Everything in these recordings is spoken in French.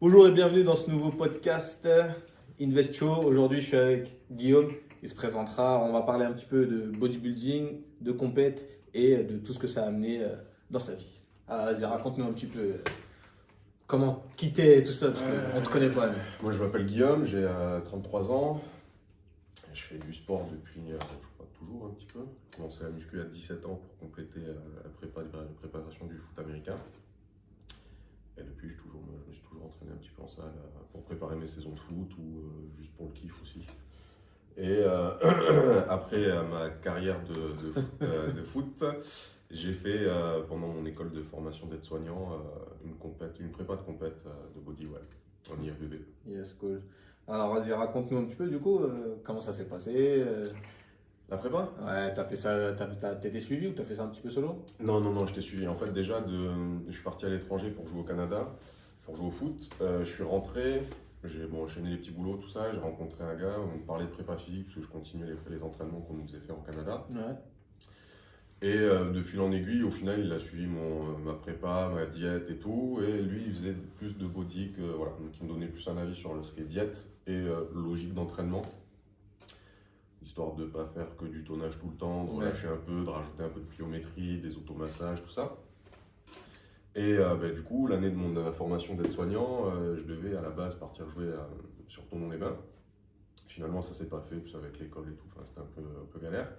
Bonjour et bienvenue dans ce nouveau podcast Invest Show. Aujourd'hui, je suis avec Guillaume. Il se présentera. On va parler un petit peu de bodybuilding, de compète et de tout ce que ça a amené dans sa vie. Alors, vas-y, raconte-nous un petit peu comment quitter tout ça, parce qu'on ne te connaît pas. Mais... Moi, je m'appelle Guillaume, j'ai 33 ans. Je fais du sport depuis, je crois, toujours un petit peu. J'ai commencé à muscu à 17 ans pour compléter la préparation du foot américain. Et depuis, je me suis toujours entraîné un petit peu en salle pour préparer mes saisons de foot ou juste pour le kiff aussi. Et après ma carrière de foot, j'ai fait pendant mon école de formation d'aide-soignant une prépa de compète de body, ouais, en IFBB. Yes, cool. Alors, vas-y, raconte-nous un petit peu, du coup, comment ça s'est passé. La prépa? Ouais, t'as fait ça, t'étais suivi ou t'as fait ça un petit peu solo? Non, je t'ai suivi. En fait, déjà, je suis parti à l'étranger pour jouer au Canada, pour jouer au foot. Je suis rentré, j'ai enchaîné les petits boulots, tout ça. J'ai rencontré un gars, on me parlait de prépa physique parce que je continuais les entraînements qu'on nous faisait faire au Canada. Ouais. Et de fil en aiguille, au final, il a suivi ma prépa, ma diète et tout. Et lui, il faisait plus de body que, voilà, donc il me donnait plus un avis sur ce qui est diète et logique d'entraînement. Histoire de ne pas faire que du tonnage tout le temps, de relâcher un peu, de rajouter un peu de pliométrie, des automassages, tout ça. Et du coup, l'année de mon formation d'aide-soignant, je devais à la base partir jouer sur Tonon-les-Bains. Finalement, ça s'est pas fait, puis avec l'école et tout, c'était un peu galère.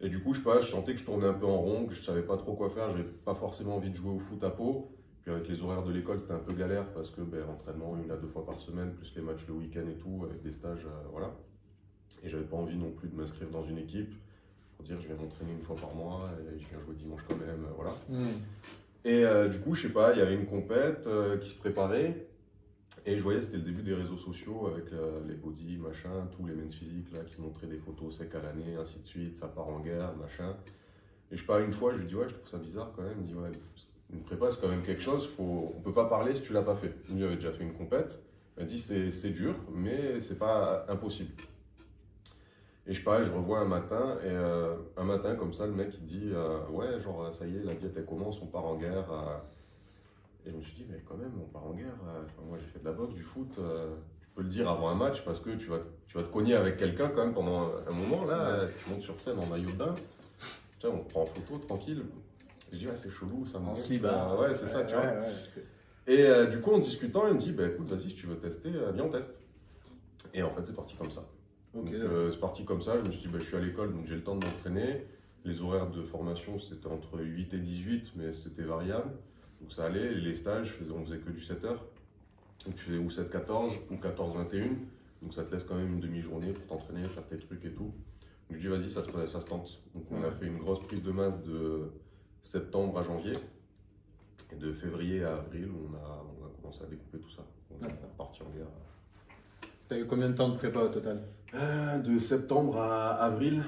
Et du coup, je sais pas, je sentais que je tournais un peu en rond, que je savais pas trop quoi faire, j'avais pas forcément envie de jouer au foot à Pau. Puis avec les horaires de l'école, c'était un peu galère parce que l'entraînement, 1 à 2 fois par semaine, plus les matchs le week-end et tout, avec des stages, voilà. Et j'avais pas envie non plus de m'inscrire dans une équipe pour dire je viens m'entraîner 1 fois par mois et je viens jouer dimanche quand même, voilà. Et du coup, je sais pas, il y avait une compète qui se préparait et je voyais c'était le début des réseaux sociaux avec les body, machin, tous les men's physiques là qui montraient des photos secs à l'année, ainsi de suite, ça part en guerre, machin. Et je sais pas, une fois, je lui dis ouais, je trouve ça bizarre quand même. Il me dit ouais, une prépa c'est quand même quelque chose, on peut pas parler si tu l'as pas fait. Lui avait déjà fait une compète, il m'a dit c'est dur, mais c'est pas impossible. Et je sais pas, je revois un matin comme ça, le mec il dit ouais, genre ça y est, la diète elle commence, on part en guerre. Et je me suis dit, mais quand même, on part en guerre. Moi j'ai fait de la boxe, du foot, tu peux le dire avant un match parce que tu vas te cogner avec quelqu'un quand même pendant un moment. Là, tu montes sur scène en maillot de bain, tu vois, on te prend en photo tranquille. Et je dis, ouais, c'est chelou, ça me En manque. slibard. Ouais, c'est ça, tu vois. Et du coup, en discutant, il me dit, bah écoute, vas-y, si tu veux tester, viens, on teste. Et en fait, c'est parti comme ça. Ok. Donc, c'est parti comme ça. Je me suis dit, je suis à l'école, donc j'ai le temps de m'entraîner. Les horaires de formation, c'était entre 8 et 18, mais c'était variable. Donc ça allait. Les stages, on faisait que du 7 heures. Donc tu faisais ou 7-14 ou 14-21. Donc ça te laisse quand même une demi-journée pour t'entraîner, faire tes trucs et tout. Donc je dis, vas-y, ça se tente. Donc on a fait une grosse prise de masse de septembre à janvier. Et de février à avril, on a commencé à découper tout ça. Donc on est parti en guerre. T'as eu combien de temps de prépa au total? De septembre à avril,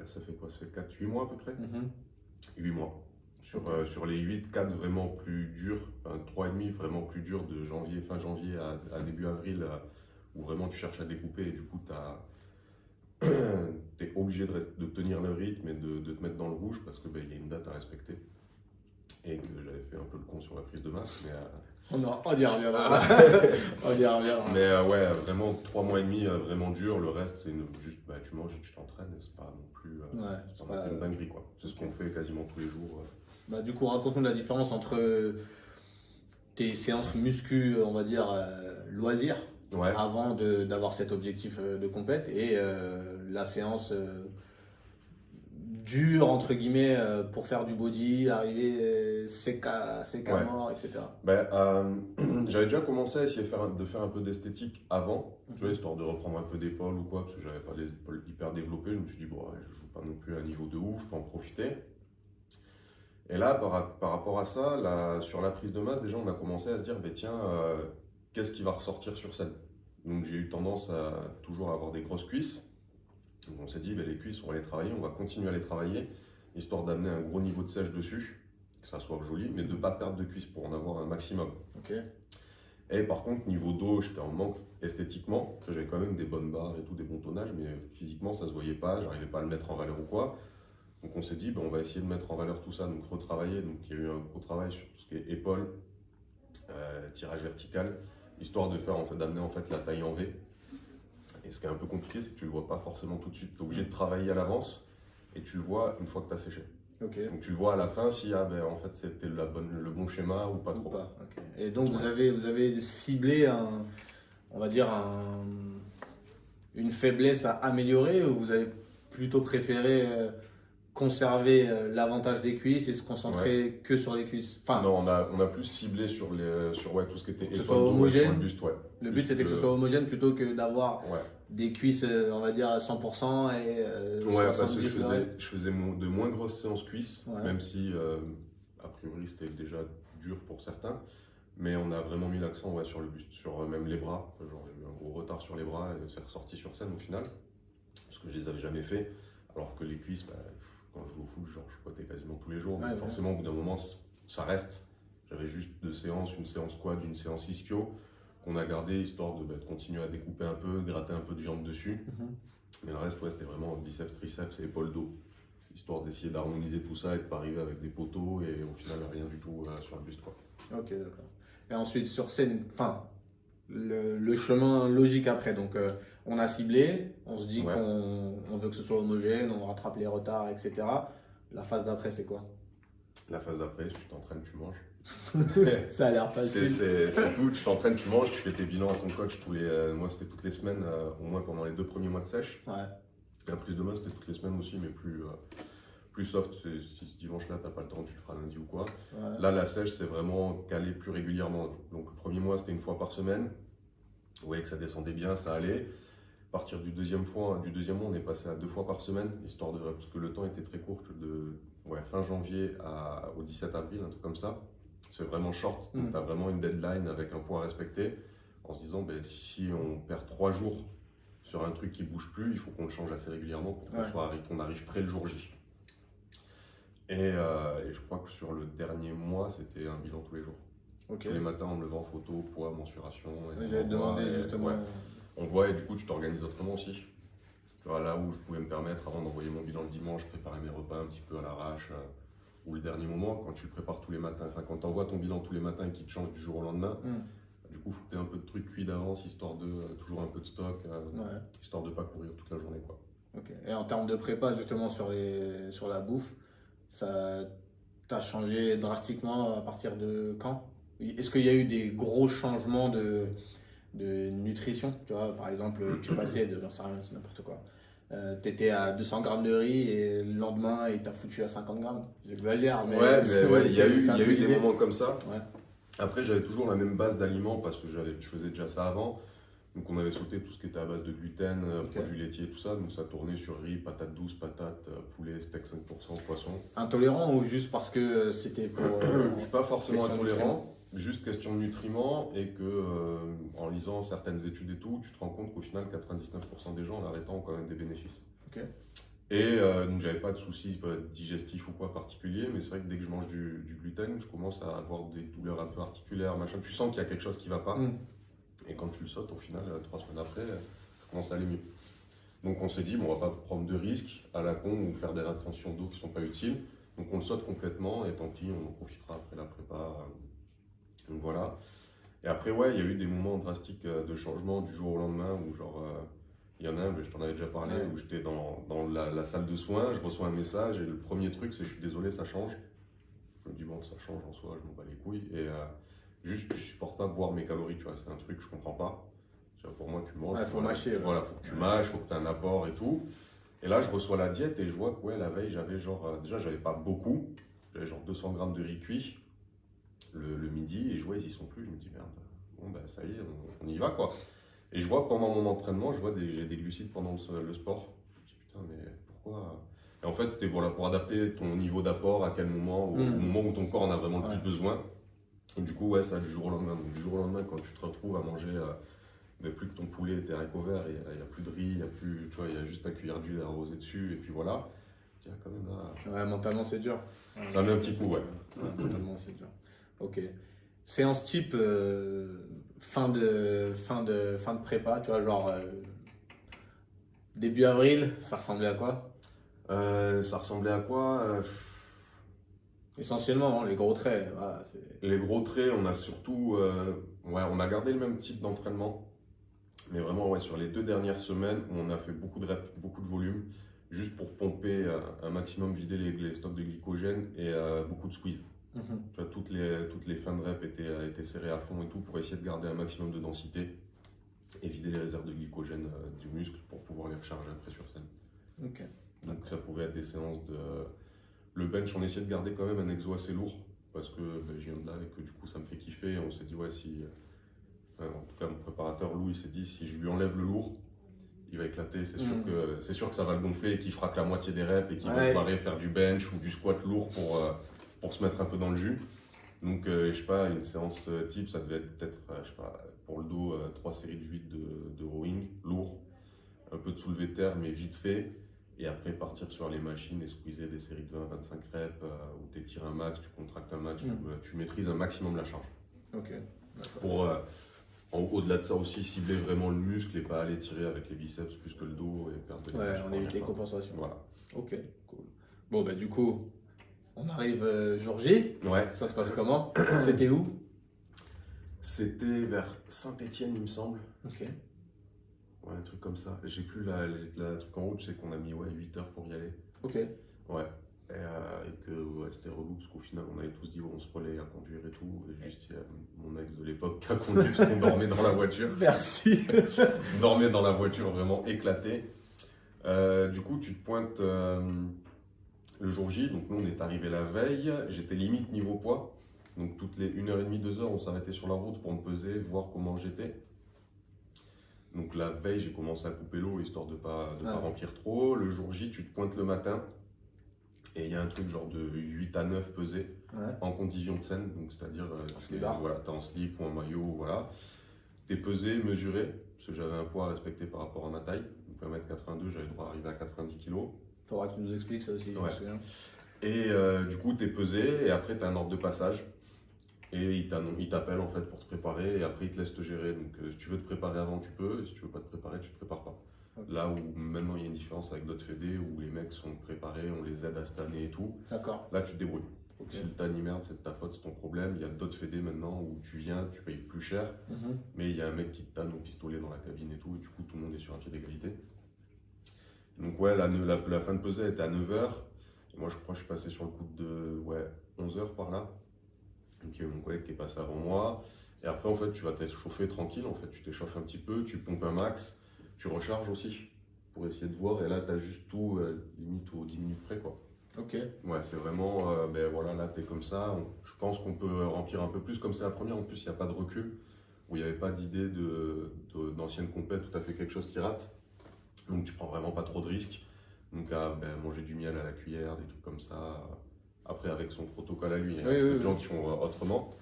ça fait quoi? Ça fait 4-8 mois à peu près? 8 mois. Sur les 8, 4 vraiment plus durs, 3,5 vraiment plus durs de fin janvier à début avril, où vraiment tu cherches à découper et du coup tu es obligé de tenir le rythme et de te mettre dans le rouge parce qu'il y a une date à respecter. Et que j'avais fait un peu le con sur la prise de masse, mais On y reviendra. On y reviendra. mais ouais, vraiment 3 mois et demi vraiment dur. Le reste, c'est juste tu manges et tu t'entraînes. C'est pas non plus c'est pas une dinguerie, quoi. C'est ce qu'on fait quasiment tous les jours. Bah, du coup, raconte-nous la différence entre tes séances muscu, on va dire, loisirs, Ouais. avant d'avoir cet objectif de compète, et la séance dure, entre guillemets, pour faire du body, arriver sec à Ouais. mort, etc. J'avais déjà commencé à essayer de faire un peu d'esthétique avant, tu vois, histoire de reprendre un peu d'épaule ou quoi, parce que j'avais pas les épaules hyper développées. Je me suis dit, bon, ouais, je joue pas non plus à un niveau de ouf, je peux en profiter. Et là, par rapport à ça, sur la prise de masse, déjà, on a commencé à se dire, tiens, qu'est-ce qui va ressortir sur scène? Donc j'ai eu tendance à toujours avoir des grosses cuisses. Donc on s'est dit, les cuisses, on va les travailler, on va continuer à les travailler, histoire d'amener un gros niveau de sèche dessus, que ça soit joli, mais de ne pas perdre de cuisses pour en avoir un maximum. Ok. Et par contre, niveau dos, j'étais en manque esthétiquement, parce que j'avais quand même des bonnes barres et tout, des bons tonnages, mais physiquement, ça se voyait pas, j'arrivais pas à le mettre en valeur ou quoi. Donc on s'est dit, on va essayer de mettre en valeur tout ça, donc retravailler. Donc il y a eu un gros travail sur tout ce qui est épaules, tirage vertical, histoire de faire, d'amener en fait la taille en V. Et ce qui est un peu compliqué, c'est que tu le vois pas forcément tout de suite. Tu es obligé de travailler à l'avance et tu le vois une fois que tu as séché. Ok. Donc tu le vois à la fin si en fait c'était le bon schéma ou pas Ou trop. pas, ok. Et donc vous avez ciblé on va dire une faiblesse à améliorer, ou vous avez plutôt préféré conserver l'avantage des cuisses et se concentrer que sur les cuisses? Enfin, non, on a plus ciblé sur tout ce qui était que ce soit épaule, dos, homogène. sur le buste, ouais. Le but c'était que ce soit homogène plutôt que d'avoir Ouais. des cuisses, on va dire à 100% et Ouais, parce que 70 le reste. je faisais de moins grosses séances cuisses, Ouais. même si a priori c'était déjà dur pour certains. Mais on a vraiment mis l'accent sur le buste, sur même les bras. Genre, j'ai eu un gros retard sur les bras et c'est ressorti sur scène au final, parce que je les avais jamais fait. Alors que les cuisses, quand je joue au foot, genre, je squattais quasiment tous les jours. Ouais, donc forcément, au bout d'un moment, ça reste. J'avais juste deux séances, une séance squat, une séance ischio, qu'on a gardé histoire de continuer à découper un peu, gratter un peu de viande dessus. Mais le reste, c'était vraiment biceps, triceps et épaule dos. Histoire d'essayer d'harmoniser tout ça et de pas arriver avec des poteaux et au final rien du tout sur le buste, quoi. Ok, d'accord. Et ensuite, sur scène, enfin, le chemin logique après. Donc, on a ciblé, on se dit qu'on veut que ce soit homogène, on rattrape les retards, etc. La phase d'après, c'est quoi? La phase d'après, tu t'entraînes, tu manges. Ça a l'air facile. C'est tout, tu t'entraînes, tu manges, tu fais tes bilans à ton coach moi c'était toutes les semaines, au moins pendant les 2 premiers mois de sèche. Ouais. La prise de main c'était toutes les semaines aussi, mais plus soft. Si ce dimanche-là t'as pas le temps, tu le feras lundi ou quoi. Ouais. Là, la sèche c'est vraiment calé plus régulièrement. Donc le premier mois c'était 1 fois par semaine. Vous voyez que ça descendait bien, ça allait. À partir du deuxième mois, on est passé à 2 fois par semaine, histoire parce que le temps était très court, de fin janvier au 17 avril, un truc comme ça. C'est vraiment short, donc tu as vraiment une deadline avec un poids à respecter, en se disant si on perd 3 jours sur un truc qui bouge plus, il faut qu'on le change assez régulièrement pour qu'on arrive près le jour J. Et je crois que sur le dernier mois, c'était un bilan tous les jours. Okay. Tous les matins en me levant, photo, poids, mensuration. J'allais te demander justement. Ouais. On voit et du coup tu t'organises autrement aussi. Tu vois, là où je pouvais me permettre avant d'envoyer mon bilan le dimanche, préparer mes repas un petit peu à l'arrache, ou le dernier moment, quand tu le prépares tous les matins, quand tu envoies ton bilan tous les matins et qu'il te change du jour au lendemain, du coup il faut que tu aies un peu de trucs cuits d'avance, histoire de toujours un peu de stock, histoire de ne pas courir toute la journée, quoi. Okay. Et en termes de prépa justement sur la bouffe, ça t'a changé drastiquement à partir de quand? Est-ce qu'il y a eu des gros changements de nutrition? Tu vois, par exemple, tu passais j'en sais rien, c'est n'importe quoi. Tu étais à 200 grammes de riz et le lendemain, il t'a foutu à 50 grammes. J'exagère, mais il y a eu des moments comme ça. Ouais. Après, j'avais toujours la même base d'aliments parce que je faisais déjà ça avant. Donc, on avait sauté tout ce qui était à base de gluten, produits laitiers, tout ça. Donc, ça tournait sur riz, patates douces, patates, poulet, steak 5%, poisson. Intolérant ou juste parce que c'était pour. Je ne suis pas forcément intolérant. Juste question de nutriments et que en lisant certaines études et tout, tu te rends compte qu'au final 99% des gens en arrêtant ont quand même des bénéfices. Okay. Et donc j'avais pas de soucis digestifs ou quoi particulier, mais c'est vrai que dès que je mange du gluten, je commence à avoir des douleurs un peu articulaires, machin. Tu sens qu'il y a quelque chose qui va pas. Et quand tu le sautes, au final, 3 semaines après, ça commence à aller mieux. Donc on s'est dit, on va pas prendre de risques à la con ou faire des rétentions d'eau qui sont pas utiles. Donc on le saute complètement et tant pis, on en profitera après la prépa. Donc voilà. Et après, il y a eu des moments drastiques de changement du jour au lendemain où il y en a un, mais je t'en avais déjà parlé, où j'étais dans la salle de soins, je reçois un message et le premier truc c'est je suis désolé, ça change. Je me dis bon, ça change en soi, je m'en bats les couilles. Et juste, je supporte pas boire mes calories, tu vois, c'est un truc que je comprends pas. Pour moi, tu manges. Faut mâcher. Voilà, faut que tu mâches, faut que tu aies un apport et tout. Et là, je reçois la diète et je vois que la veille, j'avais déjà, j'avais pas beaucoup, j'avais 200 grammes de riz cuit. Le midi et je vois ils y sont plus, je me dis merde, bon ça y est, on y va quoi. Et je vois pendant mon entraînement, j'ai des glucides pendant le sport. Je me dis putain mais pourquoi? Et en fait c'était pour adapter ton niveau d'apport à quel moment, au moment où ton corps en a vraiment le plus besoin. Et du coup ça du jour au lendemain. Donc, du jour au lendemain quand tu te retrouves à manger plus que ton poulet et tes haricots verts, il n'y a plus de riz, il y a juste ta cuillère d'huile arrosée dessus et puis voilà. Je dis, quand même là. Ouais, mentalement c'est dur. Ça met un petit coup, mentalement c'est dur. Ok. Séance type fin de prépa, tu vois, début avril, ça ressemblait à quoi? Ça ressemblait à quoi? Essentiellement, hein, les gros traits. Voilà, Les gros traits, on a surtout, on a gardé le même type d'entraînement, mais vraiment ouais, sur les 2 dernières semaines, on a fait beaucoup de reps, beaucoup de volume, juste pour pomper un maximum, vider les stocks de glycogène et beaucoup de squeeze. Mhm. Tu vois, toutes les fins de rep étaient serrées à fond et tout pour essayer de garder un maximum de densité et vider les réserves de glycogène du muscle pour pouvoir les recharger après sur scène. Ok. Donc ça pouvait être des séances de... Le bench, on essayait de garder quand même un exo assez lourd parce que je viens de là et que du coup ça me fait kiffer. Et on s'est dit, ouais, si... Enfin, en tout cas, mon préparateur Lou, il s'est dit, si je lui enlève le lourd, il va éclater. C'est sûr que ça va le gonfler et qu'il fera que la moitié des reps et qu'il va pareil faire du bench ou du squat lourd pour se mettre un peu dans le jus. Donc, je sais pas, une séance type, ça devait être peut-être, je sais pas, pour le dos, 3 séries de 8 de rowing, lourd, un peu de soulevé de terre, mais vite fait. Et après, partir sur les machines et squeezer des séries de 20-25 reps où tu étires un max, tu contractes un max, tu maîtrises un maximum la charge. Ok. Pour, au-delà de ça aussi, cibler vraiment le muscle et pas aller tirer avec les biceps plus que le dos et perdre de Ouais, on évite les compensations. Voilà. Ok, cool. Bon, bah, du coup, on arrive jour J. Ouais. Ça se passe comment? C'était où? C'était vers Saint-Étienne, il me semble. Ok. Ouais, un truc comme ça. J'ai plus la truc en route, c'est qu'on a mis 8 heures pour y aller. Ok. Ouais. Et que c'était relou parce qu'au final, on avait tous dit on se relaie à conduire et tout. Et juste, il y a mon ex de l'époque qui a conduit parce qu'on dormait dans la voiture. Merci. On dormait dans la voiture vraiment éclaté. Du coup, tu te pointes le jour J. Donc, nous, on est arrivé la veille. J'étais limite niveau poids. Donc, toutes les 1h30, 2 heures, on s'arrêtait sur la route pour me peser, voir comment j'étais. Donc, la veille, j'ai commencé à couper l'eau histoire de pas remplir trop. Le jour J, tu te pointes le matin. Et il y a un truc genre de 8 à 9 pesés en condition de scène, donc c'est-à-dire tu es en slip ou en maillot, voilà. Tu es pesé, mesuré, parce que j'avais un poids à respecter par rapport à ma taille, donc 1m82, j'avais le droit d'arriver à 90 kg. Faudra que tu nous expliques ça aussi, je me souviens. Et du coup, tu es pesé, et après tu as un ordre de passage, et il t'appelle en fait pour te préparer, et après il te laisse te gérer. Donc si tu veux te préparer avant, tu peux, et si tu veux pas te préparer, tu te prépares pas. Okay. Là où maintenant il y a une différence avec d'autres fédés où les mecs sont préparés, on les aide à se tanner et tout. D'accord. Là tu te débrouilles. Okay. Si le tan y merde, c'est de ta faute, c'est ton problème. Il y a d'autres fédés maintenant où tu viens, tu payes plus cher, mais il y a un mec qui te tanne au pistolet dans la cabine et tout, et du coup tout le monde est sur un pied d'égalité. Donc ouais, la fin de pesée était à 9h. Et moi je crois que je suis passé sur le coup de 11h par là. Donc il y a mon collègue qui est passé avant moi. Et après en fait tu vas t'échauffer tranquille, en fait tu t'échauffes un petit peu, tu pompes un max. Tu recharges aussi pour essayer de voir et là tu as juste tout limite aux 10 minutes près quoi. Ok. Ouais, c'est vraiment voilà, là tu es comme ça. Je pense qu'on peut remplir un peu plus comme c'est la première. En plus il n'y a pas de recul où il n'y avait pas d'idée d'ancienne compète, tout à fait quelque chose qui rate. Donc tu prends vraiment pas trop de risques. Donc à manger du miel à la cuillère, des trucs comme ça. Après avec son protocole à lui, il y a beaucoup de gens qui font autrement.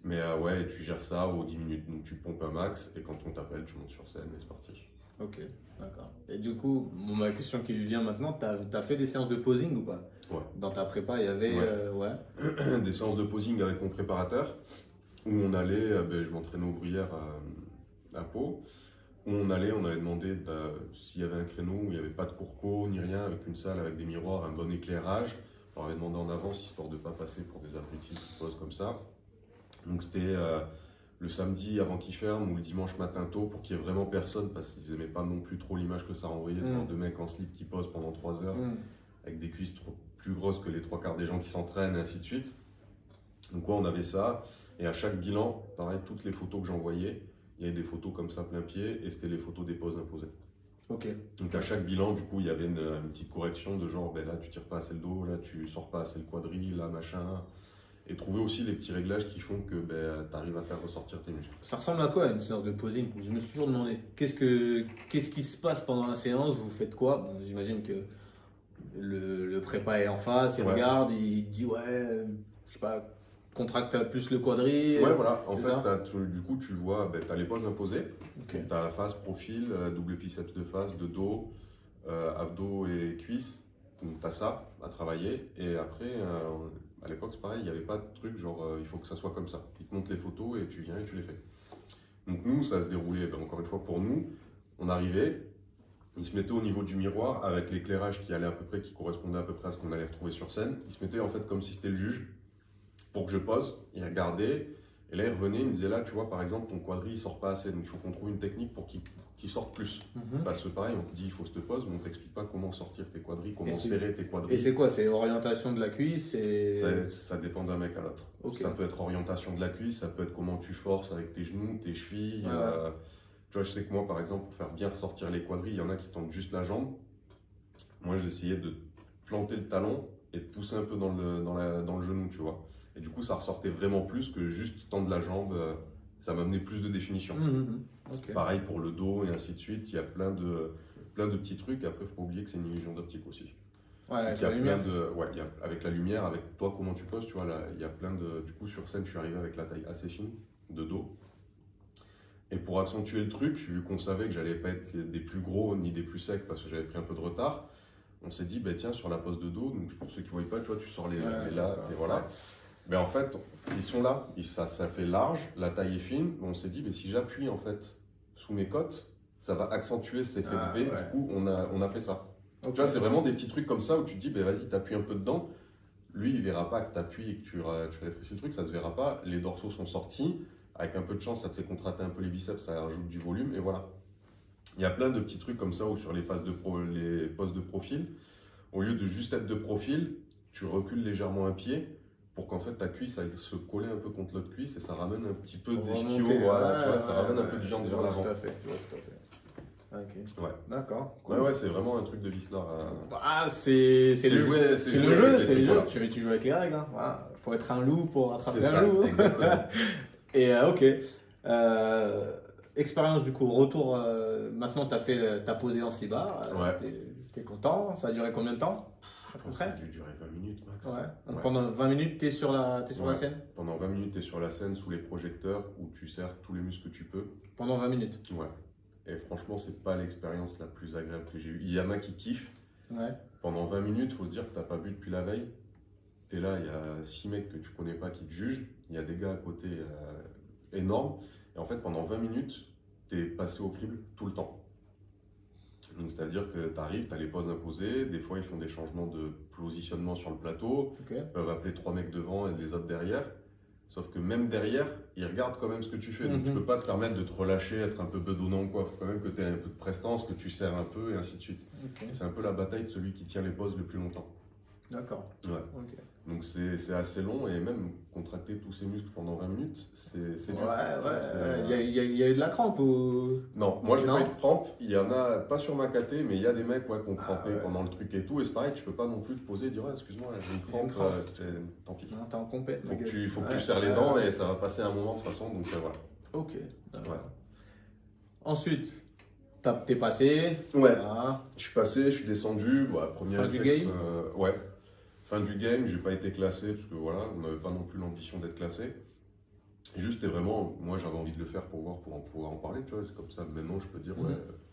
Mais ouais, tu gères ça aux 10 minutes, donc tu pompes un max et quand on t'appelle, tu montes sur scène et c'est parti. Ok, d'accord. Et du coup, ma question qui lui vient maintenant, t'as fait des séances de posing ou pas? Ouais. Dans ta prépa, il y avait des séances de posing avec mon préparateur où on allait, je m'entraînais au Brière à Pau, où on avait demandé s'il y avait un créneau où il n'y avait pas de cours co ni rien, avec une salle avec des miroirs, un bon éclairage. On avait demandé en avance histoire de ne pas passer pour des abrutis qui posent comme ça. Donc c'était le samedi avant qu'ils ferment ou le dimanche matin tôt pour qu'il n'y ait vraiment personne parce qu'ils n'aimaient pas non plus trop l'image que ça renvoyait de voir deux mecs en slip qui posent pendant 3 heures avec des cuisses plus grosses que les 3/4 des gens qui s'entraînent et ainsi de suite. Donc ouais, on avait ça et à chaque bilan, pareil, toutes les photos que j'envoyais, il y avait des photos comme ça plein pied et c'était les photos des poses imposées. Ok. Donc à chaque bilan, du coup, il y avait une petite correction de genre, là tu tires pas assez le dos, là tu sors pas assez le quadrille, là machin. Et trouver aussi les petits réglages qui font que tu arrives à faire ressortir tes muscles. Ça ressemble à quoi une séance de posing? Je me suis toujours demandé. Qu'est-ce qui se passe pendant la séance? Vous faites quoi? Bon, j'imagine que le prépa est en face, il regarde, il dit je sais pas, contracte plus le quadrille. Ouais, voilà. En fait, du coup, tu vois, tu as les poses imposées. Okay. Tu as la face, profil, double biceps de face, de dos, abdos et cuisses. Donc tu as ça à travailler. Et après, à l'époque, c'est pareil, il n'y avait pas de truc genre il faut que ça soit comme ça. Ils te montrent les photos et tu viens et tu les fais. Donc nous, ça se déroulait, encore une fois, pour nous, on arrivait, Il se mettait au niveau du miroir avec l'éclairage qui allait à peu près, qui correspondait à peu près à ce qu'on allait retrouver sur scène. Il se mettait en fait comme si c'était le juge pour que je pose. Il regardait et là il revenait, il me disait là tu vois par exemple ton quadri il sort pas assez donc il faut qu'on trouve une technique pour qu'il sorte plus. Parce que pareil on te dit il faut que je te pose mais on t'explique pas comment sortir tes quadris, comment serrer tes quadris. Et c'est quoi? C'est orientation de la cuisse ça dépend d'un mec à l'autre. Okay. Ça peut être orientation de la cuisse, ça peut être comment tu forces avec tes genoux, tes chevilles. Tu vois, je sais que moi, par exemple, pour faire bien ressortir les quadris, il y en a qui tendent juste la jambe. Moi, j'essayais de planter le talon et de pousser un peu dans le genou, tu vois. Et du coup, ça ressortait vraiment plus que juste tendre la jambe. Ça m'amenait plus de définition. Okay. Pareil pour le dos et ainsi de suite. Il y a plein de petits trucs. Après, il ne faut pas oublier que c'est une illusion d'optique aussi. Ouais, avec la lumière. Avec la lumière, avec toi, comment tu poses, tu vois, là, il y a plein de... Du coup, sur scène, je suis arrivé avec la taille assez fine de dos. Et pour accentuer le truc, vu qu'on savait que j'allais pas être des plus gros ni des plus secs parce que j'avais pris un peu de retard, on s'est dit, bah, tiens, sur la pose de dos, donc pour ceux qui ne voient pas, tu vois, tu sors les là, et voilà. Ouais. Mais en fait, ils sont là, ça fait large, la taille est fine, mais on s'est dit, mais si j'appuie en fait sous mes côtes, ça va accentuer cet effet de V, du coup, on a fait ça. Okay. Tu vois, c'est vraiment des petits trucs comme ça où tu te dis, bah, vas-y, t'appuies un peu dedans. Lui, il verra pas que t'appuies et que tu rétrécis le truc, ça se verra pas. Les dorsaux sont sortis. Avec un peu de chance, ça te fait contracter un peu les biceps, ça rajoute du volume et voilà. Il y a plein de petits trucs comme ça où sur les phases les poses de profil, au lieu de juste être de profil, tu recules légèrement un pied pour qu'en fait ta cuisse aille se coller un peu contre l'autre cuisse et ça ramène un petit peu d'ischio, voilà, tu vois, ça ramène un peu de viande vers l'avant. Tout à fait. Ok. Ouais. D'accord. Cool. Ouais, c'est vraiment un truc de vicelard. C'est le jeu, c'est le jeu. Voilà. Tu joues avec les règles. Hein. Voilà. Faut être un loup pour attraper un loup. Exactement. Et ok. Expérience du coup, retour. Maintenant, tu as posé en slibard. T'es content. Ça a duré combien de temps? Je pense que ça a dû durer 20 minutes max. Donc pendant 20 minutes, tu es sur la scène? Pendant 20 minutes, tu es sur la scène sous les projecteurs où tu serres tous les muscles que tu peux. Pendant 20 minutes? Ouais. Et franchement, c'est pas l'expérience la plus agréable que j'ai eue. Il y en a qui kiffent. Pendant 20 minutes, il faut se dire que tu n'as pas bu depuis la veille. Tu es là, il y a 6 mecs que tu connais pas qui te jugent. Il y a des gars à côté énormes. Et en fait, pendant 20 minutes, tu es passé au crible tout le temps. Donc, c'est-à-dire que tu arrives, tu as les poses imposées. Des fois, ils font des changements de positionnement sur le plateau. Ils peuvent appeler 3 mecs devant et les autres derrière. Sauf que même derrière, ils regardent quand même ce que tu fais. Donc tu peux pas te permettre de te relâcher, être un peu bedonnant, quoi. Faut quand même que tu aies un peu de prestance, que tu serres un peu et ainsi de suite. C'est un peu la bataille de celui qui tient les poses le plus longtemps. D'accord. Ouais. Donc c'est assez long et même contracter tous ces muscles pendant 20 minutes, c'est dur. Il y a eu de la crampe ou... Non, moi j'ai pas eu de crampe. Il y en a, pas sur ma KT, mais il y a des mecs qui ont crampé pendant le truc et tout. Et c'est pareil, tu peux pas non plus te poser et dire excuse-moi, j'ai une crampe. Tant pis. Non, t'es en compète. Faut que tu serres les dents et ça va passer un moment de toute façon. Donc voilà. Ok. Ensuite, t'es passé. Je suis passé, je suis descendu. Premier fin réflexe, du game. Fin du game, j'ai pas été classé parce que voilà, on n'avait pas non plus l'ambition d'être classé. Juste et vraiment, moi j'avais envie de le faire pour en pouvoir en parler, tu vois. C'est comme ça, maintenant je peux dire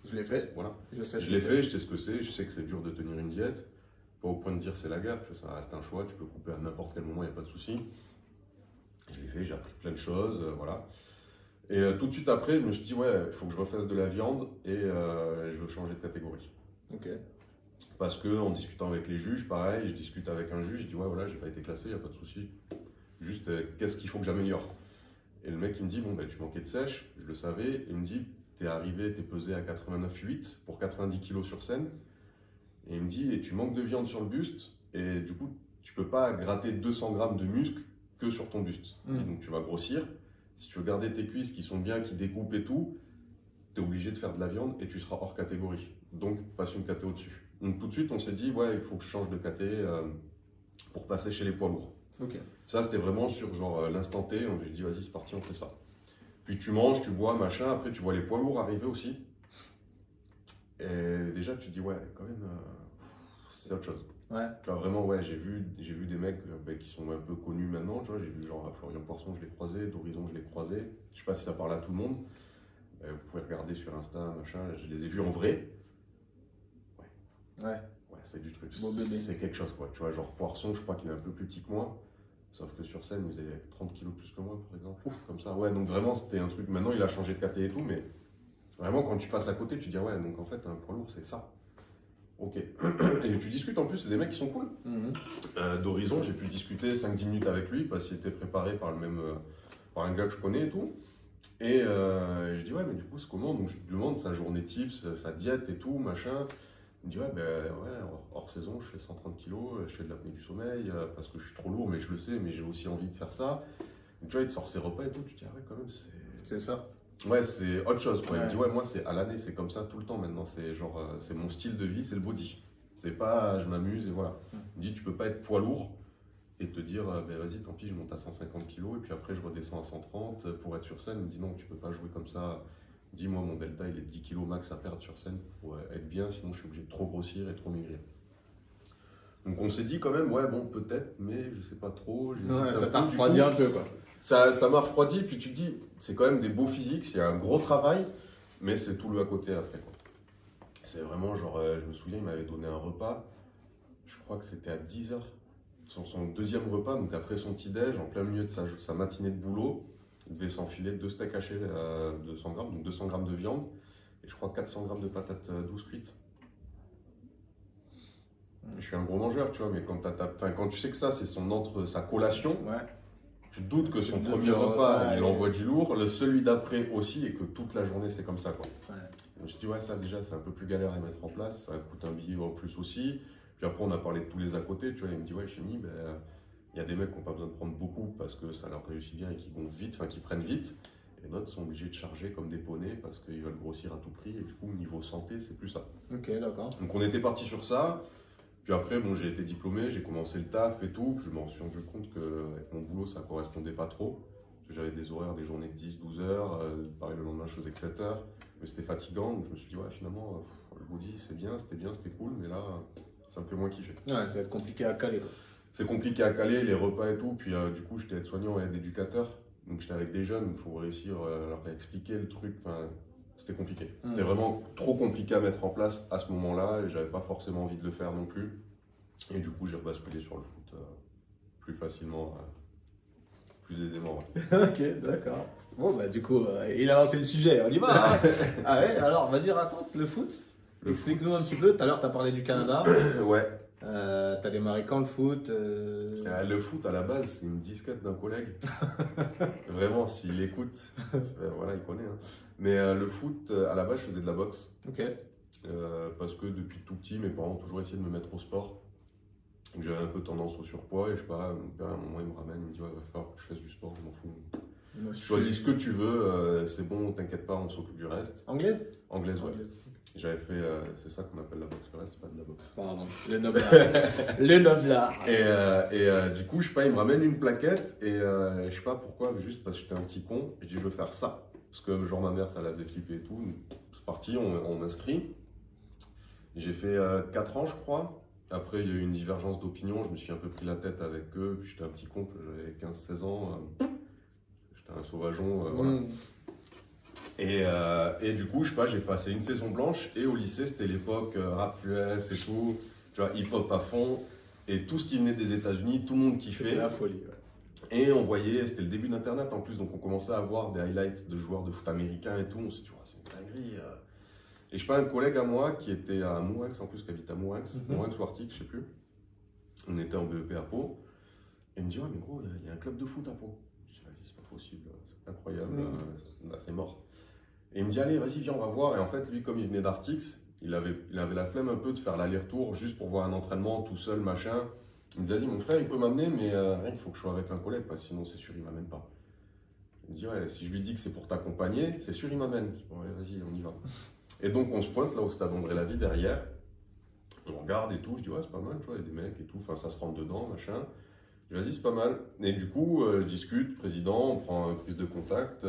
je l'ai fait. Voilà. Je l'ai fait, je sais ce que c'est, je sais que c'est dur de tenir une diète. Pas au point de dire c'est la guerre, tu vois, ça reste un choix, tu peux couper à n'importe quel moment, il n'y a pas de souci. Je l'ai fait, j'ai appris plein de choses, voilà. Et tout de suite après, je me suis dit il faut que je refasse de la viande et je veux changer de catégorie. Ok. Parce qu'en discutant avec les juges, pareil, je discute avec un juge, je dis voilà, j'ai pas été classé, il n'y a pas de souci. Juste, qu'est-ce qu'il faut que j'améliore? Et le mec, il me dit, tu manquais de sèche, je le savais. Il me dit, t'es arrivé, t'es pesé à 89,8 pour 90 kg sur scène. Et il me dit, et tu manques de viande sur le buste, et du coup, tu peux pas gratter 200 grammes de muscle que sur ton buste. Donc tu vas grossir. Si tu veux garder tes cuisses qui sont bien, qui découpent et tout, tu es obligé de faire de la viande et tu seras hors catégorie. Donc, passe une KT au-dessus. Donc, tout de suite, on s'est dit, il faut que je change de KT pour passer chez les poids lourds. Okay. Ça, c'était vraiment sur l'instant T. Donc, j'ai dit, vas-y, c'est parti, on fait ça. Puis tu manges, tu bois, machin. Après, tu vois les poids lourds arriver aussi. Et déjà, tu te dis, quand même, c'est autre chose. Tu vois, vraiment, j'ai vu des mecs qui sont un peu connus maintenant. Tu vois, j'ai vu Florian Poisson, je l'ai croisé, d'Horizon, je l'ai croisé. Je sais pas si ça parle à tout le monde. Vous pouvez regarder sur Insta, machin. Je les ai vus en vrai. Ouais, c'est du truc. C'est quelque chose, quoi. Tu vois, Poisson, je crois qu'il est un peu plus petit que moi. Sauf que sur scène, il faisait 30 kilos plus que moi, par exemple. Comme ça. Donc vraiment, c'était un truc. Maintenant, il a changé de KT et tout, mais Vraiment, quand tu passes à côté, tu dis, ah ouais, donc en fait, un poids lourd, c'est ça. Ok. Et tu discutes en plus, c'est des mecs qui sont cool. D'Horizon, j'ai pu discuter 5-10 minutes avec lui parce qu'il était préparé par par un gars que je connais et tout. Et je dis, ouais, mais du coup, c'est comment? Donc je lui demande sa journée type, sa diète et tout, machin. Il me dit, ouais, ben ouais, hors saison, je fais 130 kilos, je fais de l'apnée du sommeil parce que je suis trop lourd, mais je le sais, mais j'ai aussi envie de faire ça. Donc, tu vois, il te sort ses repas et tout, tu te dis, ah ouais, quand même, C'est ça. Ouais, c'est autre chose, quoi. Il me Ouais. dit, ouais, moi, c'est à l'année, c'est comme ça tout le temps maintenant. C'est genre, c'est mon style de vie, c'est le body. C'est pas, je m'amuse et voilà. Il me dit, tu peux pas être poids lourd et te dire, ben vas-y, tant pis, je monte à 150 kilos et puis après, je redescends à 130 pour être sur scène. Il me dit, non, tu peux pas jouer comme ça. Il me dit, moi, mon delta, il est de 10 kilos max à perdre sur scène pour être bien, sinon je suis obligé de trop grossir et trop maigrir. Donc on s'est dit quand même, ouais, bon, peut-être, mais je sais pas trop. Ouais, ça t'a refroidi un peu, quoi. Ça m'a refroidi, puis tu te dis, c'est quand même des beaux physiques, c'est un gros travail, mais c'est tout le à côté après, quoi. C'est vraiment genre, je me souviens, il m'avait donné un repas, je crois que c'était à 10h, sur son deuxième repas, donc après son petit-déj, en plein milieu de sa matinée de boulot, il devait s'enfiler 2 steaks hachés, 200 grammes, donc 200 grammes de viande, et je crois 400 grammes de patates douces cuites. Je suis un gros mangeur, tu vois, mais quand tu sais que ça, c'est sa collation, Ouais. tu te doutes que son De premier deux repas, repas, il envoie du lourd, celui d'après aussi, et que toute la journée, c'est comme ça, quoi. Ouais. Je me suis dit, ouais, ça déjà, c'est un peu plus galère à mettre en place, ça coûte un billet en plus aussi. Puis après, on a parlé de tous les à côté, tu vois, il me dit, ouais, Chémy, ben, il y a des mecs qui n'ont pas besoin de prendre beaucoup parce que ça leur réussit bien et qui gonflent vite, enfin, qui prennent vite. Et d'autres sont obligés de charger comme des poneys parce qu'ils veulent grossir à tout prix, et du coup, niveau santé, c'est plus ça. Ok, d'accord. Donc on était parti sur ça. Puis après, bon, j'ai été diplômé, j'ai commencé le taf et tout. Je me suis rendu compte qu'avec mon boulot, ça correspondait pas trop. Parce que j'avais des horaires, des journées de 10-12 heures. Pareil, le lendemain, je faisais que 7 heures. Mais c'était fatigant. Donc je me suis dit, ouais, finalement, le body, c'est bien, c'était cool. Mais là, ça me fait moins kiffer. Ouais, ça va être compliqué à caler, quoi. C'est compliqué à caler, les repas et tout. Puis du coup, j'étais aide-soignant et aide-éducateur. Donc j'étais avec des jeunes, il faut réussir à leur expliquer le truc. Enfin, c'était compliqué. C'était vraiment trop compliqué à mettre en place à ce moment-là. Et j'avais pas forcément envie de le faire non plus. Et du coup, j'ai rebasculé sur le foot plus facilement, plus aisément. Ouais. Ok, d'accord. Bon, bah, du coup, il a lancé le sujet, on y va. Hein. Ah ouais, alors, vas-y, raconte le foot. Explique-nous un petit peu. Tout à l'heure, tu as parlé du Canada. Ouais. Tu as démarré quand le foot Le foot, à la base, c'est une disquette d'un collègue. Vraiment, s'il écoute, voilà, il connaît. Hein. Mais le foot, à la base, je faisais de la boxe. Ok. Parce que depuis tout petit, mes parents ont toujours essayé de me mettre au sport. J'avais un peu tendance au surpoids et je sais pas, mon père à un moment il me ramène, il me dit ouais, va falloir que je fasse du sport, je m'en fous. Choisis ce que tu veux, c'est bon, t'inquiète pas, on s'occupe du reste. Anglaise? Anglaise, ouais. J'avais fait, c'est ça qu'on appelle la boxe, le reste c'est pas de la boxe. Pardon, les nobles les nobles Et du coup, je sais pas, il me ramène une plaquette et je sais pas pourquoi, juste parce que j'étais un petit con, je dis je veux faire ça. Parce que genre ma mère ça la faisait flipper et tout, c'est parti, on m'inscrit. J'ai fait 4 ans je crois. Après, il y a eu une divergence d'opinion, je me suis un peu pris la tête avec eux, puis j'étais un petit con, j'avais 15-16 ans, j'étais un sauvageon, voilà. Et du coup, je sais pas, j'ai passé une saison blanche, et au lycée, c'était l'époque rap US et tout, tu vois, hip-hop à fond, et tout ce qui venait des États-Unis, tout le monde kiffait. C'était la folie, ouais. Et on voyait, c'était le début d'Internet en plus, donc on commençait à voir des highlights de joueurs de foot américains et tout, on s'est dit, c'est une dinguerie. Et je sais pas, un collègue à moi qui était à Mourenx, en plus, qui habite à Mourenx, Mourenx ou Arctique, je sais plus. On était en BEP à Pau. Et il me dit, ouais, mais gros, il y a un club de foot à Pau. Je dis, vas-y, c'est pas possible, c'est incroyable, là, c'est mort. Et il me dit, allez, vas-y, viens, on va voir. Et en fait, lui, comme il venait d'Artix, il avait la flemme un peu de faire l'aller-retour juste pour voir un entraînement tout seul, machin. Il me dit, vas-y, mon frère, il peut m'amener, mais il faut que je sois avec un collègue, parce que sinon, c'est sûr, il m'amène pas. Il me dit, ouais, si je lui dis que c'est pour t'accompagner, c'est sûr, il m'amène. Je dis, bon, allez, vas-y, on y va. Et donc on se pointe là au stade André-Lavie derrière, on regarde et tout, je dis ouais c'est pas mal, tu vois, il y a des mecs et tout, enfin ça se rentre dedans, machin. Je dis vas-y c'est pas mal. Et du coup je discute, président, on prend une prise de contact,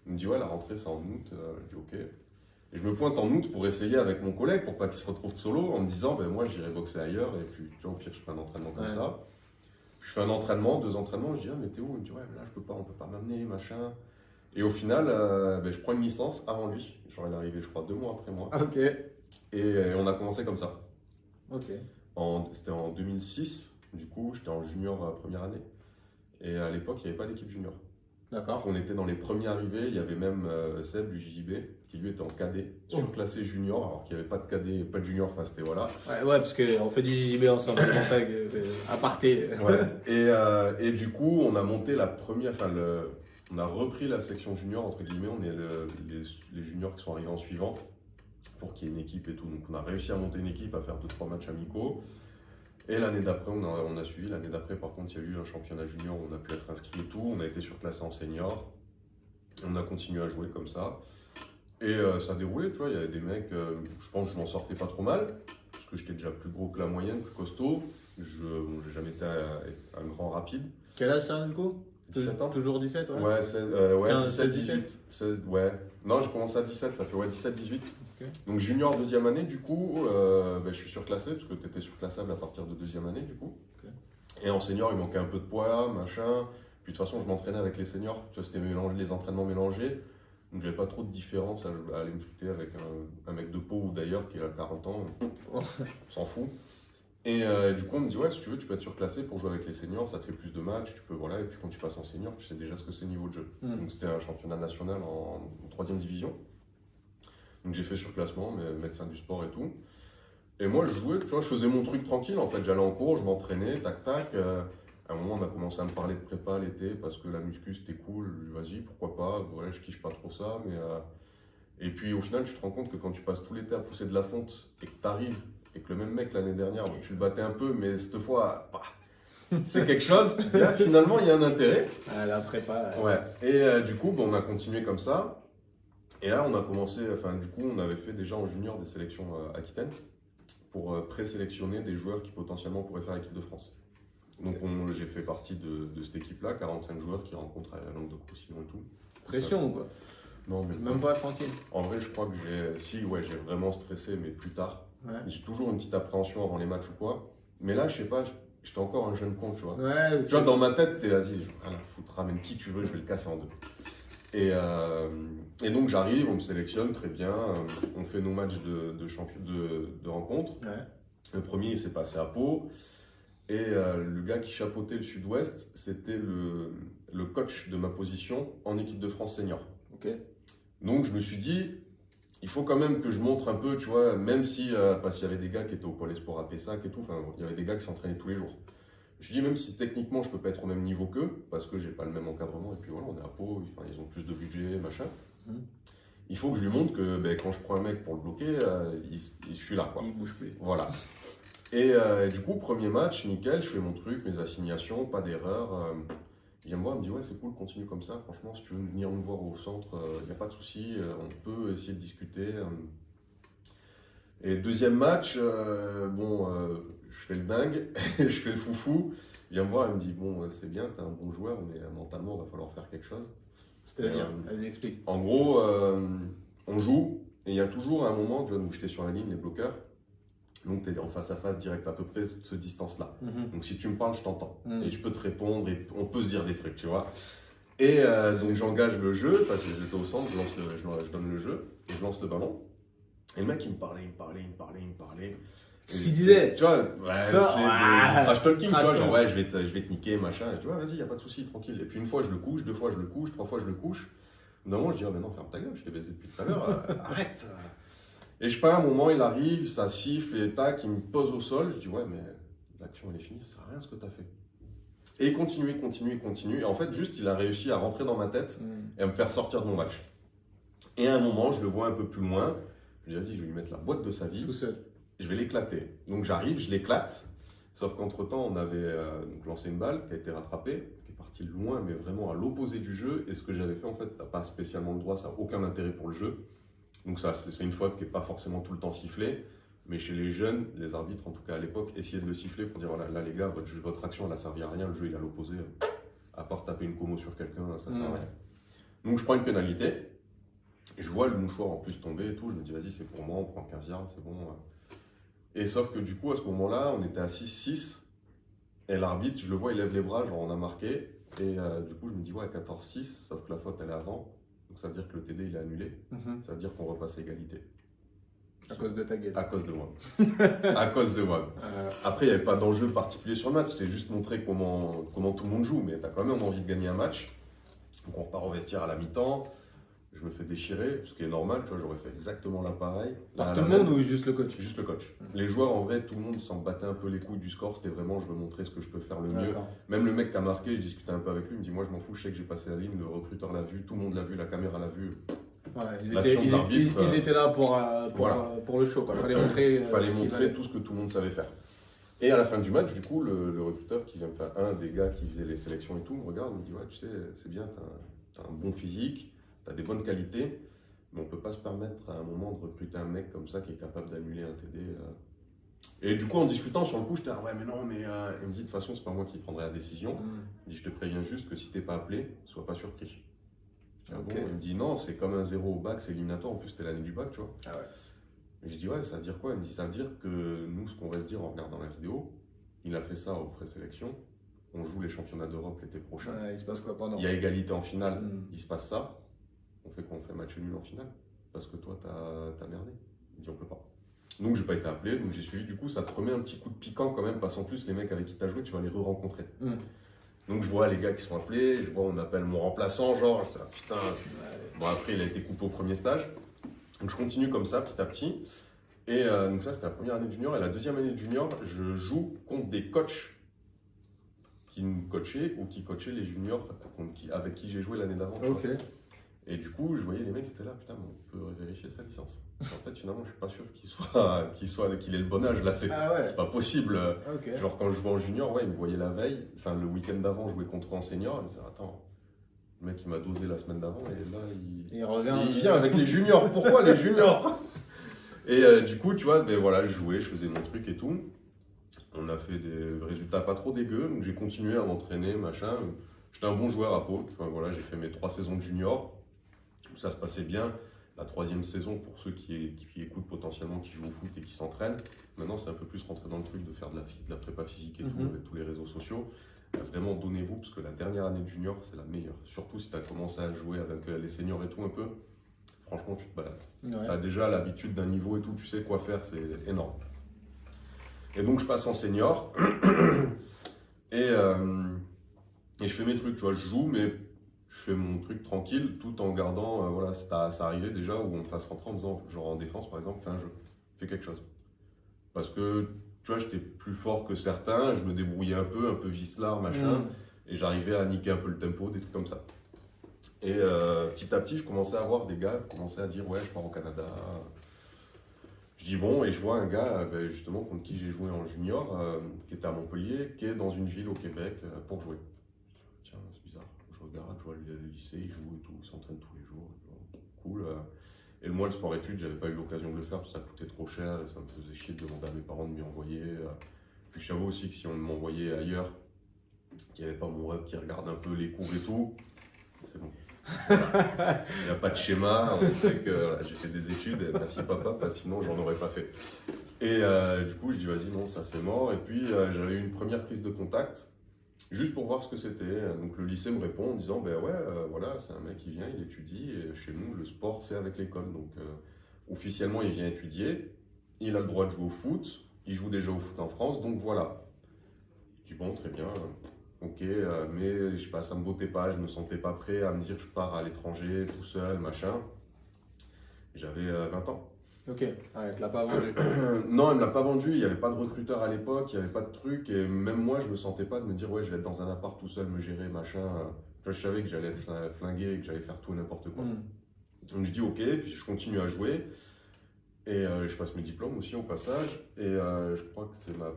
il me dit ouais la rentrée c'est en août, je dis ok. Et je me pointe en août pour essayer avec mon collègue pour pas qu'il se retrouve solo en me disant ben moi j'irai boxer ailleurs et puis tu vois au pire je fais un entraînement comme ça. Je fais un entraînement, 2 entraînements, je dis ah mais t'es où? Il me dit ouais mais là je peux pas, on peut pas m'amener, machin. Et au final, je prends une licence avant lui. Genre, il est arrivé, je crois, 2 mois après moi. Ok. Et on a commencé comme ça. Ok. C'était en 2006. Du coup, j'étais en junior première année. Et à l'époque, il n'y avait pas d'équipe junior. D'accord. On était dans les premiers arrivés. Il y avait même Seb du JJB qui lui était en cadet, surclassé junior, alors qu'il n'y avait pas de cadet, pas de junior. Enfin, c'était voilà. Ouais, parce qu'on fait du JJB ensemble, c'est pour ça que c'est aparté. Ouais. Et du coup, on a monté la première. Enfin, on a repris la section junior, entre guillemets. On est les juniors qui sont arrivés en suivant pour qu'il y ait une équipe et tout. Donc, on a réussi à monter une équipe, à faire 2-3 matchs amicaux. Et l'année d'après, on a suivi. L'année d'après, par contre, il y a eu un championnat junior où on a pu être inscrit et tout. On a été surclassé en senior. On a continué à jouer comme ça. Et ça a déroulé, tu vois. Il y avait des mecs, je pense que je m'en sortais pas trop mal, parce que j'étais déjà plus gros que la moyenne, plus costaud. Je n'ai jamais été un grand rapide. Quel âge ça, du coup? 17 ans. Toujours 17, ouais. Ouais, 15, 17, 17. 18. 16, ouais. Non, j'ai commencé à 17, ça fait 17-18. Okay. Donc junior deuxième année, du coup, je suis surclassé, parce que tu étais surclassable à partir de deuxième année, du coup. Okay. Et en senior, il manquait un peu de poids, machin. Puis de toute façon, je m'entraînais avec les seniors, tu vois, c'était les entraînements mélangés. Donc j'avais pas trop de différence à aller me friter avec un mec de Pau ou d'ailleurs qui a 40 ans, on s'en fout. Et du coup, on me dit, ouais, si tu veux, tu peux être surclassé pour jouer avec les seniors, ça te fait plus de matchs, tu peux, voilà. Et puis quand tu passes en senior, tu sais déjà ce que c'est niveau de jeu. Donc c'était un championnat national en 3e division. Donc j'ai fait surclassement, médecin du sport et tout. Et moi, je jouais, tu vois, je faisais mon truc tranquille. En fait, j'allais en cours, je m'entraînais, tac, tac. À un moment, on a commencé à me parler de prépa l'été parce que la muscu c'était cool. Vas-y, pourquoi pas. Ouais, je kiffe pas trop ça. Et puis au final, tu te rends compte que quand tu passes tout l'été à pousser de la fonte et que tu arrives et que le même mec l'année dernière, tu le battais un peu, mais cette fois, c'est quelque chose. Tu te dis, ah, finalement, il y a un intérêt. Ah, la prépa. Ouais. Et du coup, on a continué comme ça. Et là, on a commencé, du coup, on avait fait déjà en junior des sélections Aquitaine pour présélectionner des joueurs qui potentiellement pourraient faire l'équipe de France. Donc j'ai fait partie de cette équipe-là, 45 joueurs qui rencontrent à la Languedoc-Roussillon et tout. Pression ou quoi? Non, mais même pas tranquille. En vrai, je crois que j'ai vraiment stressé, mais plus tard. Ouais. J'ai toujours une petite appréhension avant les matchs ou quoi. Mais là, je sais pas, j'étais encore un jeune con, tu vois. Ouais, tu vois, dans ma tête, c'était vas-y, rien à foutre, ramène qui tu veux, je vais le casser en deux. Et donc j'arrive, on me sélectionne très bien, on fait nos matchs de rencontre. Ouais. Le premier, il s'est passé à Pau. Et le gars qui chapeautait le Sud-Ouest, c'était le coach de ma position en équipe de France senior. Okay. Donc je me suis dit, il faut quand même que je montre un peu, tu vois, même si, parce qu'il y avait des gars qui étaient au Pôle Espoir à Pessac et tout, il y avait des gars qui s'entraînaient tous les jours. Je me suis dit, même si techniquement je peux pas être au même niveau qu'eux, parce que j'ai pas le même encadrement, et puis voilà, on est à Pau, ils ont plus de budget, machin. Il faut que je lui montre que quand je prends un mec pour le bloquer, je suis là, quoi. Il bouge plus. Voilà. Et du coup, premier match, nickel, je fais mon truc, mes assignations, pas d'erreur. Il vient me voir, il me dit ouais, c'est cool, continue comme ça. Franchement, si tu veux venir nous voir au centre, il n'y a pas de souci, on peut essayer de discuter. Et deuxième match, je fais le dingue, je fais le foufou. Il vient me voir, il me dit bon, c'est bien, t'es un bon joueur, mais mentalement, il va falloir faire quelque chose. C'est-à-dire, vas-y, explique. En gros, on joue, et il y a toujours un moment, tu vois, où j'étais sur la ligne, les bloqueurs. Donc, tu es en face à face direct, à peu près de cette distance-là. Donc, si tu me parles, je t'entends. Et je peux te répondre et on peut se dire des trucs, tu vois. Et donc, j'engage le jeu, parce que j'étais au centre, je donne le jeu et je lance le ballon. Et le mec, il me parlait. Qu'est-ce qu'il disait? Tu vois, c'est trash talking, tu vois, genre, ouais, je vais te niquer, machin. Et tu vois, vas-y, y a pas de souci, tranquille. Et puis, une fois, je le couche, 2 fois, je le couche, 3 fois, je le couche. Normalement, je dis, ah, mais non, ferme ta gueule, je t'ai baisé depuis tout à l'heure, arrête. Et je sais pas, à un moment, il arrive, ça siffle et tac, il me pose au sol. Je dis, ouais, mais l'action, elle est finie, ça sert à rien ce que tu as fait. Et il continue. Et en fait, juste, il a réussi à rentrer dans ma tête et à me faire sortir de mon match. Et à un moment, je le vois un peu plus loin. Je dis, vas-y, je vais lui mettre la boîte de sa vie. Tout seul. Je vais l'éclater. Donc j'arrive, je l'éclate. Sauf qu'entre-temps, on avait lancé une balle qui a été rattrapée, qui est partie loin, mais vraiment à l'opposé du jeu. Et ce que j'avais fait, en fait, t'as pas spécialement le droit, ça n'a aucun intérêt pour le jeu. Donc ça, c'est une faute qui n'est pas forcément tout le temps sifflée, mais chez les jeunes, les arbitres, en tout cas à l'époque, essayaient de le siffler pour dire voilà, là les gars, votre action, elle n'a servi à rien, le jeu il est à l'opposé, à part taper une commo sur quelqu'un, ça sert à rien. Donc je prends une pénalité, je vois le mouchoir en plus tomber et tout, je me dis vas-y c'est pour moi, on prend 15 yards, c'est bon. Et sauf que du coup à ce moment-là, on était à 6-6, et l'arbitre, je le vois, il lève les bras, genre on a marqué, et du coup je me dis ouais 14-6, sauf que la faute elle est avant. Donc ça veut dire que le TD il est annulé, ça veut dire qu'on repasse à égalité. À cause de ta gueule. À cause de moi. À cause de moi. Après, il n'y avait pas d'enjeu particulier sur le match, c'était juste montrer comment tout le monde joue, mais tu as quand même envie de gagner un match. Donc on repart au vestiaire à la mi-temps, je me fais déchirer, ce qui est normal, tu vois, j'aurais fait exactement l'appareil. Par tout le monde ou juste le coach? Juste le coach. Les joueurs, en vrai, tout le monde s'en battait un peu les couilles du score, c'était vraiment, je veux montrer ce que je peux faire le mieux. Même le mec qui a marqué, je discutais un peu avec lui, il me dit, moi je m'en fous, je sais que j'ai passé la ligne, le recruteur l'a vu, tout le monde l'a vu, la caméra l'a vu. Ouais, ils étaient là pour le show, quoi. Fallait montrer tout ce que tout le monde savait faire. Et à la fin du match, du coup, le recruteur qui vient me faire, un des gars qui faisait les sélections et tout, me regarde, me dit, ouais, tu sais, c'est bien, t'as un bon physique, t'as des bonnes qualités, mais on peut pas se permettre à un moment de recruter un mec comme ça qui est capable d'annuler un TD. Et du coup, en discutant sur le coup, j'étais, ouais, mais non, mais il me dit, de toute façon, c'est pas moi qui prendrai la décision. Il me dit, je te préviens juste que si t'es pas appelé, sois pas surpris. Ah bon, il me dit, non, c'est comme un 0 au bac, c'est éliminatoire, en plus, c'était l'année du bac, tu vois. Ah ouais. Et je dis, ouais, ça veut dire quoi? Il me dit, ça veut dire que nous, ce qu'on va se dire en regardant la vidéo, il a fait ça aux présélections, on joue les championnats d'Europe l'été prochain. Ouais, il se passe quoi pendant? Il y a égalité en finale, il se passe ça. On fait quoi? On fait match nul en finale parce que toi, t'as merdé. Il dit, on peut pas. Donc, j'ai pas été appelé, donc j'ai suivi. Du coup, ça te remet un petit coup de piquant quand même, parce qu'en plus, les mecs avec qui t'as joué, tu vas les re-rencontrer. Donc, je vois les gars qui sont appelés, je vois, on appelle mon remplaçant, genre, je dis, ah, putain. Bon, après, il a été coupé au premier stage. Donc, je continue comme ça, petit à petit. Et donc, ça, c'était la première année de junior. Et la deuxième année de junior, je joue contre des coachs qui nous coachaient ou qui coachaient les juniors avec qui j'ai joué l'année d'avant. Ok. Et du coup, je voyais les mecs qui étaient là, putain, mais on peut vérifier sa licence. En fait, finalement, je suis pas sûr qu'il ait le bon âge. Là, c'est pas possible. Okay. Genre, quand je jouais en junior, ouais, ils me voyaient la veille, enfin, le week-end d'avant, je jouais contre en senior. Ils me disaient, attends, le mec, il m'a dosé la semaine d'avant, et là, il vient avec les juniors. Pourquoi les juniors? Et du coup, tu vois, ben voilà, je jouais, je faisais mon truc et tout. On a fait des résultats pas trop dégueux, donc j'ai continué à m'entraîner, machin. J'étais un bon joueur à Pau. Enfin, voilà, j'ai fait mes 3 saisons de junior. Ça se passait bien. La 3e saison, pour ceux qui écoutent potentiellement, qui jouent au foot et qui s'entraînent, maintenant c'est un peu plus rentré dans le truc de faire de la prépa physique et tout, avec tous les réseaux sociaux. Vraiment, donnez-vous, parce que la dernière année de junior, c'est la meilleure. Surtout si tu as commencé à jouer avec les seniors et tout un peu. Franchement, tu te balades. Ouais. Tu as déjà l'habitude d'un niveau et tout, tu sais quoi faire, c'est énorme. Et donc, je passe en senior. et je fais mes trucs, tu vois, je joue, mais je fais mon truc tranquille, tout en gardant, voilà, ça arrivait déjà où on me fasse rentrer en disant, genre en défense par exemple, fais un jeu, fais quelque chose. Parce que, tu vois, j'étais plus fort que certains, je me débrouillais un peu vicelard, machin, et j'arrivais à niquer un peu le tempo, des trucs comme ça. Et petit à petit, je commençais à voir des gars commencer à dire, ouais, je pars au Canada. Je dis bon, et je vois un gars, justement, contre qui j'ai joué en junior, qui était à Montpellier, qui est dans une ville au Québec pour jouer. Tiens, c'est bizarre. Je regarde, je vois le lycée, il joue et tout, il s'entraîne tous les jours. Cool. Et moi, le sport-études, j'avais pas eu l'occasion de le faire parce que ça coûtait trop cher et ça me faisait chier de demander à mes parents de m'y envoyer. Puis je savais aussi que si on m'envoyait ailleurs, qu'il n'y avait pas mon rep qui regarde un peu les cours et tout, c'est bon. Voilà. Il n'y a pas de schéma, on sait que j'ai fait des études, et merci papa, parce que sinon j'en aurais pas fait. Et du coup, je dis vas-y, non, ça c'est mort. Et puis j'avais eu une première prise de contact, juste pour voir ce que c'était. Donc le lycée me répond en disant ben ouais, voilà, c'est un mec qui vient, il étudie, et chez nous, le sport c'est avec l'école. Donc officiellement, il vient étudier, il a le droit de jouer au foot, il joue déjà au foot en France, donc voilà. Je dis bon, très bien. Ok, mais je sais pas, ça me bottait pas, je me sentais pas prêt à me dire je pars à l'étranger tout seul, machin. J'avais 20 ans. Ok, elle te l'a pas vendu. Non, elle me l'a pas vendu, il n'y avait pas de recruteur à l'époque, il n'y avait pas de truc, et même moi je me sentais pas de me dire ouais, je vais être dans un appart tout seul, me gérer, machin. Je savais que j'allais être flingué et que j'allais faire tout et n'importe quoi. Donc je dis ok, puis je continue à jouer, et je passe mes diplômes aussi au passage, et je crois que c'est ma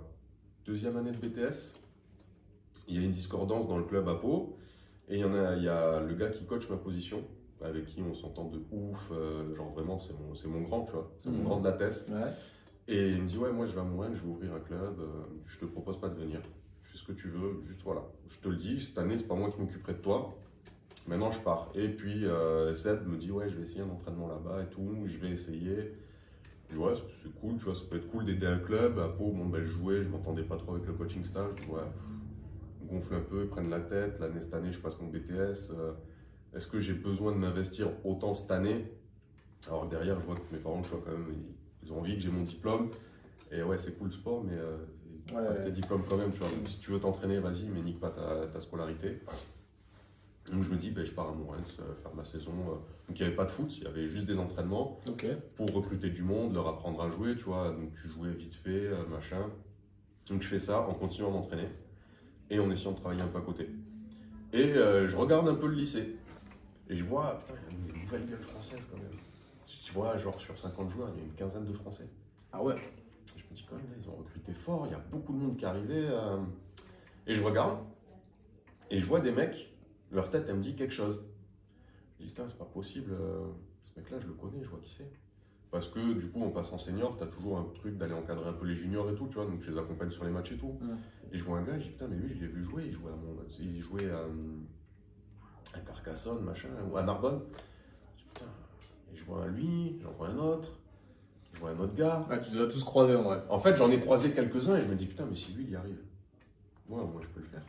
2e année de BTS. Il y a une discordance dans le club à Pau, et il y a le gars qui coach ma position, avec qui on s'entend de ouf, genre vraiment c'est mon grand, tu vois, c'est mon grand de la thèse. Ouais. Et il me dit ouais, moi je vais à Montréal, je vais ouvrir un club, je te propose pas de venir, fais ce que tu veux, juste voilà, je te le dis, cette année c'est pas moi qui m'occuperai de toi, maintenant je pars. Et puis Seb me dit ouais, je vais essayer un entraînement là-bas et tout, je vais essayer. Je dis ouais, c'est cool, tu vois, ça peut être cool d'aider un club. À Pau, bon ben je jouais, je m'entendais pas trop avec le coaching staff, je dis ouais, gonfle un peu, ils prennent la tête, cette année je passe mon BTS, est-ce que j'ai besoin de m'investir autant cette année? Alors derrière je vois que mes parents, tu vois, quand même, ils ont envie que j'ai mon diplôme, et ouais c'est cool le sport, mais passe tes diplômes quand même, tu vois, donc, si tu veux t'entraîner, vas-y, mais nique pas ta scolarité. Donc je me dis, je pars à Montréal faire ma saison. Donc il n'y avait pas de foot, il y avait juste des entraînements pour recruter du monde, leur apprendre à jouer, tu vois. Donc tu jouais vite fait, machin. Donc je fais ça en continuant à m'entraîner et en essayant de travailler un peu à côté. Et je regarde un peu le lycée et je vois, putain, il y a une nouvelle gueule française quand même. Tu vois, genre sur 50 joueurs, il y a une quinzaine de Français. Ah ouais. Je me dis quand même, là, ils ont recruté fort, il y a beaucoup de monde qui est arrivé. Et je regarde et je vois des mecs, leur tête, elle me dit quelque chose. Je dis, putain, c'est pas possible, ce mec-là, je le connais, je vois qui c'est. Parce que du coup, en passant senior, tu as toujours un truc d'aller encadrer un peu les juniors et tout, tu vois, donc tu les accompagnes sur les matchs et tout. Et je vois un gars, je dis, putain, mais lui, je l'ai vu jouer, il jouait à Carcassonne, machin, ou à Narbonne. Je dis, putain, et je vois un lui, j'en vois un autre, je vois un autre gars. Ah, tu les as tous croisés en vrai. En fait, j'en ai croisé quelques-uns et je me dis, putain, mais si lui, il y arrive, moi, je peux le faire.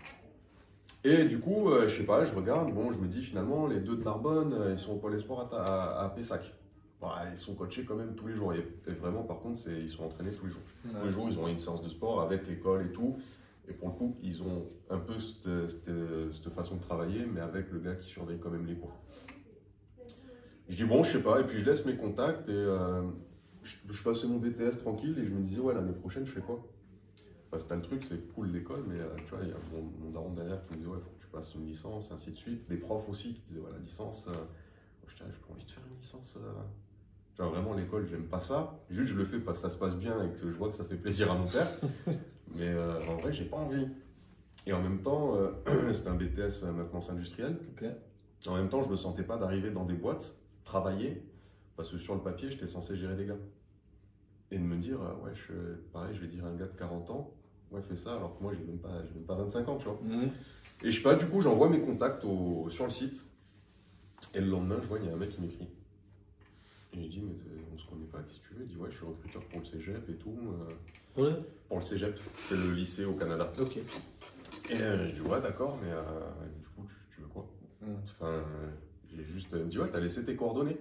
Et du coup, je sais pas, je regarde, bon, je me dis finalement, les deux de Narbonne, ils sont au Pôle Espoir à Pessac. Bon, ils sont coachés quand même tous les jours. Et vraiment, par contre, ils sont entraînés tous les jours. Ouais. Tous les jours, ils ont une séance de sport avec l'école et tout. Et pour le coup, ils ont un peu cette façon de travailler, mais avec le gars qui surveille quand même les cours. Je dis, bon, je sais pas, et puis je laisse mes contacts et je passais mon BTS tranquille et je me disais, ouais, l'année prochaine, je fais quoi? Parce que t'as le truc, c'est cool l'école, mais tu vois, il y a mon daron derrière qui me disait, ouais, il faut que tu passes une licence, et ainsi de suite. Des profs aussi qui disaient, ouais, la licence, je dis, j'ai pas envie de faire une licence. Genre vraiment, l'école, j'aime pas ça. Juste, je le fais parce que ça se passe bien et que je vois que ça fait plaisir à mon père. Mais en vrai, j'ai pas envie. Et en même temps, c'était un BTS maintenance industrielle. En même temps, je me sentais pas d'arriver dans des boîtes, travailler, parce que sur le papier, j'étais censé gérer des gars. Et de me dire, ouais, pareil, je vais dire à un gars de 40 ans, ouais, fais ça, alors que moi, j'ai même pas 25 ans, tu vois. Et je sais pas, du coup, j'envoie mes contacts sur le site. Et le lendemain, je vois, il y a un mec qui m'écrit. Et je dis, mais on se connaît pas, qu'est-ce que tu veux? Il dit, ouais, je suis recruteur pour le cégep et tout. Pour le cégep, c'est le lycée au Canada. Et je dis, ouais, d'accord, mais du coup, tu veux quoi? Enfin, j'ai juste. Il me dit, ouais, t'as laissé tes coordonnées.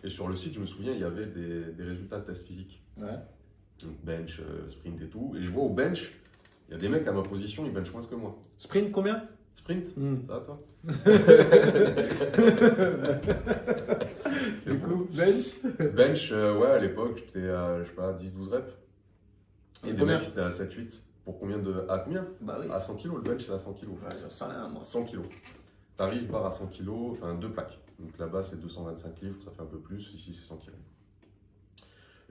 Et sur le site, je me souviens, il y avait des résultats de tests physiques. Donc bench, sprint et tout. Et je vois au bench, il y a des mecs à ma position, ils benchent moins que moi. Sprint combien? Sprint, ça va toi? Du coup, bench? Bench, ouais, à l'époque, j'étais à, je sais pas, 10-12 reps. Et des mecs, c'était à 7-8. Pour combien à combien? Bah oui. À 100 kg, le bench, c'est à 100 kg. Ouais, j'en sais rien, moi. 100 kg. T'arrives, barre à 100 kg, enfin 2 plaques. Donc là-bas, c'est 225 livres, ça fait un peu plus. Ici, c'est 100 kg.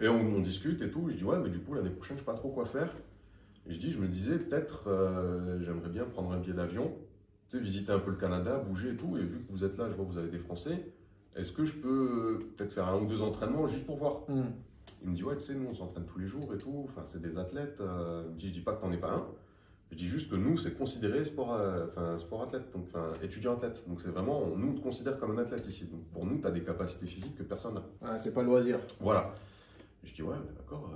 Et on discute et tout. Je dis, ouais, mais du coup, l'année prochaine, je sais pas trop quoi faire. Et je me disais, peut-être, j'aimerais bien prendre un billet d'avion, tu sais, visiter un peu le Canada, bouger et tout. Et vu que vous êtes là, je vois que vous avez des Français, est-ce que je peux peut-être faire 1 ou 2 entraînements juste pour voir? Il me dit, ouais, tu sais, nous, on s'entraîne tous les jours et tout. Enfin, c'est des athlètes. Il me dit, je dis pas que t'en es pas un. Je dis juste que nous, c'est considéré sport athlète, donc étudiant athlète. Donc c'est vraiment, nous, on te considère comme un athlète ici. Donc pour nous, tu as des capacités physiques que personne n'a. Ouais, c'est pas loisir. Voilà. Je dis, ouais, mais d'accord.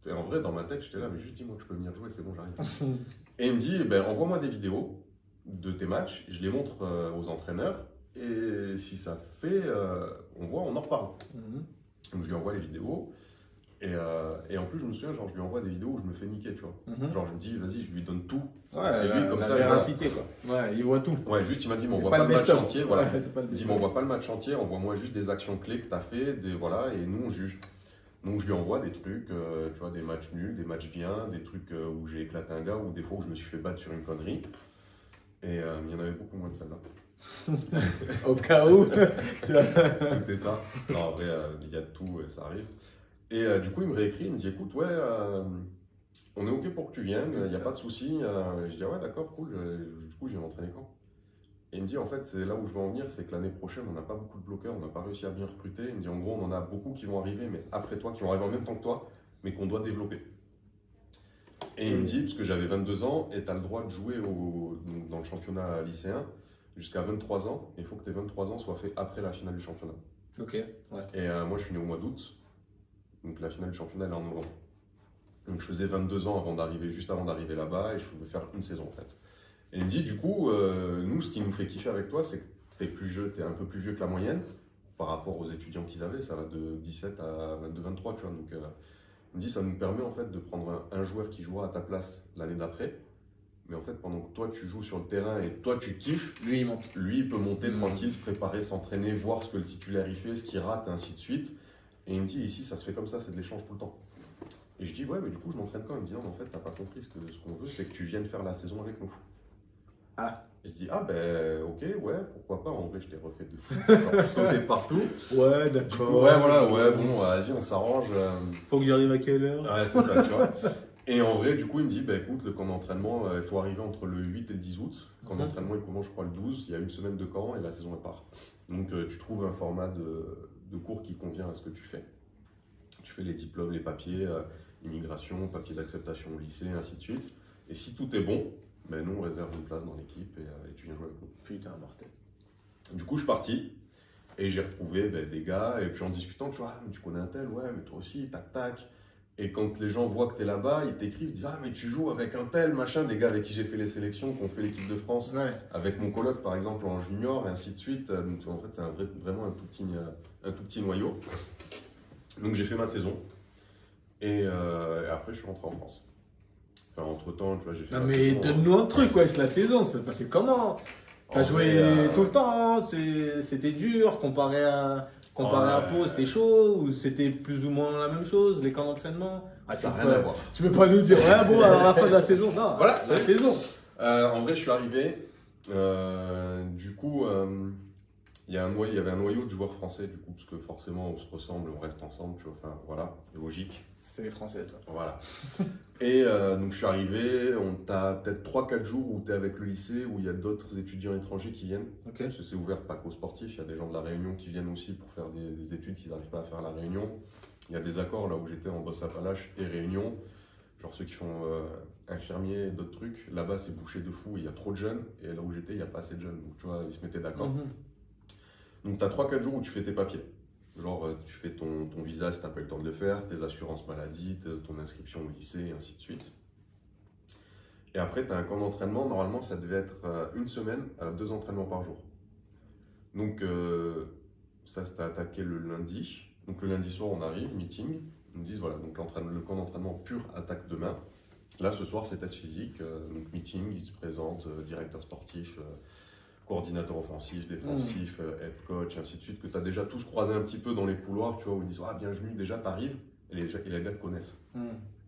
Et en vrai, dans ma tête, j'étais là, mais juste dis-moi que je peux venir jouer, c'est bon, j'arrive. Et il me dit, envoie-moi des vidéos de tes matchs, je les montre aux entraîneurs, et si ça fait, on voit, on en reparle. Donc je lui envoie les vidéos. Et en plus, je me souviens, genre, je lui envoie des vidéos où je me fais niquer, tu vois. Genre, je me dis, vas-y, je lui donne tout. Ouais, c'est lui, comme la ça. véracité, quoi. Ouais, il voit tout. Ouais, juste, il m'a dit, m'envoie pas le match entier. Voilà. Ouais, il dit, m'envoie pas le match entier, envoie-moi juste des actions clés que tu as fait, voilà, et nous, on juge. Donc, je lui envoie des trucs, tu vois, des matchs nuls, des matchs bien, des trucs où j'ai éclaté un gars, ou des fois où je me suis fait battre sur une connerie. Et il y en avait beaucoup moins de celle-là. Au cas où. Tout est pas. Non, en vrai, il y a de tout, ça arrive. Et du coup, il me réécrit, il me dit, écoute, ouais, on est OK pour que tu viennes, il n'y a pas de souci. Je dis, ouais, d'accord, cool. Du coup, je viens m'entraîner quand? Et il me dit, en fait, c'est là où je veux en venir, c'est que l'année prochaine, on n'a pas beaucoup de bloqueurs, on n'a pas réussi à bien recruter. Il me dit, en gros, on en a beaucoup qui vont arriver, mais après toi, qui vont arriver en même temps que toi, mais qu'on doit développer. Et il me dit, parce que j'avais 22 ans, et tu as le droit de jouer dans le championnat lycéen jusqu'à 23 ans, et il faut que tes 23 ans soient faits après la finale du championnat. Ok, ouais. Et moi, je suis né au mois d'août. Donc la finale du championnat elle est en novembre. Donc je faisais 22 ans juste avant d'arriver là-bas et je pouvais faire une saison en fait. Et il me dit du coup, nous ce qui nous fait kiffer avec toi c'est que t'es un peu plus vieux que la moyenne par rapport aux étudiants qu'ils avaient, ça va de 17 à 22-23 tu vois. Donc il me dit ça nous permet en fait de prendre un joueur qui jouera à ta place l'année d'après, Mais en fait, pendant que toi, tu joues sur le terrain et toi, tu kiffes, Lui, il monte. lui, il peut monter tranquille, se préparer, s'entraîner, voir ce que le titulaire il fait, ce qu'il rate, et ainsi de suite. Et il me dit, ici, ça se fait comme ça, c'est de l'échange tout le temps. Et je dis, ouais, mais du coup, je m'entraîne quand même. Il me dit, non, mais en fait, t'as pas compris ce qu'on veut, c'est que tu viennes faire la saison avec nous. Ah. Et je dis, ah ben, ok, ouais, pourquoi pas. En vrai, je t'ai refait de fou. Genre, sauter partout. Ouais, Du d'accord. coup, ouais, voilà, ouais, bon, vas-y, on s'arrange. Faut que j'arrive à quelle heure? Ouais, c'est ça, tu vois. Et en vrai, du coup, il me dit, bah écoute, le camp d'entraînement, il faut arriver entre le 8 et le 10 août. Le camp d'entraînement, il commence, je crois, le 12. Il y a une semaine de camp et la saison, elle part. Donc, tu trouves un format de cours qui convient à ce que tu fais. Tu fais les diplômes, les papiers, immigration, papier d'acceptation au lycée, ainsi de suite. Et si tout est bon, ben nous, on réserve une place dans l'équipe et tu viens jouer avec nous. Putain, mortel. Du coup, je suis parti et j'ai retrouvé des gars. Et puis en discutant, tu vois, ah, mais tu connais un tel, ouais, mais toi aussi, tac, tac. Et quand les gens voient que tu es là-bas, ils t'écrivent, ils disent, ah, mais tu joues avec un tel, machin, des gars avec qui j'ai fait les sélections, qui ont fait l'équipe de France, Ouais. avec mon coloc, par exemple, en junior, et ainsi de suite. Donc, en fait, c'est vraiment un tout petit noyau. Donc, j'ai fait ma saison. Et après, je suis rentré en France. Enfin, entre-temps, tu vois, j'ai fait Non, ma mais saison. donne-nous un truc, ouais, la saison, ça s'est passé comment? T'as En joué vrai, tout le temps, c'était dur comparé à Pau, c'était chaud ou c'était plus ou moins la même chose, les camps d'entraînement? Ah, ça n'a tu rien peux- à voir. Tu peux pas nous dire, ouais, bon, alors à la fin de la saison, non, Voilà, c'est la saison. En vrai, je suis arrivé. Du coup, il y avait un noyau de joueurs français, du coup, parce que forcément, on se ressemble, on reste ensemble, tu vois. Enfin, voilà, logique. C'est les Français, ça. Voilà. Et donc, je suis arrivé. T'as peut-être 3-4 jours où tu es avec le lycée, où il y a d'autres étudiants étrangers qui viennent. Ok. Parce que c'est ouvert pas qu'aux sportifs. Il y a des gens de la Réunion qui viennent aussi pour faire des études qu'ils n'arrivent pas à faire à la Réunion. Il y a des accords là où j'étais en Bosse-Appalaches et Réunion. Genre ceux qui font infirmier et d'autres trucs. Là-bas, c'est bouché de fou. Il y a trop de jeunes. Et là où j'étais, il n'y a pas assez de jeunes. Donc, tu vois, ils se mettaient d'accord. Donc, tu as 3-4 jours où tu fais tes papiers. Genre, tu fais ton visa si tu n'as pas eu le temps de le faire, tes assurances maladie, ton inscription au lycée, et ainsi de suite. Et après, tu as un camp d'entraînement. Normalement, ça devait être une semaine à 2 entraînements par jour. Donc, ça, c'était attaqué le lundi. Donc, le lundi soir, on arrive, meeting. Ils nous disent, voilà, donc le camp d'entraînement pur attaque demain. Là, ce soir, c'est test physique. Donc, meeting, ils se présentent, directeur sportif, coordinateur offensif, défensif, head coach, ainsi de suite, que tu as déjà tous croisé un petit peu dans les couloirs, tu vois, où ils disent, ah, bienvenue, déjà, t'arrives, et les gars te connaissent.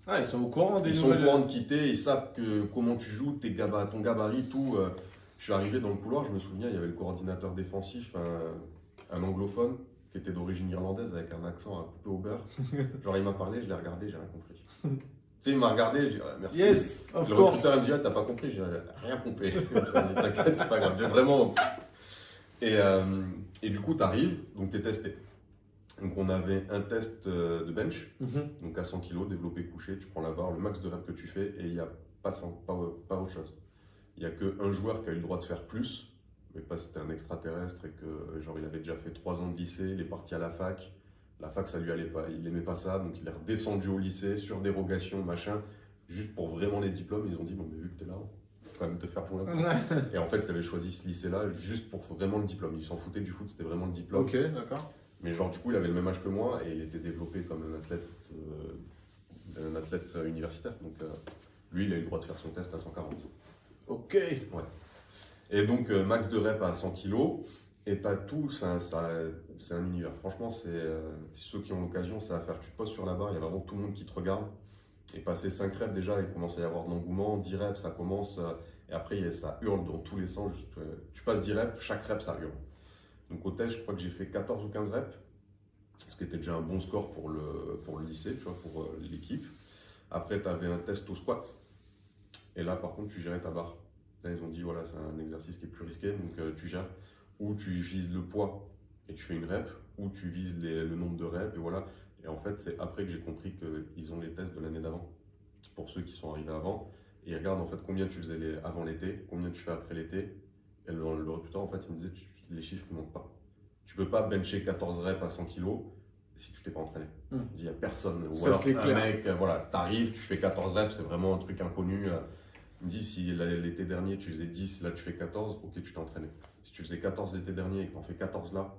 Ah, ils sont au courant des Ils nouvelles. sont au courant de quitter, ils savent comment tu joues, ton gabarit, tout. Je suis arrivé dans le couloir, je me souviens, il y avait le coordinateur défensif, un anglophone, qui était d'origine irlandaise, avec un accent à couper au beurre. Genre, il m'a parlé, je l'ai regardé, j'ai rien compris. Tu sais, il m'a regardé, je dis, ah, merci. Yes, of Le course. recruteur, il me dit, ah, t'as pas compris, j'ai rien compris. Je me dis, t'inquiète, c'est pas grave, j'ai vraiment. Et du coup, t'arrives, donc t'es testé. Donc, on avait un test de bench, donc à 100 kg, développé couché, tu prends la barre, le max de reps que tu fais, et il n'y a pas autre chose. Il n'y a qu'un joueur qui a eu le droit de faire plus, mais pas c'était un extraterrestre et que genre il avait déjà fait 3 ans de lycée, il est parti à la fac. La fac, ça lui allait pas, il aimait pas ça, donc il est redescendu au lycée, sur dérogation, machin, juste pour vraiment les diplômes. Ils ont dit, bon, mais vu que t'es là, faut quand même te faire jouer un peu. Et en fait, ils avaient choisi ce lycée-là juste pour vraiment le diplôme. Ils s'en foutaient du foot, c'était vraiment le diplôme. Ok, d'accord. Mais genre, du coup, il avait le même âge que moi et il était développé comme un athlète universitaire. Donc, lui, il a eu le droit de faire son test à 140. Ok. Ouais. Et donc, max de rep à 100 kg. Et t'as tout, c'est un univers. Franchement, si ceux qui ont l'occasion, c'est à faire. Tu te poses sur la barre, il y a vraiment tout le monde qui te regarde. Et passer 5 reps déjà, il commence à y avoir de l'engouement. 10 reps, ça commence. Et après, ça hurle dans tous les sens. Tu passes 10 reps, chaque rep, ça hurle. Donc au test, je crois que j'ai fait 14 ou 15 reps. Ce qui était déjà un bon score pour le lycée, tu vois, pour l'équipe. Après, tu avais un test au squat. Et là, par contre, tu gérais ta barre. Là, ils ont dit, voilà, c'est un exercice qui est plus risqué. Donc tu gères. Ou tu vises le poids et tu fais une rep. Ou tu vises le nombre de reps. Et voilà. Et en fait, c'est après que j'ai compris qu'ils ont les tests de l'année d'avant. Pour ceux qui sont arrivés avant. Et ils regardent en fait combien tu faisais avant l'été, combien tu fais après l'été. Et le recruteur, en fait, il me disait, les chiffres ne montent pas. Tu peux pas bencher 14 reps à 100 kg si tu t'es pas entraîné. Il dit, il n'y a personne. Ou Ça, alors, c'est un clair. mec, voilà, t'arrives, tu fais 14 reps, c'est vraiment un truc inconnu. Il me dit, si l'été dernier tu faisais 10, là tu fais 14, ok, tu t'es entraîné. Si tu faisais 14 l'été dernier et que tu en fais 14 là,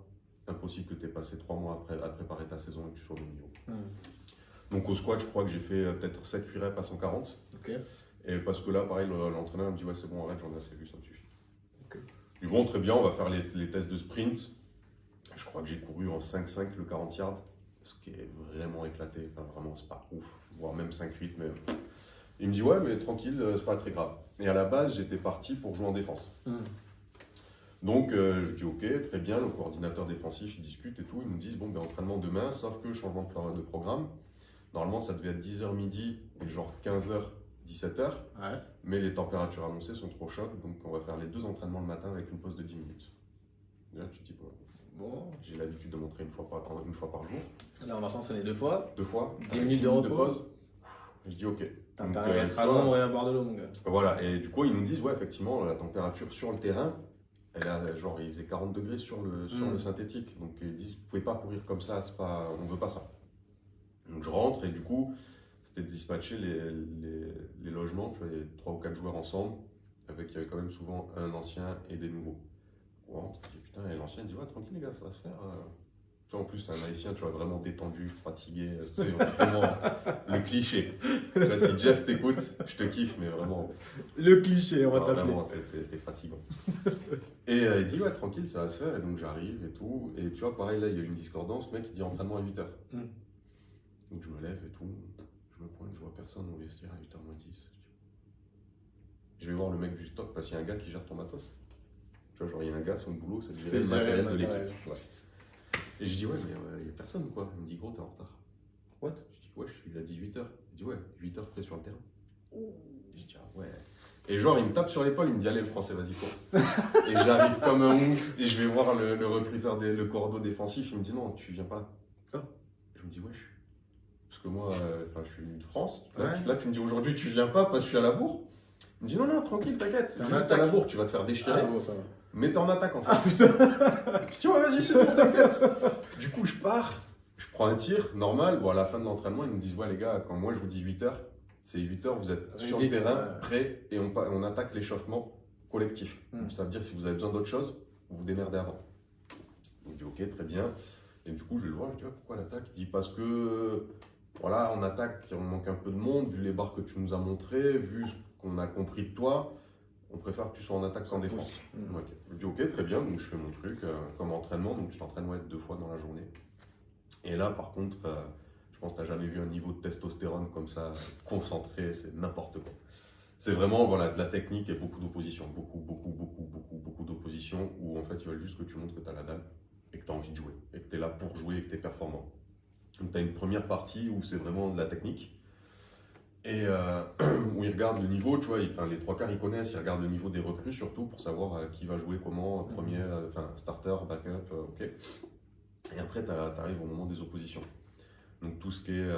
impossible que tu aies passé 3 mois après à préparer ta saison et que tu sois au bon niveau. Donc au squat, je crois que j'ai fait peut-être 7-8 reps à 140. Ok. Et parce que là, pareil, l'entraîneur me dit, ouais, c'est bon, arrête, j'en ai assez vu, ça me suffit. Ok. Je dis, bon, très bien, on va faire les tests de sprint. Je crois que j'ai couru en 5,5 le 40 yards, ce qui est vraiment éclaté. Enfin, vraiment, c'est pas ouf, voire même 5,8. Mais il me dit, ouais, mais tranquille, c'est pas très grave. Et à la base, j'étais parti pour jouer en défense. Donc, je dis, ok, très bien, le coordinateur défensif, il discute et tout. Ils me disent, bon, ben, entraînement demain, sauf que changement de programme. Normalement, ça devait être 10h midi et genre 15h, 17h. Ouais. Mais les températures annoncées sont trop chaudes, donc on va faire les 2 entraînements le matin avec une pause de 10 minutes. Et là, tu te dis, Bon. j'ai l'habitude de m'entraîner une fois par jour. Là, on va s'entraîner 2 fois. 2 fois. 10 avec minutes de repos. pause. Je dis, ok. T'as Donc, intérêt à être tu à vois, l'ombre et à boire de l'eau, mon gars. Voilà, et du coup, ils nous disent, ouais, effectivement, la température sur le terrain, elle a, genre, il faisait 40 degrés sur le synthétique. Donc, ils disent, vous pouvez pas courir comme ça, on veut pas ça. Donc, je rentre et du coup, c'était de dispatcher les logements, tu vois, il y avait 3 ou 4 joueurs ensemble, il y avait quand même souvent un ancien et des nouveaux. On rentre, je dis, putain, et l'ancien dit, ouais, tranquille les gars, ça va se faire. Tu vois, en plus, c'est un haïtien, tu vois, vraiment détendu, fatigué, c'est vraiment le cliché. Tu vois, si Jeff t'écoute, je te kiffe, mais vraiment. Le cliché, on va Ouais, t'appeler. vraiment, t'es fatigant. Et il dit, ouais, tranquille, ça va se faire. Et donc j'arrive et tout. Et tu vois, pareil, là, il y a une discordance. Le mec, il dit entraînement à 8h. Donc je me lève et tout. Je me pointe, je vois personne au vestiaire à 8h moins 10. Je vais voir le mec du stock parce qu'il y a un gars qui gère ton matos. Tu vois, genre, il y a un gars, son boulot, c'est de gérer le matériel de l'équipe. Ouais. Et je dis, ouais, mais il n'y a personne quoi. Il me dit, gros, t'es en retard. What? Je dis, ouais, je suis à 18h. Il dit, ouais, 8h près sur le terrain. Je dis, ah ouais. Et genre, il me tape sur l'épaule, il me dit, allez, le français, vas-y, cours. Et j'arrive comme un ouf, et je vais voir le recruteur, le cordeau défensif, il me dit, non, tu viens pas. Oh. Je me dis, wesh. Parce que moi, je suis venu de France. Là, tu me dis, aujourd'hui, tu viens pas parce que je suis à la bourre. Il me dit, non, non, tranquille, t'inquiète, c'est juste à la bourre, tu vas te faire déchirer. Ah, bon, ça va. Mais t'es en attaque en fait. Ah putain. Je dis, ouais, vas-y, c'est bon, t'inquiète. Du coup, je pars, je prends un tir normal. Bon, à la fin de l'entraînement, ils me disent, ouais, les gars, quand moi je vous dis 8h, c'est 8h, vous êtes sur le terrain, prêts, et on attaque l'échauffement collectif. Donc, ça veut dire que si vous avez besoin d'autre chose, vous vous démerdez avant. Donc, je dis, ok, très bien. Et du coup, je vais le voir, je dis, pourquoi l'attaque? Il dit, parce que, voilà, on attaque, on manque un peu de monde, vu les barres que tu nous as montrées, vu ce qu'on a compris de toi. On préfère que tu sois en attaque qu'en défense. Okay. Je dis ok, très bien, donc je fais mon truc comme entraînement, donc je t'entraîne 2 fois dans la journée. Et là, par contre, je pense que tu n'as jamais vu un niveau de testostérone comme ça, concentré, c'est n'importe quoi. C'est vraiment voilà, de la technique et beaucoup d'opposition, beaucoup d'opposition, où en fait ils veulent juste que tu montres que tu as la dalle et que tu as envie de jouer, et que tu es là pour jouer et que tu es performant. Donc tu as une première partie où c'est vraiment de la technique. Et où ils regardent le niveau, tu vois, les 3/4 ils connaissent, ils regardent le niveau des recrues surtout pour savoir qui va jouer comment, premier, starter, backup, ok. Et après, tu arrives au moment des oppositions. Donc tout ce qui est,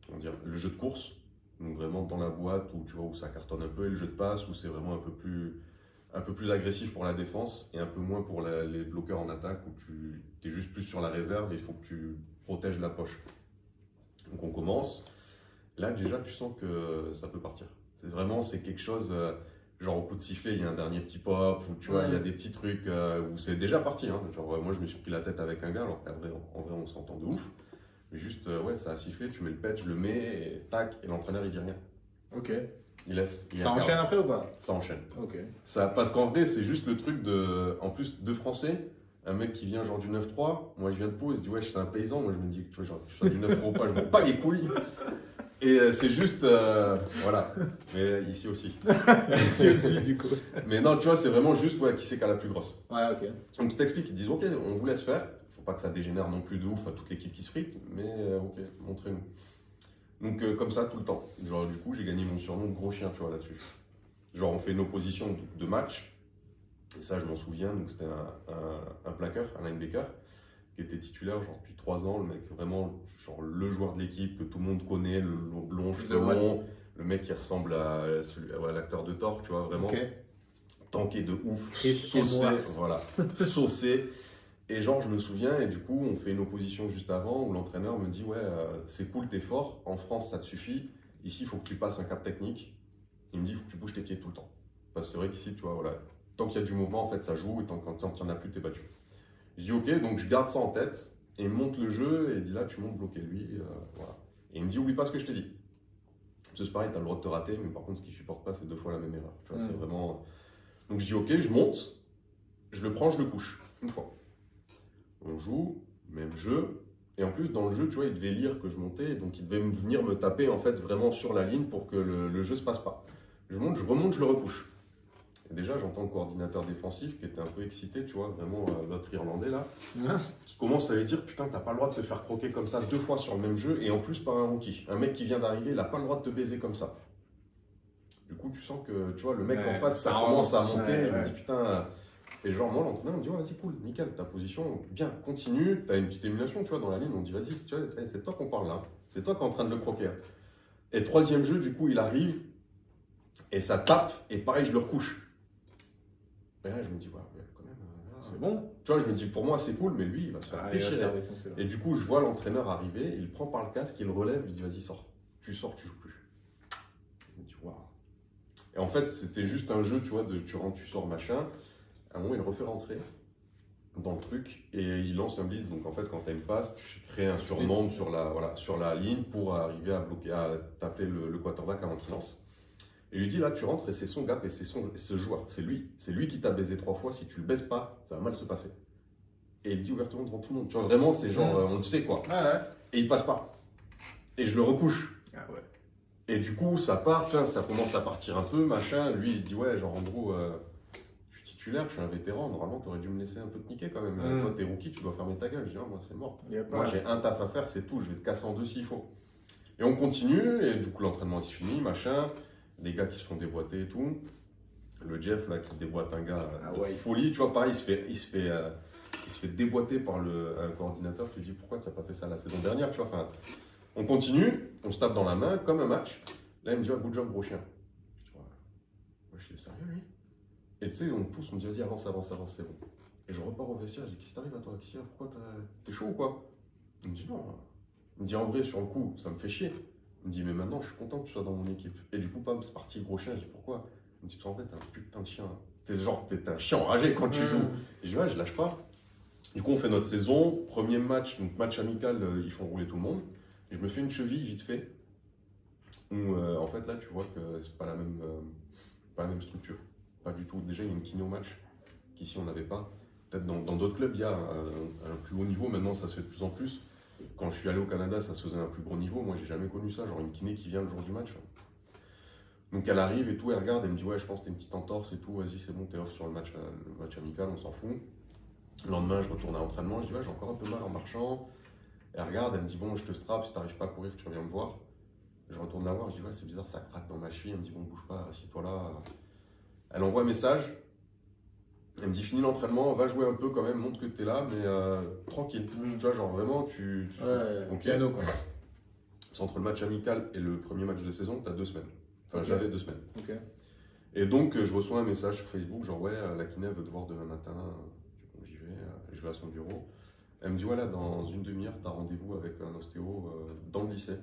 comment dire, le jeu de course, donc vraiment dans la boîte où tu vois où ça cartonne un peu, et le jeu de passe où c'est vraiment un peu plus agressif pour la défense et un peu moins pour les bloqueurs en attaque où tu es juste plus sur la réserve et il faut que tu protèges la poche. Donc on commence. Là, déjà, tu sens que ça peut partir. C'est quelque chose, genre au coup de sifflet, il y a un dernier petit pop, ou tu vois, il y a des petits trucs où c'est déjà parti. Hein. Genre, moi, je me suis pris la tête avec un gars, alors qu'en vrai, on s'entend de ouf. Mais juste, ouais, ça a sifflé, tu mets le pet, je le mets, et tac, et l'entraîneur, il dit rien. Ok. Il laisse. Ça enchaîne après ou pas? Ça enchaîne. Ok. Parce qu'en vrai, c'est juste le truc en plus, 2 Français. Un mec qui vient genre du 9-3, moi je viens de Pau, il se dit ouais, c'est un paysan. Moi je me dis que tu vois, genre, je sois du 9-3 ou pas, je m'en bats les couilles. Et c'est juste, voilà, mais ici aussi. Ici aussi, du coup. Mais non, tu vois, c'est vraiment juste qui c'est qui a la plus grosse. Ouais, ok. Donc ils t'expliquent, ils disent, ok, on vous laisse faire. Faut pas que ça dégénère non plus de ouf à toute l'équipe qui se frite, mais ok, montrez-nous. Donc comme ça, tout le temps. Genre, du coup, j'ai gagné mon surnom de gros chien, tu vois, là-dessus. Genre, on fait une opposition de match. Et ça, je m'en souviens, donc c'était un plaqueur, un linebacker, qui était titulaire genre depuis 3 ans, le mec vraiment genre le joueur de l'équipe que tout le monde connaît, le blond, cheveux longs, le mec qui ressemble à l'acteur de Thor, tu vois, vraiment tanké de ouf, saucé, voilà, saucé. Et genre je me souviens, et du coup on fait une opposition juste avant où l'entraîneur me dit ouais c'est cool, t'es fort, en France ça te suffit, ici il faut que tu passes un cap technique. Il me dit il faut que tu bouges tes pieds tout le temps. Parce que c'est vrai qu'ici tu vois voilà, tant qu'il y a du mouvement en fait ça joue, et quand il n'y en a plus t'es battu. Je dis ok, donc je garde ça en tête, et il monte le jeu, et il dit là tu montes bloquer lui, voilà. Et il me dit oublie pas ce que je t'ai dit. C'est pareil, tu as le droit de te rater, mais par contre, ce qu'il ne supporte pas, c'est 2 fois la même erreur. Tu vois, Mm. c'est vraiment... Donc je dis ok, je monte, je le prends, je le couche, une fois. On joue, même jeu. Et en plus, dans le jeu, tu vois, il devait lire que je montais, donc il devait venir me taper en fait vraiment sur la ligne pour que le jeu se passe pas. Je monte, je remonte, je le recouche. Et déjà, j'entends le coordinateur défensif qui était un peu excité, tu vois, vraiment l'autre Irlandais là, qui commence à lui dire putain, t'as pas le droit de te faire croquer comme ça 2 fois sur le même jeu, et en plus par un rookie. Un mec qui vient d'arriver, il a pas le droit de te baiser comme ça. Du coup, tu sens que, tu vois, le mec en face, ça commence à monter. Je me dis putain. Et genre, moi, l'entraîneur me dit, ouais, vas-y, cool, nickel, ta position, bien, continue. Tu as une petite émulation, tu vois, dans la ligne. On dit, vas-y, tu vois, c'est toi qu'on parle là. C'est toi qui es en train de le croquer. Et 3e jeu, du coup, il arrive et ça tape. Et pareil, je le recouche. Et là, je me dis, ouais, quand même. C'est bon. Tu vois, je me dis, pour moi, c'est cool, mais lui, il va se faire déchirer. Et du coup, je vois l'entraîneur arriver, il prend par le casque, il le relève, il dit, vas-y, sors. Tu sors, tu joues plus. Je me dis, waouh. Et en fait, c'était juste un jeu, tu vois, de tu rentres, tu sors, machin. À un moment, il refait rentrer dans le truc et il lance un blitz. Donc en fait, quand tu as une passe, tu crées un surnombre sur la ligne pour arriver à bloquer, à taper le quarterback avant qu'il lance. Et il lui dit là, tu rentres et c'est son gap et c'est ce joueur, c'est lui qui t'a baisé 3 fois. Si tu le baises pas, ça va mal se passer. Et il dit ouvertement devant tout le monde. Tu vois, vraiment, c'est genre, on le sait quoi. Et il passe pas. Et je le recouche. Ah ouais. Et du coup, ça part, ça commence à partir un peu, machin. Lui, il dit ouais, genre en gros. Je suis un vétéran, normalement tu aurais dû me laisser un peu te niquer quand même. Toi t'es rookie, tu dois fermer ta gueule. Je dis non, moi c'est mort. Moi j'ai un taf à faire, c'est tout, je vais te casser en 2 s'il faut. Et on continue, et du coup l'entraînement est fini, machin. Des gars qui se font déboîter et tout. Le Jeff là qui déboîte un gars folie, tu vois, pareil, il se fait déboîter par un coordinateur qui lui dit pourquoi tu n'as pas fait ça la saison dernière, tu vois. Enfin, on continue, on se tape dans la main comme un match. Là il me dit good job gros chien. Je dis ouais, je suis sérieux lui. Et tu sais, on me pousse, on me dit vas-y, avance, c'est bon. Et je repars au vestiaire, je dis qu'est-ce qui t'arrive à toi, Axia, pourquoi t'es chaud ou quoi? Il me dit non. Il me dit en vrai, sur le coup, ça me fait chier. Il me dit mais maintenant, je suis content que tu sois dans mon équipe. Et du coup, pam, c'est parti, gros chien. Je dis pourquoi? Il me dit en vrai, t'es un putain de chien. C'est genre, t'es un chien enragé quand tu joues. Et je dis ouais, je lâche pas. Du coup, on fait notre saison, premier match, donc match amical, ils font rouler tout le monde. Et je me fais une cheville vite fait. Où en fait, là, tu vois que c'est pas la même structure. Pas du tout. Déjà, il y a une kiné au match qu'ici on n'avait pas. Peut-être dans d'autres clubs, il y a un plus haut niveau. Maintenant, ça se fait de plus en plus. Quand je suis allé au Canada, ça se faisait à un plus gros niveau. Moi, j'ai jamais connu ça. Genre une kiné qui vient le jour du match. Donc elle arrive et tout, elle regarde, elle me dit ouais, je pense que t'as une petite entorse et tout. Vas-y, c'est bon, t'es off sur le match amical, on s'en fout. Le lendemain, je retourne à l'entraînement. Je dis ouais, j'ai encore un peu mal en marchant. Elle regarde, elle me dit bon, je te strappe. Si t'arrives pas à courir, tu reviens me voir. Je retourne la voir. Je dis ouais, c'est bizarre, ça craque dans ma cheville. Elle me dit bon, bouge pas, assieds-toi là. Elle envoie un message, elle me dit finis l'entraînement, va jouer un peu quand même, montre que tu es là, mais tranquille. Tu vois, genre vraiment, tu piano quoi. C'est entre le match amical et le premier match de saison, tu as 2 semaines. Enfin, j'avais 2 semaines. Et donc, je reçois un message sur Facebook, genre ouais, la kiné veut te voir demain matin. Du coup, je vais à son bureau. Elle me dit ouais, là, dans une demi-heure, tu as rendez-vous avec un ostéo dans le lycée.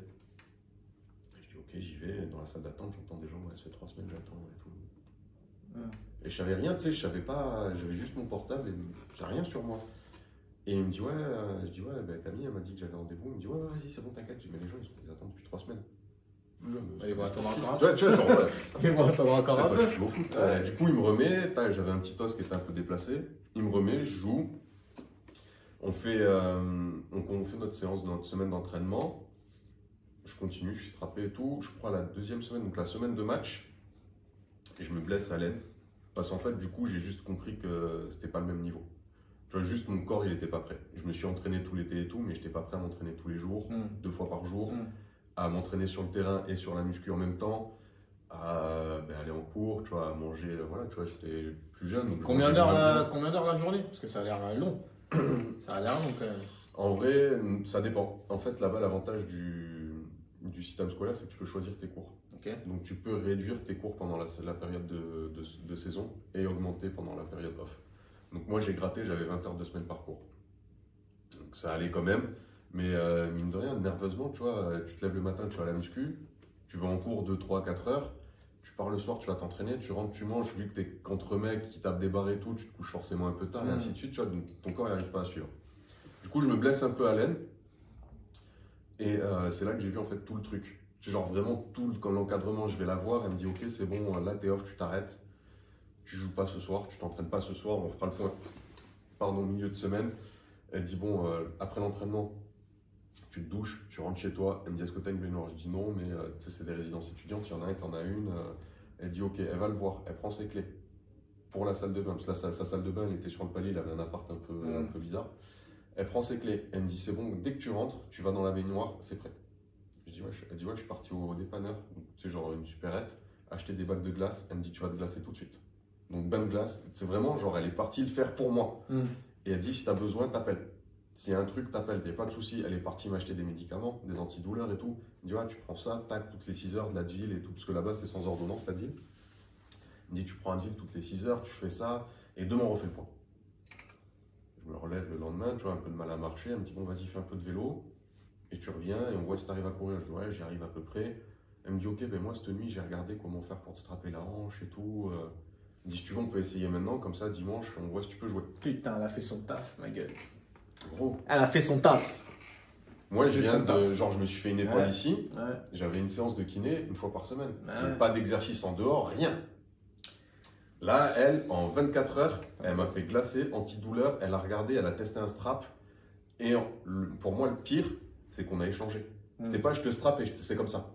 Je dis ok, j'y vais. Dans la salle d'attente, j'entends des gens, ouais, ça fait 3 semaines, j'attends et tout. Et je savais rien, tu sais, je savais pas, j'avais juste mon portable et j'ai rien sur moi. Et il me dit ouais, je dis ouais, ben Camille, elle m'a dit que j'avais rendez-vous. Il me dit ouais, vas-y, c'est bon, t'inquiète. Je dis mais les gens, ils attendent depuis 3 semaines. Ils vont attendre encore un peu. Tu vois, genre, ils vont attendre encore un peu. Du coup, il me remet, j'avais un petit os qui était un peu déplacé. Il me remet, je joue. On fait notre séance, notre semaine d'entraînement. Je continue, je suis strappé et tout. Je crois la 2e semaine, donc la semaine de match. Et je me blesse à l'aine. Parce qu'en fait, du coup, j'ai juste compris que c'était pas le même niveau. Tu vois, juste mon corps, il était pas prêt. Je me suis entraîné tout l'été et tout, mais j'étais pas prêt à m'entraîner tous les jours, 2 fois par jour, à m'entraîner sur le terrain et sur la muscu en même temps, à aller en cours, tu vois, à manger, voilà, tu vois, j'étais plus jeune. Donc combien d'heures la journée? Parce que ça a l'air long. Ça a l'air long quand même. En vrai, ça dépend. En fait, là-bas, l'avantage du système scolaire, c'est que tu peux choisir tes cours. Donc tu peux réduire tes cours pendant la période de saison et augmenter pendant la période off. Donc moi j'ai gratté, j'avais 20 heures de semaine par cours. Donc ça allait quand même, mais mine de rien, nerveusement, tu vois, tu te lèves le matin, tu vas à la muscu, tu vas en cours 2, 3, 4 heures, tu pars le soir, tu vas t'entraîner, tu rentres, tu manges, vu que tu es contre mecs qui tapent des barres et tout, tu te couches forcément un peu tard et ainsi de suite, tu vois, donc ton corps n'arrive pas à suivre. Du coup je me blesse un peu à l'aine et c'est là que j'ai vu en fait tout le truc. Genre vraiment quand l'encadrement, je vais la voir, elle me dit ok c'est bon, là t'es off, tu t'arrêtes, tu joues pas ce soir, tu t'entraînes pas ce soir, on fera le point milieu de semaine. Elle dit bon, après l'entraînement, tu te douches, tu rentres chez toi. Elle me dit est-ce que tu as une baignoire? Je dis non, mais tu sais, c'est des résidences étudiantes, il y en a un qui en a une. Elle dit ok, elle va le voir, elle prend ses clés pour la salle de bain, parce que là, sa salle de bain, elle était sur le palier, il avait un appart un peu bizarre. Elle prend ses clés, elle me dit c'est bon, dès que tu rentres, tu vas dans la baignoire, c'est prêt. Je dis ouais, elle dit ouais, je suis parti au dépanneur, tu sais, genre une supérette, acheter des bacs de glace. Elle me dit tu vas te glacer tout de suite. Donc bain de glace, c'est vraiment genre elle est partie le faire pour moi. Et elle dit si tu as besoin, t'appelles. S'il y a un truc, t'appelles, il n'y a pas de souci. Elle est partie m'acheter des médicaments, des antidouleurs et tout. Elle me dit ouais, tu prends ça, tac, toutes les 6 heures de l'Advil et tout, parce que là-bas c'est sans ordonnance l'Advil. Elle me dit tu prends Advil toutes les 6 heures, tu fais ça, et demain on refait le point. Je me relève le lendemain, tu vois, un peu de mal à marcher. Elle me dit bon, vas-y, fais un peu de vélo, et tu reviens, et on voit si tu arrives à courir. Je dis ouais, j'y arrive à peu près. Elle me dit ok, ben moi cette nuit j'ai regardé comment faire pour te strapper la hanche et tout. Elle me dit si tu veux, on peut essayer maintenant, comme ça dimanche on voit si tu peux jouer. Putain, elle a fait son taf, ma gueule. Gros. Elle a fait son taf. Moi, je viens de. Genre, je me suis fait une épaule ici. Ouais. J'avais une séance de kiné une fois par semaine. Ouais. Pas d'exercice en dehors, rien. Là, elle, en 24 heures, elle m'a fait glacer, antidouleur. Elle a regardé, elle a testé un strap. Et pour moi, le pire, c'est qu'on a échangé. C'était pas je te strappe et c'est comme ça.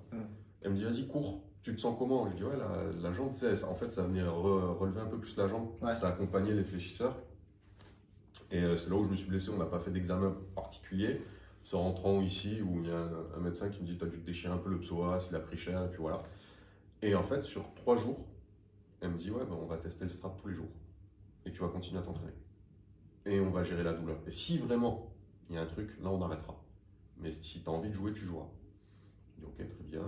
Elle me dit, vas-y, cours. Tu te sens comment? Je dis, ouais, la jambe, tu sais, en fait, ça venait relever un peu plus la jambe. Ouais. Ça accompagnait les fléchisseurs. Et c'est là où je me suis blessé. On n'a pas fait d'examen particulier. Se rentrant ici, où il y a un médecin qui me dit, tu as dû te déchirer un peu le psoas, il a pris cher, et puis voilà. Et en fait, sur 3 jours, elle me dit, ouais, ben, on va tester le strap tous les jours. Et tu vas continuer à t'entraîner. Et on va gérer la douleur. Et si vraiment il y a un truc, là, on arrêtera. Mais si tu as envie de jouer, tu joueras. Je dis, ok, très bien.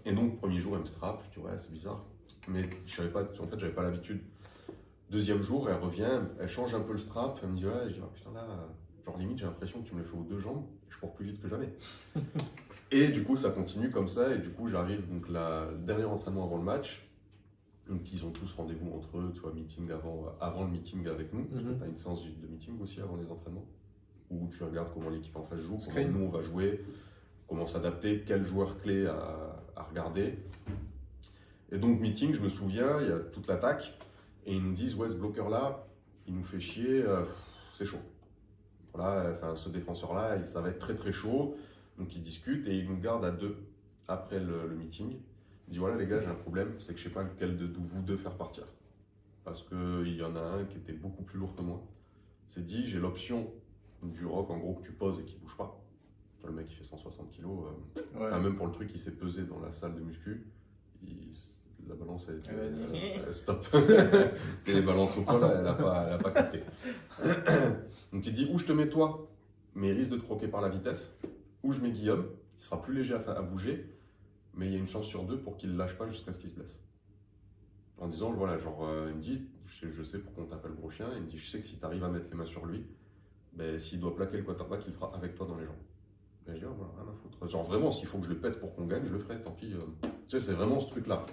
Et donc, premier jour, elle me strappe. Je dis, ouais, c'est bizarre. Mais je savais pas, en fait, j'avais pas l'habitude. Deuxième jour, elle revient, elle change un peu le strap. Elle me dit, ouais, je dis, oh, putain, là, genre limite, j'ai l'impression que tu me le fais aux 2 jambes. Je cours plus vite que jamais. Et du coup, ça continue comme ça. Et du coup, j'arrive, donc, le dernier entraînement avant le match. Donc, ils ont tous rendez-vous entre eux, tu vois, meeting avant le meeting avec nous. Parce que tu as une séance de meeting aussi avant les entraînements. Où tu regardes comment l'équipe en face joue, comment nous on va jouer, comment s'adapter, quel joueur clé à regarder. Et donc, meeting, je me souviens, il y a toute l'attaque. Et ils nous disent, ouais, ce bloqueur-là, il nous fait chier, c'est chaud. Voilà, enfin, ce défenseur-là, ça va être très très chaud. Donc, ils discutent et ils nous gardent à 2 après le meeting. Il dit, voilà les gars, j'ai un problème, c'est que je ne sais pas lequel de vous deux faire partir. Parce qu'il y en a un qui était beaucoup plus lourd que moi. C'est dit, j'ai l'option du rock, en gros, que tu poses et qui ne bouge pas. Le mec, il fait 160 kg. Même pour le truc, il s'est pesé dans la salle de muscu. La balance, elle était stop. Les balances au poids, elle n'a pas capté. Donc il dit, où je te mets toi, mais il risque de te croquer par la vitesse. Ou je mets Guillaume, il sera plus léger à bouger, mais il y a une chance sur 2 pour qu'il ne lâche pas jusqu'à ce qu'il se blesse. En disant, voilà, genre, il me dit, je sais pourquoi on t'appelle gros chien, il me dit, je sais que si tu arrives à mettre les mains sur lui, ben, s'il doit plaquer le quarterback, il le fera avec toi dans les jambes. Ben, je dis, oh, voilà, rien à foutre. Genre vraiment, s'il faut que je le pète pour qu'on gagne, je le ferai, tant pis. Tu sais, c'est vraiment ce truc-là.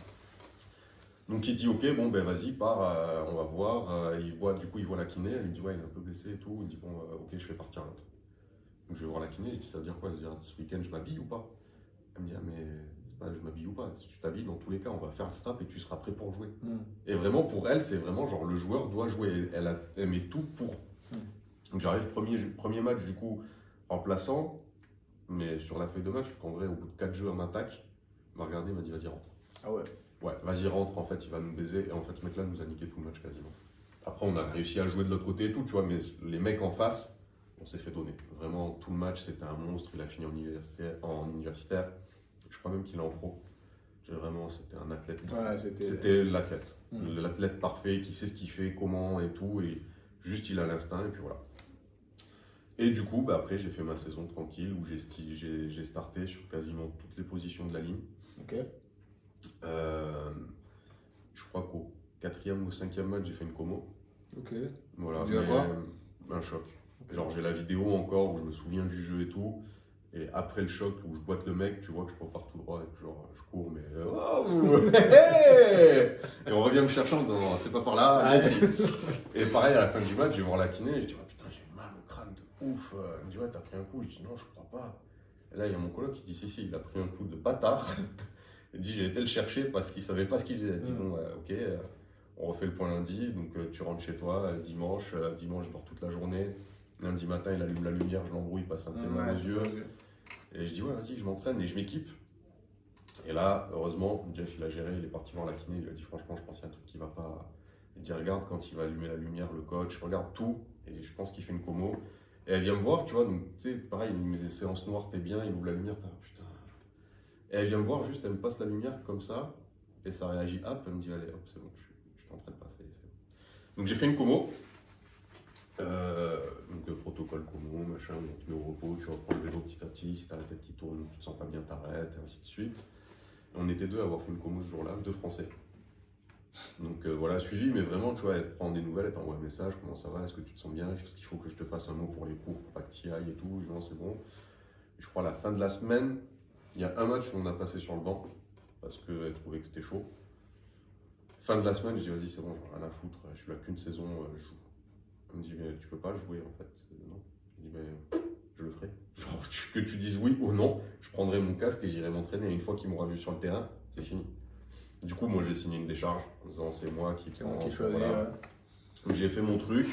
Donc il dit, ok, bon, ben vas-y, pars, on va voir. Il voit la kiné, elle lui dit, ouais, il est un peu blessé et tout. Il dit, bon, ok, je fais partir l'autre. Donc je vais voir la kiné, je dis, ça veut dire quoi? Ça veut dire, ce week-end, je m'habille ou pas? Elle me dit, ah, mais c'est pas je m'habille ou pas. Si tu t'habilles, dans tous les cas, on va faire le strap et tu seras prêt pour jouer. Et vraiment, pour elle, c'est vraiment genre, le joueur doit jouer. Elle met tout pour. Donc j'arrive, premier match, du coup, remplaçant. Mais sur la feuille de match, qu'en vrai, au bout de 4 jeux en attaque, il m'a regardé, il m'a dit, vas-y, rentre. Ah ouais? Ouais, vas-y, rentre, en fait, il va nous baiser. Et en fait, ce mec-là nous a niqué tout le match quasiment. Après, on a réussi à jouer de l'autre côté et tout, tu vois, mais les mecs en face, on s'est fait donner. Vraiment, tout le match, c'était un monstre. Il a fini en universitaire. Je crois même qu'il est en pro. Vraiment, c'était un athlète. Ouais, c'était l'athlète. L'athlète parfait, qui sait ce qu'il fait, comment et tout. Et juste, il a l'instinct, et puis voilà. Et du coup, bah, après, j'ai fait ma saison tranquille où j'ai starté sur quasiment toutes les positions de la ligne. Ok. Je crois qu'au 4e ou 5e match, j'ai fait une commo. Ok. Voilà, Dû à quoi? Un choc. Okay. Genre, j'ai la vidéo encore où je me souviens du jeu et tout. Et après le choc où je boite le mec, tu vois que je repars tout droit et que genre, je cours, mais. Et on revient me chercher en disant, c'est pas par là. Et pareil, à la fin du match, je vais voir la kiné et je dis, oh, putain, j'ai mal au crâne de ouf. Elle me dit, ouais, t'as pris un coup. Je dis, non, je crois pas. Et là, il y a mon coloc qui dit si, il a pris un coup de bâtard. Il dit j'ai été le chercher parce qu'il savait pas ce qu'il faisait. Il dit bon, ok, on refait le point lundi, donc tu rentres chez toi dimanche, je dors toute la journée. Lundi matin, il allume la lumière, je l'embrouille, il passe un peu mal aux yeux. Et je dis ouais, vas-y, je m'entraîne et je m'équipe. Et là, heureusement, Jeff il a géré, il est parti voir la kiné, il lui a dit franchement, je pense qu'il y a un truc qui va pas. Il dit regarde quand il va allumer la lumière, le coach, regarde tout, et je pense qu'il fait une commo. Et elle vient me voir, tu vois, donc tu sais, pareil, il met des séances noires, t'es bien, il ouvre la lumière, putain. Et elle vient me voir, juste elle me passe la lumière comme ça, et ça réagit, hop, elle me dit allez, hop, c'est bon, je suis en train de passer, c'est bon. Donc j'ai fait une commo, donc protocole commo, machin, on te met au repos, tu reprends le vélo petit à petit, si t'as la tête qui tourne, tu te sens pas bien, t'arrêtes, et ainsi de suite. Et on était deux à avoir fait une commo ce jour-là, 2 Français. Donc voilà, suivi, mais vraiment, tu vois, elle te prend des nouvelles, elle t'envoie un message, comment ça va, est-ce que tu te sens bien, est-ce qu'il faut que je te fasse un mot pour les cours, pour pas que tu y ailles et tout, je dis non, c'est bon. Et je crois à la fin de la semaine, il y a un match où on a passé sur le banc, parce qu'elle trouvait que c'était chaud. Fin de la semaine, je dis vas-y, c'est bon, j'en ai rien à foutre, je suis là qu'une saison, je joue. Elle me dit mais tu peux pas jouer en fait, non. Je dis mais je le ferai. Genre que tu dises oui ou non, je prendrai mon casque et j'irai m'entraîner, et une fois qu'il m'aura vu sur le terrain, c'est fini. Du coup, moi j'ai signé une décharge en disant c'est moi qui choisis. Voilà. Donc j'ai fait mon truc.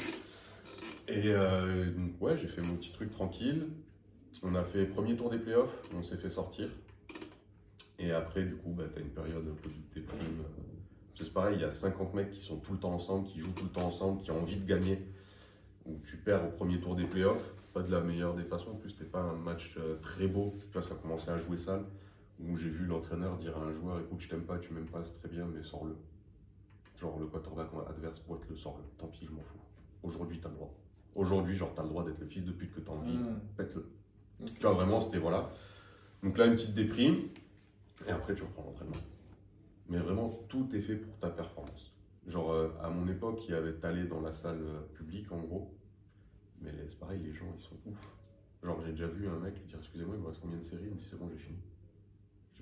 Et donc, ouais, j'ai fait mon petit truc tranquille. On a fait premier tour des playoffs, on s'est fait sortir. Et après, du coup, tu as une période un peu de déprime. C'est pareil, il y a 50 mecs qui sont tout le temps ensemble, qui jouent tout le temps ensemble, qui ont envie de gagner. Où tu perds au premier tour des playoffs, pas de la meilleure des façons. En plus, c'était pas un match très beau. Tu vois, ça commençait à jouer sale. Où j'ai vu l'entraîneur dire à un joueur écoute, je t'aime pas, tu m'aimes pas, c'est très bien, mais sors-le. Genre le quarterback adverse, boite-le, sors-le. Tant pis, je m'en fous. Aujourd'hui, t'as le droit. Aujourd'hui, genre, t'as le droit d'être le fils de pute que t'as envie, pète-le. Okay. Tu vois, vraiment, c'était voilà. Donc là, une petite déprime, et après, tu reprends l'entraînement. Mais vraiment, tout est fait pour ta performance. Genre, à mon époque, il y avait t'allais dans la salle publique, en gros. Mais c'est pareil, les gens, ils sont ouf. Genre, j'ai déjà vu un mec lui dire excusez-moi, il me reste combien de séries? Il me dit c'est bon, j'ai fini.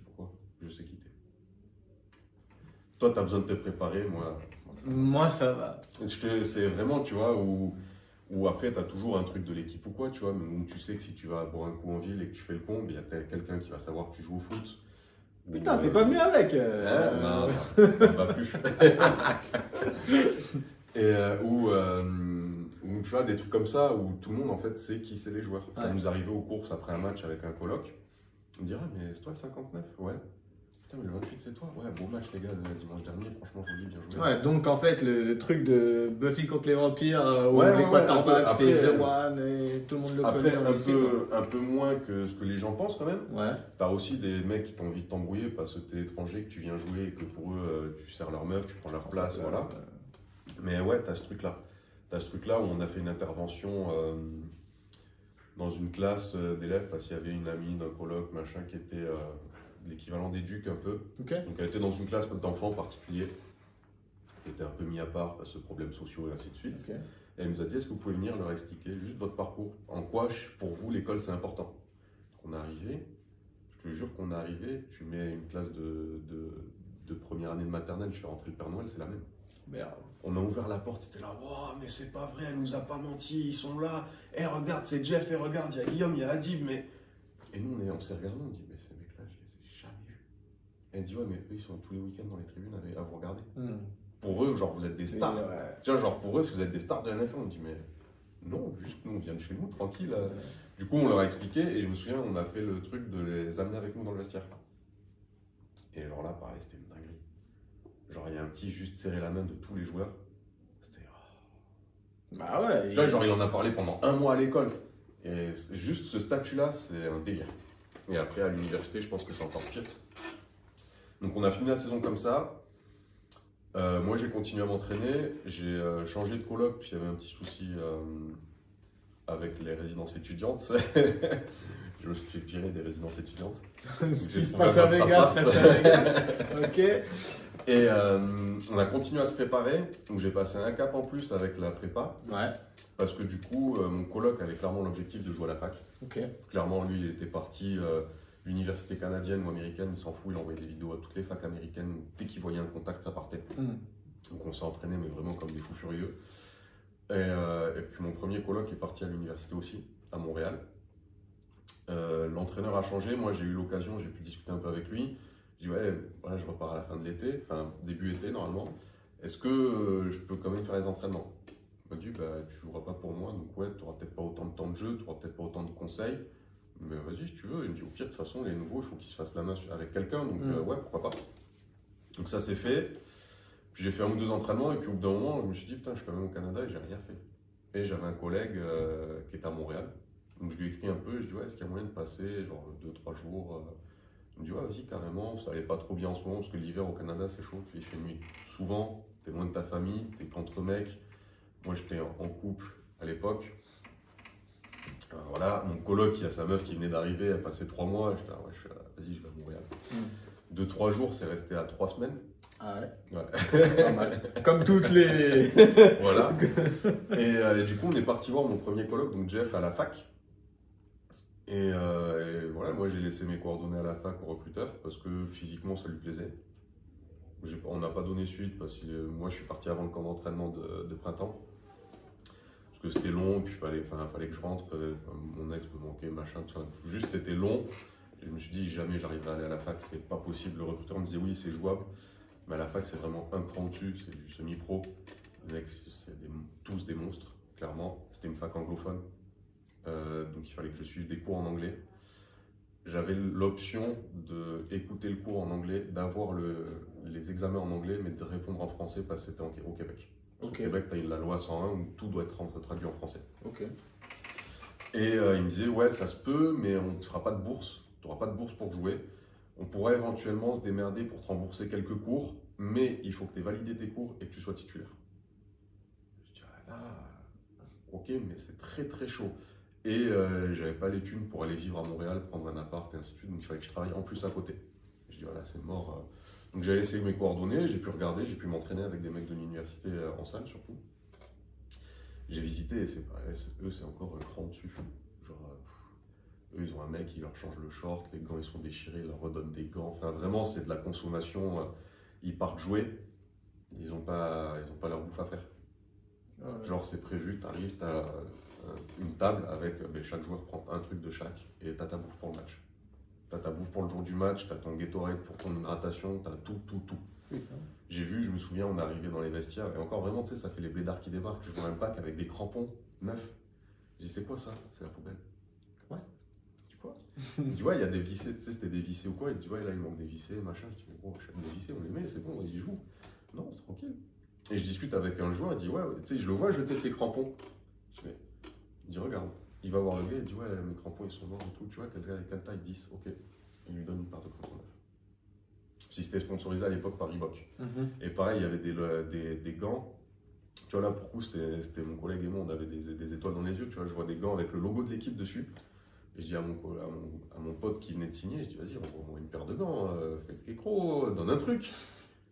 Pourquoi? Je sais quitter. Toi, tu as besoin de te préparer, moi ça va. C'est vraiment, tu vois, où après, tu as toujours un truc de l'équipe ou quoi, tu vois, mais où tu sais que si tu vas boire un coup en ville et que tu fais le con, il y a quelqu'un qui va savoir que tu joues au foot. Putain, t'es pas venu avec Non, ça ne va plus. Et où, tu vois, des trucs comme ça, où tout le monde, en fait, sait qui c'est les joueurs. Ça nous arrivait aux courses après un match avec un coloc. On me dit ah mais c'est toi le 59? Ouais. Putain mais le 28 c'est toi? Ouais, beau match les gars dimanche dernier, franchement joli, bien joué. Ouais, donc en fait le truc de Buffy contre les vampires ou les quarterbacks c'est The One et tout le monde le connaît. Un peu moins que ce que les gens pensent quand même. Ouais. T'as aussi des mecs qui ont envie de t'embrouiller parce que t'es étranger, que tu viens jouer et que pour eux tu sers leur meuf, tu prends leur place, voilà. Mais ouais, t'as ce truc là. T'as ce truc là où on a fait une intervention dans une classe d'élèves parce qu'il y avait une amie d'un coloc, machin, qui était l'équivalent d'éduc un peu. Okay. Donc elle était dans une classe d'enfants particuliers, qui était un peu mis à part parce que problèmes sociaux et ainsi de suite. Okay. Et elle nous a dit est-ce que vous pouvez venir leur expliquer juste votre parcours, en quoi pour vous l'école c'est important. Donc on est arrivé, je te jure qu'on est arrivé, tu mets une classe de première année de maternelle, je fais rentrer le Père Noël, c'est la même. Merde. On a ouvert la porte, c'était là, wow, mais c'est pas vrai, elle nous a pas menti, ils sont là. Eh, regarde, c'est Jeff, et regarde, il y a Guillaume, il y a Adib, mais. Et nous, on s'est regardé, on dit, mais ces mecs-là, je les ai jamais vus. Et elle dit, ouais, mais eux, ils sont tous les week-ends dans les tribunes à vous regarder. Pour eux, genre, vous êtes des stars. Tu vois, genre, pour eux, si vous êtes des stars de la NFL, on dit, mais non, juste nous, on vient de chez nous, tranquille. Du coup, on leur a expliqué, et je me souviens, on a fait le truc de les amener avec nous dans le vestiaire. Et genre là, pareil, c'était une dinguerie. Genre, il y a un petit juste serrer la main de tous les joueurs. C'était. Bah ouais. Tu vois, genre, il en a parlé pendant 1 mois à l'école. Et juste ce statut-là, c'est un délire. Et après, à l'université, je pense que c'est encore pire. Donc, on a fini la saison comme ça. Moi, j'ai continué à m'entraîner. J'ai changé de coloc, puis il y avait un petit souci avec les résidences étudiantes. Je me suis fait virer des résidences étudiantes. Ce qui se passe à Vegas reste à Vegas. Ok. Et on a continué à se préparer, donc j'ai passé un cap en plus avec la prépa. Ouais. Parce que du coup, mon coloc avait clairement l'objectif de jouer à la fac. Ok. Clairement, lui, il était parti, l'université canadienne ou américaine, il s'en fout, il envoyait des vidéos à toutes les facs américaines. Dès qu'il voyait un contact, ça partait. Donc on s'est entraîné, mais vraiment comme des fous furieux. Et puis mon premier coloc est parti à l'université aussi, à Montréal. L'entraîneur a changé, moi j'ai eu l'occasion, j'ai pu discuter un peu avec lui. Je dis ouais, voilà, je repars à la fin de l'été, enfin début été normalement. Est-ce que je peux quand même faire les entraînements? Il m'a dit bah tu joueras pas pour moi, donc ouais, tu n'auras peut-être pas autant de temps de jeu, tu n'auras peut-être pas autant de conseils, mais vas-y si tu veux. Il me dit au pire de toute façon les nouveaux il faut qu'ils se fassent la main avec quelqu'un, donc ouais pourquoi pas. Donc ça c'est fait. Puis j'ai fait 1 ou 2 entraînements et puis au bout d'un moment je me suis dit putain je suis quand même au Canada et j'ai rien fait. Et j'avais un collègue qui est à Montréal. Donc je lui ai écrit un peu, je dis ouais, est-ce qu'il y a moyen de passer genre 2-3 jours Il me dit ouais, vas-y carrément, ça allait pas trop bien en ce moment parce que l'hiver au Canada c'est chaud, puis il fait nuit. Souvent, t'es loin de ta famille, t'es qu'entre mecs. Moi j'étais en couple à l'époque. Voilà, mon coloc qui a sa meuf qui venait d'arriver, elle passait 3 mois, j'étais là, ouais, vas-y, je vais à Montréal. 2-3 jours, c'est resté à 3 semaines. Ah ouais. Ouais. Pas mal. Comme toutes les. Voilà. Et du coup, on est parti voir mon premier coloc, donc Jeff, à la fac. Et voilà, moi j'ai laissé mes coordonnées à la fac au recruteur parce que physiquement ça lui plaisait. On n'a pas donné suite parce que moi je suis parti avant le camp d'entraînement de printemps. Parce que c'était long, puis fallait que je rentre. Mon ex me manquait, machin, tout ça. Juste c'était long. Et je me suis dit jamais j'arriverai à aller à la fac, c'est pas possible. Le recruteur me disait oui, c'est jouable. Mais à la fac c'est vraiment un cran dessus, c'est du semi-pro. Les mecs, c'est tous des monstres, clairement. C'était une fac anglophone. Donc il fallait que je suive des cours en anglais. J'avais l'option d'écouter le cours en anglais, d'avoir les examens en anglais, mais de répondre en français parce que c'était au Québec. Au Québec, tu as la loi 101 où tout doit être traduit en français. Et il me disait, ouais, ça se peut, mais on ne te fera pas de bourse. Tu n'auras pas de bourse pour jouer. On pourrait éventuellement se démerder pour te rembourser quelques cours, mais il faut que tu aies validé tes cours et que tu sois titulaire. Je dis, ah là, ok, mais c'est très très chaud. Et j'avais pas les thunes pour aller vivre à Montréal, prendre un appart et ainsi de suite, donc il fallait que je travaille en plus à côté. Je dis voilà, c'est mort. Donc j'ai laissé mes coordonnées, j'ai pu regarder, j'ai pu m'entraîner avec des mecs de l'université en salle surtout. J'ai visité et eux c'est encore un cran dessus. Genre, eux ils ont un mec qui leur change le short, les gants ils sont déchirés, ils leur redonnent des gants. Enfin vraiment c'est de la consommation. Ils partent jouer, ils ont pas leur bouffe à faire. Genre c'est prévu, t'arrives, t'as une table avec chaque joueur prend un truc de chaque et t'as ta bouffe pour le match. T'as ta bouffe pour le jour du match, t'as ton Gatorade pour ton hydratation, t'as tout. J'ai vu, je me souviens, on est arrivé dans les vestiaires et encore vraiment, tu sais, ça fait les blédards qui débarquent. Je vois un pack avec des crampons neufs. Je dis c'est quoi ça? C'est la poubelle. Ouais. Tu dis quoi? Il dit ouais, il y a des vissés, tu sais, c'était des vissés ou quoi? Il dit ouais, là il manque des vissés, machin. Je dis mais gros, des vissés, on les met, c'est bon, ils jouent. Non, c'est tranquille. Et je discute avec un joueur, il dit ouais, tu sais, je le vois jeter ses crampons. Je dis mais, il dit regarde, il va voir le gars, il dit ouais, mes crampons ils sont morts et tout, tu vois, quelle taille 10, ok. Il lui donne une paire de crampons neufs. Si c'était sponsorisé à l'époque par Reebok. Et pareil, il y avait des gants. Tu vois, là, pour coup, c'était mon collègue et moi, on avait des étoiles dans les yeux. Tu vois, je vois des gants avec le logo de l'équipe dessus. Et je dis à mon pote qui venait de signer, je dis vas-y, envoie-moi une paire de gants, fais le kécro, donne un truc.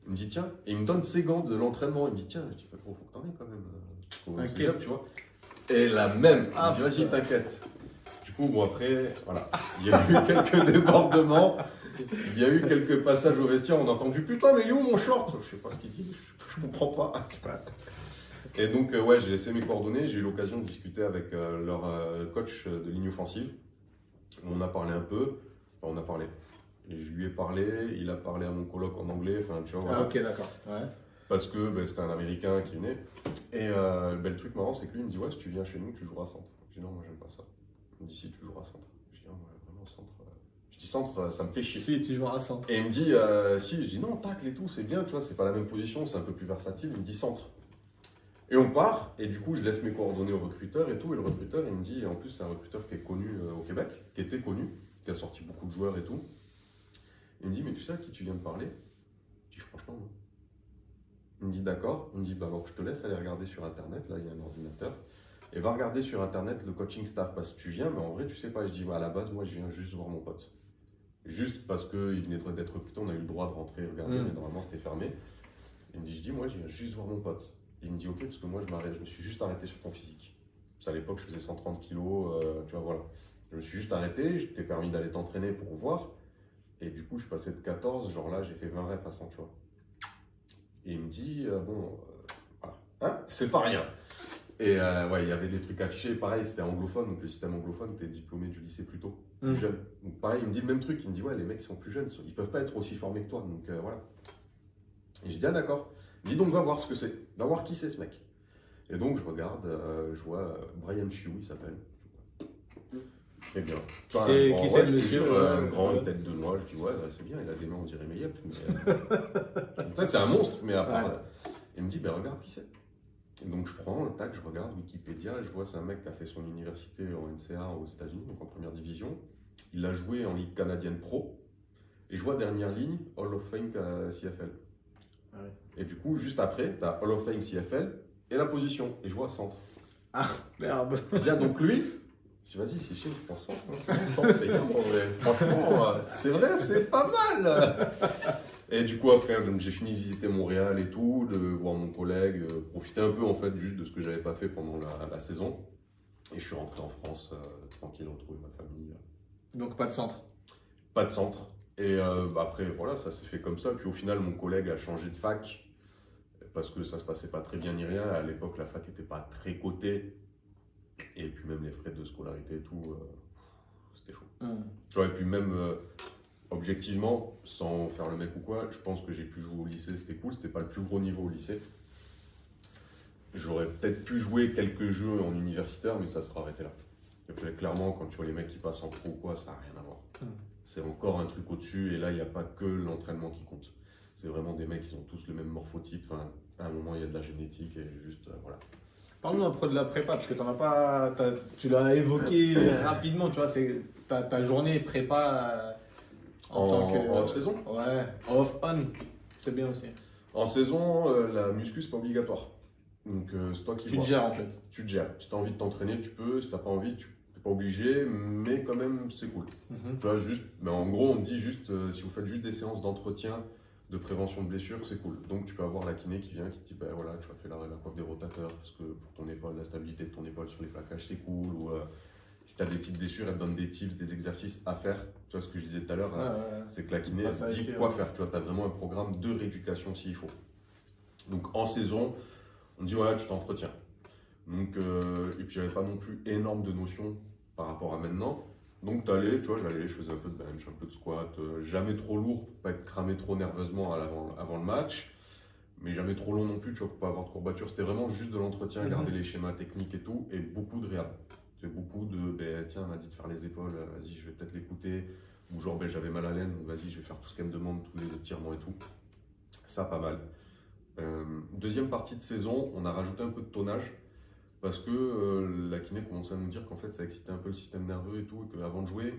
Il me dit tiens, et il me donne ses gants de l'entraînement. Il me dit tiens, je dis faut que t'en aies quand même. T'inquiète, tu vois. Et la même, il me dit vas-y, t'inquiète. Du coup, bon, après, voilà, il y a eu quelques débordements. Il y a eu quelques passages au vestiaire, on a entendu putain, mais il est où mon short? Je sais pas ce qu'il dit, je comprends pas. Et donc, ouais, j'ai laissé mes coordonnées, j'ai eu l'occasion de discuter avec leur coach de ligne offensive. On a parlé un peu, enfin, on a parlé. Et je lui ai parlé, il a parlé à mon coloc en anglais, enfin, tu vois. Voilà. Ah, ok, d'accord. Ouais. Parce que c'était un Américain qui venait. Et le truc marrant, c'est que lui, il me dit ouais, si tu viens chez nous, tu joueras centre. Je dis non, moi, j'aime pas ça. Il me dit si, tu joueras centre. Je dis non, moi, vraiment centre. Je dis centre, ça me fait chier. Si, tu joueras centre. Et il me dit si, je dis non, tacle et tout, c'est bien, tu vois, c'est pas la même position, c'est un peu plus versatile. Il me dit centre. Et on part, et du coup, je laisse mes coordonnées au recruteur et tout. Et le recruteur, il me dit, en plus, c'est un recruteur qui est connu au Québec, qui était connu, qui a sorti beaucoup de joueurs et tout. Il me dit, mais tu sais à qui tu viens de parler? Je dis franchement, non. Il me dit d'accord, il me dit bah alors je te laisse aller regarder sur internet, là il y a un ordinateur, et va regarder sur internet le coaching staff parce que tu viens, mais en vrai tu sais pas. Je dis à la base moi je viens juste voir mon pote. Juste parce qu'il venait d'être recruté, on a eu le droit de rentrer et regarder, mais normalement c'était fermé. Il me dit je dis moi je viens juste voir mon pote. Et il me dit ok parce que moi je me suis juste arrêté sur ton physique. Parce qu'à l'époque je faisais 130 kilos, tu vois voilà. Je me suis juste arrêté, je t'ai permis d'aller t'entraîner pour voir. Et du coup je passais de 14, genre là j'ai fait 20 reps à 100 tu vois. Et il me dit, voilà, hein, c'est pas rien. Et ouais, il y avait des trucs affichés. Pareil, c'était anglophone, donc le système anglophone, tu es diplômé du lycée plus tôt, plus jeune. Donc pareil, il me dit le même truc. Il me dit, ouais, les mecs qui sont plus jeunes, ils peuvent pas être aussi formés que toi. Donc voilà. Et je dis, ah d'accord. Il me dit, donc va voir ce que c'est. Va voir qui c'est ce mec. Et donc je regarde, je vois Brian Chiu, il s'appelle. Très bien. Qui c'est le monsieur Un grand, une tête de noix. Je dis, ouais, c'est bien, il a des mains, on dirait Mayep. Mais... ça, c'est un monstre, mais à part. Il me dit, ben regarde qui c'est. Et donc je prends le tac, je regarde Wikipédia, je vois c'est un mec qui a fait son université en NCAA aux États-Unis, donc en première division. Il a joué en Ligue canadienne pro. Et je vois dernière ligne, Hall of Fame CFL. Ah ouais. Et du coup, juste après, tu as Hall of Fame CFL et la position. Et je vois centre. Ah merde. Je dis, ah, donc lui, je dis, vas-y, c'est chiant, je pense centre. C'est bien, en vrai. Franchement, c'est vrai, c'est pas mal. Et du coup, après, j'ai fini de visiter Montréal et tout, de voir mon collègue, profiter un peu en fait juste de ce que j'avais pas fait pendant la saison. Et je suis rentré en France, tranquille, retrouver ma famille. Donc pas de centre. Pas de centre. Et après, voilà, ça s'est fait comme ça. Puis au final, mon collègue a changé de fac parce que ça se passait pas très bien ni rien. À l'époque, la fac était pas très cotée. Et puis même les frais de scolarité et tout, c'était chaud. Tu vois, et puis même... objectivement, sans faire le mec ou quoi, je pense que j'ai pu jouer au lycée, c'était cool, c'était pas le plus gros niveau au lycée. J'aurais peut-être pu jouer quelques jeux en universitaire, mais ça sera arrêté là. Et puis, clairement, quand tu vois les mecs qui passent en pro ou quoi, ça n'a rien à voir. C'est encore un truc au-dessus, et là, il n'y a pas que l'entraînement qui compte. C'est vraiment des mecs qui ont tous le même morphotype. Enfin, à un moment, il y a de la génétique, et juste, voilà. Parle-nous un peu de la prépa, parce que tu l'as évoqué rapidement, tu vois, c'est ta journée prépa. En off-saison ? Ouais, off-on, c'est bien aussi. En saison, la muscu, c'est pas obligatoire. Donc, c'est toi qui Tu te gères en fait. Tu te gères. Si tu as envie de t'entraîner, tu peux. Si tu n'as pas envie, tu n'es pas obligé, mais quand même, c'est cool. Tu vois, juste, mais en gros, on dit juste, si vous faites juste des séances d'entretien, de prévention de blessures, c'est cool. Donc, tu peux avoir la kiné qui vient, qui te dit, ben voilà, tu vas faire la coiffe des rotateurs, parce que pour ton épaule, la stabilité de ton épaule sur les plaquages, c'est cool. Ou si tu as des petites blessures, elle te donne des tips, des exercices à faire. Tu vois ce que je disais tout à l'heure, c'est que la kiné dit quoi faire. Tu vois, tu as vraiment un programme de rééducation s'il faut. Donc en saison, on dit voilà, tu t'entretiens. Donc, et puis j'avais pas non plus énorme de notions par rapport à maintenant. Donc t'allais, tu vois, j'allais, je faisais un peu de bench, un peu de squat, jamais trop lourd pour pas être cramé trop nerveusement avant le match, mais jamais trop long non plus, tu vois, pour pas avoir de courbature. C'était vraiment juste de l'entretien, garder les schémas techniques et tout, et beaucoup de réhab. Beaucoup de, ben, tiens, on m'a dit de faire les épaules, vas-y, je vais peut-être l'écouter. Ou genre, ben, j'avais mal à l'aine, vas-y, je vais faire tout ce qu'elle me demande, tous les étirements et tout. Ça, pas mal. Deuxième partie de saison, on a rajouté un peu de tonnage parce que la kiné commençait à nous dire qu'en fait, ça excitait un peu le système nerveux et tout, et qu'avant de jouer,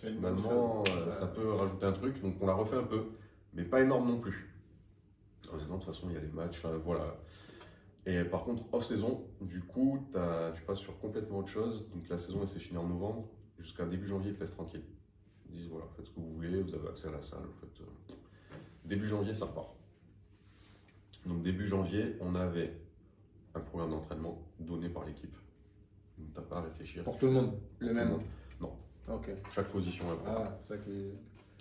finalement, ça peut rajouter un truc. Donc, on l'a refait un peu, mais pas énorme non plus. En disant, de toute façon, il y a les matchs, enfin voilà. Et par contre, off-saison, du coup, tu passes sur complètement autre chose. Donc la saison, elle s'est finie en novembre. Jusqu'à début janvier, ils te laissent tranquille. Ils disent, voilà, faites ce que vous voulez, vous avez accès à la salle. Début janvier, ça repart. Donc début janvier, on avait un programme d'entraînement donné par l'équipe. Donc t'as pas à réfléchir. Pour tout le monde, le même. Non. Ok. Chaque position a un programme. Ça qui...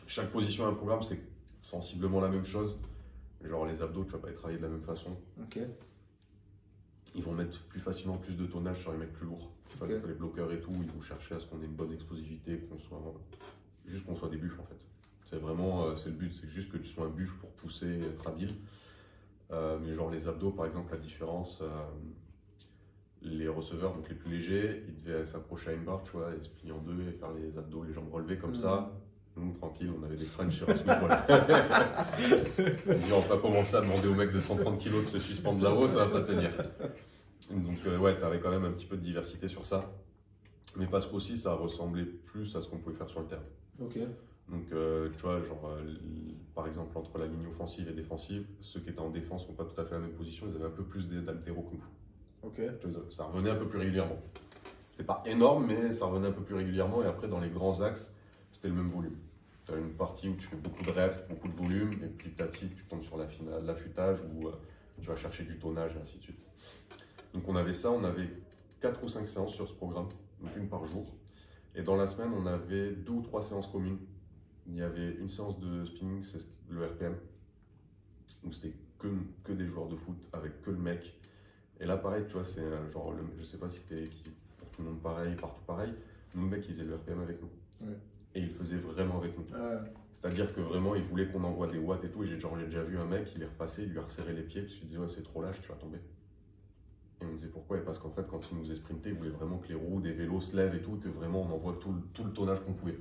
Chaque position a un programme, c'est sensiblement la même chose. Genre les abdos, tu vas pas les travailler de la même façon. Ok. Ils vont mettre plus facilement plus de tonnage sur les mecs plus lourds. Okay. Les bloqueurs et tout, ils vont chercher à ce qu'on ait une bonne explosivité, qu'on soit des buffles en fait. C'est vraiment, c'est le but, c'est juste que tu sois un buffle pour pousser, être habile. Mais genre les abdos par exemple, la différence, les receveurs, donc les plus légers, ils devaient s'accrocher à une barre, tu vois, et se plier en deux et faire les abdos, les jambes relevées comme ça. Nous, tranquille, on avait des crunchs sur un Smith. On va pas commencer à demander au mec de 130 kg de se suspendre là-haut, ça va pas tenir. Donc ouais, t'avais quand même un petit peu de diversité sur ça. Mais parce qu'aussi, ça ressemblait plus à ce qu'on pouvait faire sur le terrain. Ok. Donc tu vois, genre, par exemple, entre la ligne offensive et défensive, ceux qui étaient en défense n'ont pas tout à fait la même position, ils avaient un peu plus d'haltéro que nous. Ok. Ça revenait un peu plus régulièrement. C'était pas énorme, mais ça revenait un peu plus régulièrement. Et après, dans les grands axes, c'était le même volume. Tu as une partie où tu fais beaucoup de reps, beaucoup de volume, et puis petit à petit, tu tombes sur l'affûtage où tu vas chercher du tonnage et ainsi de suite. Donc on avait ça, on avait 4 ou 5 séances sur ce programme, donc une par jour. Et dans la semaine, on avait 2 ou 3 séances communes. Il y avait une séance de spinning, c'est le RPM. Donc c'était que des joueurs de foot avec que le mec. Et là, pareil, tu vois, c'est genre, je sais pas si c'était pour tout le monde pareil, partout pareil. Nous, le mec, il faisait le RPM avec nous. Ouais. Et il le faisait vraiment avec nous. Ouais. C'est-à-dire que vraiment, il voulait qu'on envoie des watts et tout. Et j'ai déjà vu un mec, il est repassé, il lui a resserré les pieds, parce qu'il disait, ouais, c'est trop lâche, tu vas tomber. Et on me disait pourquoi? Et parce qu'en fait, quand il nous faisait sprinter, il voulait vraiment que les roues des vélos se lèvent et tout, et que vraiment on envoie tout le tonnage qu'on pouvait.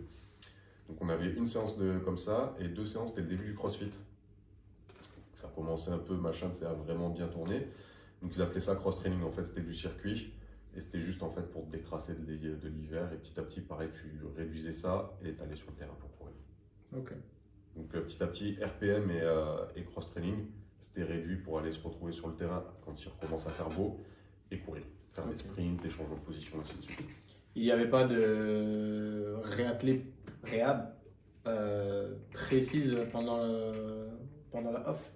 Donc on avait une séance comme ça, et 2 séances, c'était le début du CrossFit. Ça commençait un peu, machin, ça a vraiment bien tourné. Donc ils appelaient ça cross-training, en fait, c'était du circuit. Et c'était juste en fait pour te décrasser de l'hiver. Et petit à petit, pareil, tu réduisais ça et tu allais sur le terrain pour courir. Ok. Donc petit à petit, RPM et cross-training, c'était réduit pour aller se retrouver sur le terrain quand il recommence à faire beau et courir. Faire des sprints, des changements de position, ainsi de suite. Il n'y avait pas de réhab précise pendant la off?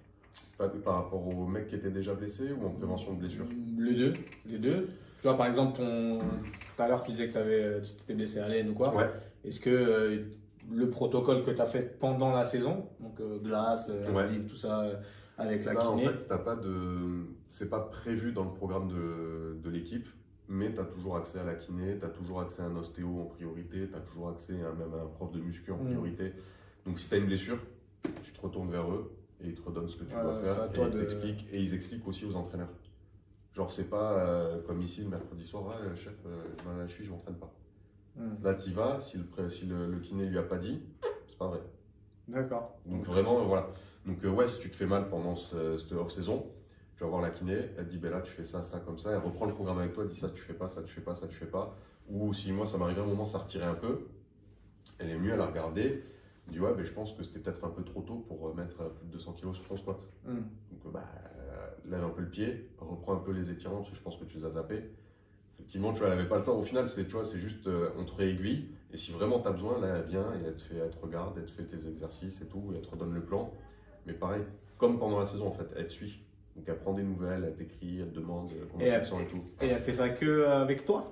Par rapport aux mecs qui étaient déjà blessés ou en prévention de blessures? Les deux. Tu vois, par exemple, tout à l'heure, tu disais que tu t'étais blessé à l'aine ou quoi. Ouais. Est-ce que le protocole que tu as fait pendant la saison, donc glace, tout ça, avec la Ça, en kiné, fait, c'est pas prévu dans le programme de l'équipe, mais tu as toujours accès à la kiné, tu as toujours accès à un ostéo en priorité, tu as toujours accès même à un prof de muscu en priorité. Donc si tu as une blessure, tu te retournes vers eux et ils te redonnent ce que tu dois faire et ils t'expliquent. Et ils expliquent aussi aux entraîneurs. Genre, c'est pas comme ici le mercredi soir, ouais, chef, j'ai mal à la cheville, je m'entraîne pas. Là, tu y vas, si le kiné lui a pas dit, c'est pas vrai. D'accord. Donc vraiment, voilà. Donc ouais, si tu te fais mal pendant cette off-saison, tu vas voir la kiné, elle te dit, ben là, tu fais ça, ça, comme ça, elle reprend le programme avec toi, elle dit ça, tu fais pas, ça, tu fais pas, ça, tu fais pas. Ou si moi, ça m'arrivait à un moment, ça retirait un peu, elle est venue, elle a regardé, elle dit, ouais, ben je pense que c'était peut-être un peu trop tôt pour mettre plus de 200 kg sur ton squat. Donc lève un peu le pied, reprends un peu les étirements, parce que je pense que tu les as zappés. Effectivement, tu vois, elle n'avait pas le temps. Au final, c'est juste, on te réaiguille. Et si vraiment tu as besoin, là, elle vient et elle te regarde, elle te fait tes exercices et tout, et elle te redonne le plan. Mais pareil, comme pendant la saison, en fait, elle te suit. Donc elle prend des nouvelles, elle t'écrit, elle te demande comment tu te sens et tout. Et elle fait ça que avec toi?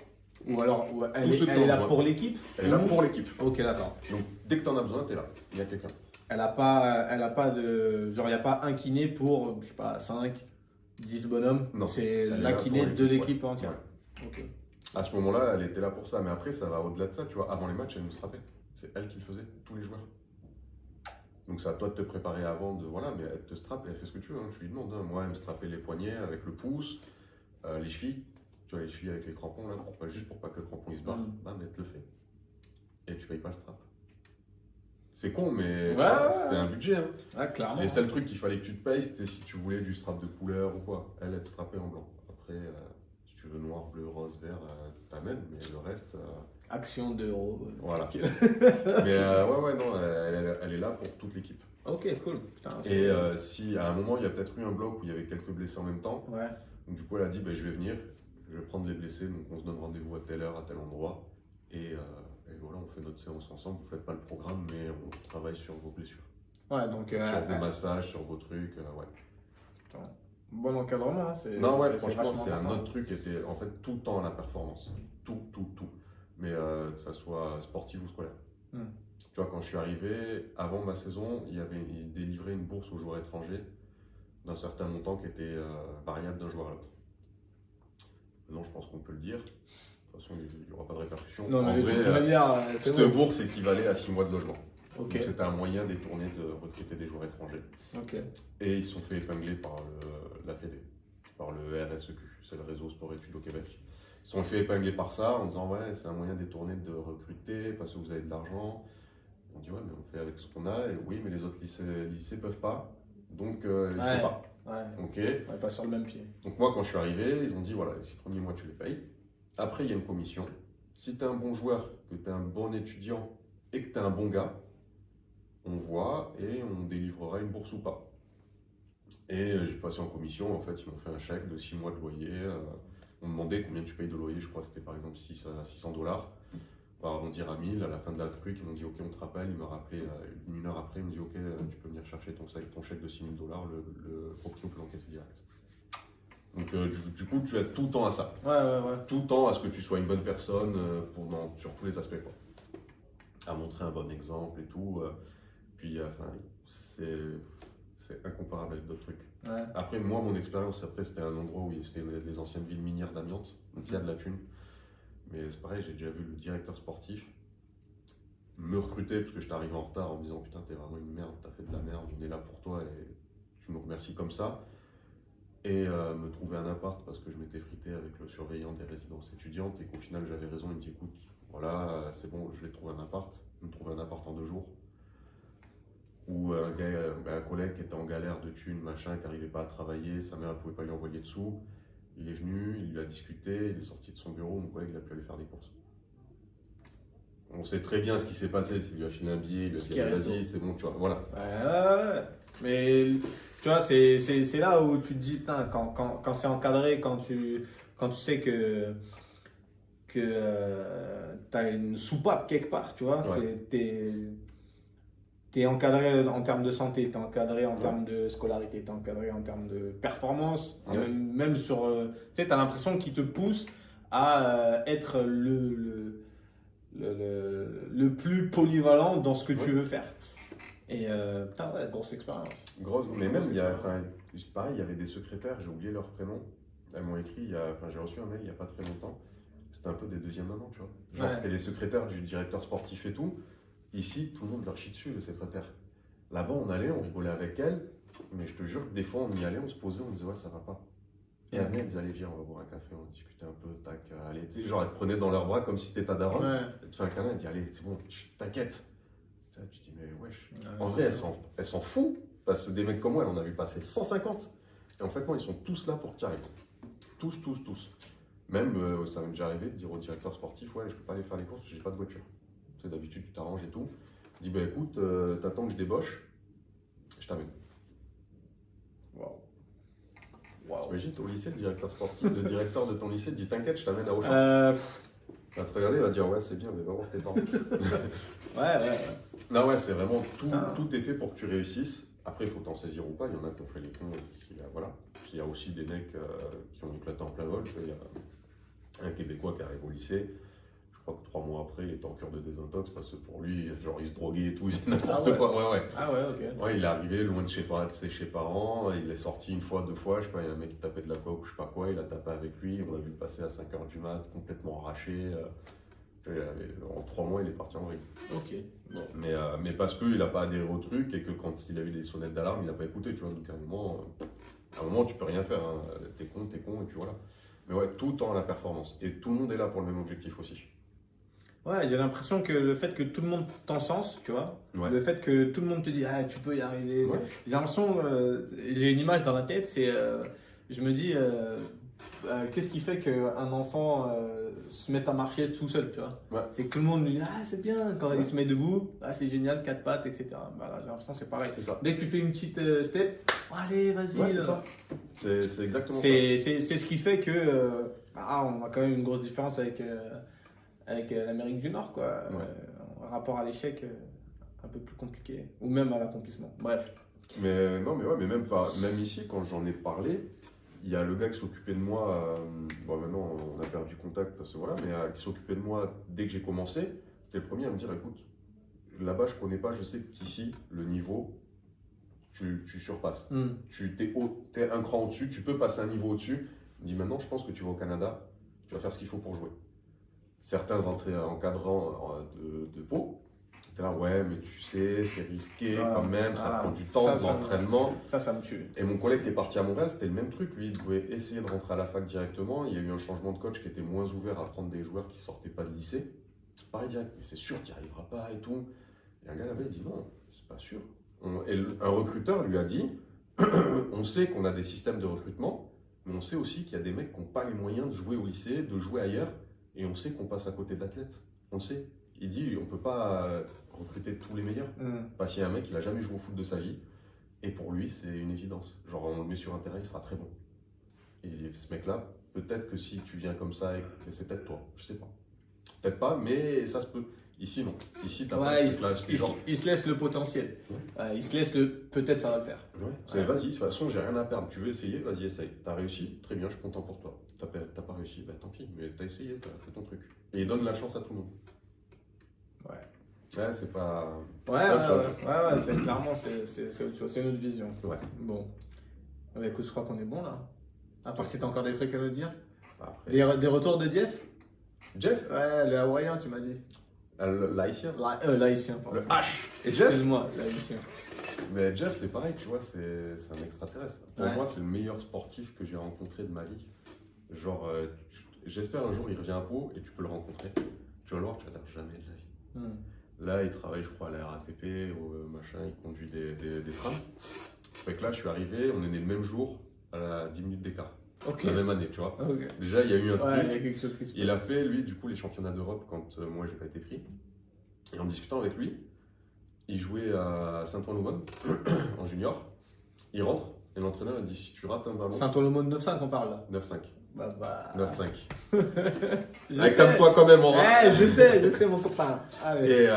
Ou alors elle est là pour l'équipe? Elle est là pour l'équipe. Ok, d'accord. Donc dès que tu en as besoin, tu es là. Il y a quelqu'un. Elle a pas de. Genre, il n'y a pas un kiné pour, je sais pas, 5, 10 bonhommes. Non. C'est la kiné de l'équipe entière. Ouais. Ok. À ce moment-là, elle était là pour ça. Mais après, ça va au-delà de ça. Tu vois, avant les matchs, elle nous strappait. C'est elle qui le faisait, tous les joueurs. Donc c'est à toi de te préparer avant, voilà, mais elle te strappe et elle fait ce que tu veux. Hein. Tu lui demandes. Hein. Moi, elle me strappait les poignets avec le pouce, les chevilles. Tu vois, les chevilles avec les crampons, là, juste pour pas que le crampon il se barre. Bam, elle te le fait. Et tu payes pas le strap. C'est con, mais c'est un budget. Hein. Ah, clairement. Les seuls trucs qu'il fallait que tu te payes, c'était si tu voulais du strap de couleur ou quoi. Elle te strappait en blanc. Après, si tu veux noir, bleu, rose, vert, t'amènes, mais le reste. Action d'euro. Voilà. Mais non, elle est là pour toute l'équipe. Ok, cool. Putain, et si à un moment, il y a peut-être eu un bloc où il y avait quelques blessés en même temps. Ouais. Donc, du coup, elle a dit je vais venir, je vais prendre les blessés, donc on se donne rendez-vous à telle heure, à tel endroit. Et voilà, on fait notre séance ensemble. Vous ne faites pas le programme, mais on travaille sur vos blessures. Ouais, donc. Sur vos massages, sur vos trucs, ouais. Putain. Bon encadrement, hein. Non, ouais, franchement, c'est un autre truc qui était en fait tout le temps à la performance. Tout. Mais que ça soit sportif ou scolaire. Tu vois, quand je suis arrivé, avant ma saison, il délivrait une bourse aux joueurs étrangers d'un certain montant qui était variable d'un joueur à l'autre. Maintenant, je pense qu'on peut le dire. De toute façon, il n'y aura pas de répercussion. Non, mais en vrai, de toute manière, cette bourse équivalait à 6 mois de logement. Okay. Donc c'était un moyen détourné de recruter des joueurs étrangers. Okay. Et ils se sont fait épingler par la Fédé, par le RSEQ, c'est le réseau sport-études au Québec. Ils se sont fait épingler par ça en disant ouais, c'est un moyen détourné de recruter parce que vous avez de l'argent. On dit ouais, mais on fait avec ce qu'on a. Et oui, mais les autres lycées peuvent pas. Donc ils ne font pas. Ouais. Ok. Ouais, pas sur le même pied. Donc moi, quand je suis arrivé, ils ont dit voilà, les 6 premiers mois, tu les payes. Après, il y a une commission. Si tu es un bon joueur, que tu es un bon étudiant et que tu es un bon gars, on voit et on délivrera une bourse ou pas. Et j'ai passé en commission, en fait, ils m'ont fait un chèque de 6 mois de loyer. On me demandait combien tu payes de loyer, je crois que c'était par exemple $600. On va arrondir à 1000, à la fin de la truc, ils m'ont dit ok, on te rappelle. Il m'a rappelé une heure après, il me dit ok, tu peux venir chercher ton chèque de $6 000, le propriétaire peut l'encaisser direct. Donc du coup, tu as tout le temps à ça. Ouais. Tout le temps à ce que tu sois une bonne personne sur tous les aspects, quoi. À montrer un bon exemple et tout. Puis c'est c'est incomparable avec d'autres trucs. Ouais. Après, moi, mon expérience, après, c'était un endroit où c'était les anciennes villes minières d'amiante, donc il y a de la thune. Mais c'est pareil, j'ai déjà vu le directeur sportif me recruter parce que je t'arrive en retard en me disant putain, t'es vraiment une merde, t'as fait de la merde, on est là pour toi et tu nous remercies comme ça. Et me trouver un appart parce que je m'étais frité avec le surveillant des résidences étudiantes et qu'au final j'avais raison. Il me dit écoute, voilà, c'est bon, je vais te trouver un appart. Il me trouve un appart en 2 jours. Ou un collègue qui était en galère de thunes, machin, qui n'arrivait pas à travailler, sa mère ne pouvait pas lui envoyer de sous. Il est venu, il lui a discuté, il est sorti de son bureau, mon collègue il a pu aller faire des courses. On sait très bien ce qui s'est passé, s'il lui a filé un billet, il lui a dit vas-y, c'est bon, tu vois, voilà. Ouais. Mais tu vois, c'est là où tu te dis, putain, quand c'est encadré, quand tu sais que tu as une soupape quelque part, tu vois, Ouais. t'es encadré en termes de santé, t'es encadré en termes de scolarité, t'es encadré en termes de performance, même sur, tu sais, t'as l'impression qu'il te pousse à être le plus polyvalent dans ce que tu veux faire. Et putain, ouais, grosse expérience. Grosse, mais même, pareil, il y avait des secrétaires, j'ai oublié leur prénom. Elles m'ont écrit, j'ai reçu un mail il n'y a pas très longtemps. C'était un peu des deuxièmes mamans, tu vois. Genre, c'était les secrétaires du directeur sportif et tout. Ici, tout le monde leur chie dessus, les secrétaires. Là-bas, on allait, on rigolait avec elles. Mais je te jure que des fois, on y allait, on se posait, on disait, ouais, ça va pas. Et après, elles disaient, allez, viens, on va boire un café, on discutait un peu, tac, allez. Tu sais, genre, elles te prenaient dans leurs bras comme si c'était ta daronne. Elle te fait un câlin, elle dit, allez, c'est bon, t'inquiète. Tu te dis, mais wesh. En vrai, elles s'en foutent. Parce que des mecs comme moi, elle en a vu passer 150. Et en fait, non, ils sont tous là pour que tu arrives. Tous. Même, ça m'est déjà arrivé de dire au directeur sportif, ouais, je peux pas aller faire les courses parce que j'ai pas de voiture. Tu sais, d'habitude, tu t'arranges et tout. Il dit, bah écoute, t'attends que je débauche, je t'amène. Wow. T'imagines, au lycée, le directeur sportif, le directeur de ton lycée te dit, t'inquiète, je t'amène à Auchan. Il va te regarder, il va te dire, ouais, c'est bien, mais va voir tes parents. Ouais. Non, ouais, c'est vraiment tout est fait pour que tu réussisses. Après, il faut t'en saisir ou pas. Il y en a qui ont fait les cons. Voilà. Il y a aussi des mecs qui ont éclaté en plein vol. Il y a un Québécois qui arrive au lycée. Je crois que 3 mois après, il était en cure de désintox parce que pour lui, genre, il se droguait et tout, il faisait n'importe quoi. Ouais. Ah ouais, ok. Ouais, il est arrivé loin de ses parents. Il est sorti 1 fois, 2 fois. Je sais pas, il y a un mec qui tapait de la coke ou je sais pas quoi. Il a tapé avec lui. On l'a vu passer à 5h du mat, complètement arraché. En 3 mois, il est parti en vrille. Ok. Bon. Mais parce qu'il n'a pas adhéré au truc et que quand il a eu des sonnettes d'alarme, il n'a pas écouté, tu vois. Donc à un moment tu peux rien faire. Hein. T'es con, et puis voilà. Mais ouais, tout tend à la performance. Et tout le monde est là pour le même objectif aussi. Ouais, j'ai l'impression que le fait que tout le monde t'encense, tu vois, le fait que tout le monde te dit, ah, tu peux y arriver. Ouais. J'ai l'impression, j'ai une image dans la tête, je me dis, qu'est-ce qui fait qu'un enfant se mette à marcher tout seul, tu vois. C'est que tout le monde lui dit, ah, c'est bien, quand il se met debout, ah, c'est génial, 4 pattes, etc. Bah, là, j'ai l'impression que c'est pareil. C'est ça. Dès que tu fais une petite step, allez, vas-y. Ouais, c'est ça. C'est exactement ça. C'est ce qui fait que, on a quand même une grosse différence avec l'Amérique du Nord, quoi. Rapport à l'échec, un peu plus compliqué, ou même à l'accomplissement. Bref. Mais non, mais même pas. Même ici, quand j'en ai parlé, il y a le gars qui s'occupait de moi. Bon, maintenant on a perdu contact parce que voilà, mais qui s'occupait de moi dès que j'ai commencé. C'était le premier à me dire, écoute, là-bas je connais pas, je sais qu'ici le niveau, tu surpasses. Tu t'es un cran au-dessus, tu peux passer un niveau au-dessus. Il me dit maintenant, je pense que tu vas au Canada, tu vas faire ce qu'il faut pour jouer. Certains encadrants de Pau, t'es là, ouais, mais tu sais, c'est risqué quand même, ça prend du temps d'entraînement. Ça me tue. Et mon collègue qui est parti à Montréal, c'était le même truc. Lui, il pouvait essayer de rentrer à la fac directement. Il y a eu un changement de coach qui était moins ouvert à prendre des joueurs qui sortaient pas de lycée. Pareil direct, mais c'est sûr, tu n'y arriveras pas et tout. Et un gars là-bas, il dit non, c'est pas sûr. Un recruteur lui a dit, on sait qu'on a des systèmes de recrutement, mais on sait aussi qu'il y a des mecs qui n'ont pas les moyens de jouer au lycée, de jouer ailleurs. Et on sait qu'on passe à côté d'athlètes. On le sait. Il dit, on ne peut pas recruter tous les meilleurs. Parce qu'il y a un mec qui n'a jamais joué au foot de sa vie. Et pour lui, c'est une évidence. Genre, on le met sur un terrain, il sera très bon. Et ce mec-là, peut-être que si tu viens comme ça, c'est peut-être toi. Je sais pas. Peut-être pas, mais ça se peut. Ici, non. Ici, t'as pas il se laisse le potentiel. Il se laisse peut-être ça va le faire. Vas-y, de toute façon, j'ai rien à perdre. Tu veux essayer, vas-y, essaye. T'as réussi, très bien, je suis content pour toi. T'as pas réussi, bah tant pis, mais t'as essayé, t'as fait ton truc. Et il donne la chance à tout le monde. Ouais, c'est pas. Ouais, c'est autre chose. c'est clairement, c'est autre chose, c'est une autre vision. Ouais. Bon. Bah, écoute, je crois qu'on est bon là. À part si t'as encore des trucs à nous dire. Après. Des retours de Jeff? Jeff, Ouais, le hawaïen, tu m'as dit. l'haïtien. L'haïtien, pardon. Le H. Excuse-moi, l'haïtien. Mais Jeff, c'est pareil, tu vois, c'est un extraterrestre. Pour Ouais. moi, c'est le meilleur sportif que j'ai rencontré de ma vie. Genre, j'espère un jour il revient à Pau et tu peux le rencontrer. Tu vas le voir, tu vas dire jamais de la vie. Là, il travaille, je crois, à la RATP ou machin, il conduit des trams. Fait que là, je suis arrivé, on est né le même jour, à 10 minutes d'écart. Ok. La même année, tu vois. Ok. Déjà, il y a eu un Ouais, il y a truc. quelque chose qui se passe. Il a fait, lui, du coup, les championnats d'Europe quand moi, j'ai pas été pris. Et en discutant avec lui, il jouait à Saint-Ouen-l'Aumône, en junior. Il rentre et l'entraîneur il dit si tu rates un ballon. Saint-Olomon de 9-5, on parle là. 9-5. Bah. 9-5. Je Avec sais. comme toi quand même, on rate. Ouais, je sais, mon copain. Ah, ouais. Et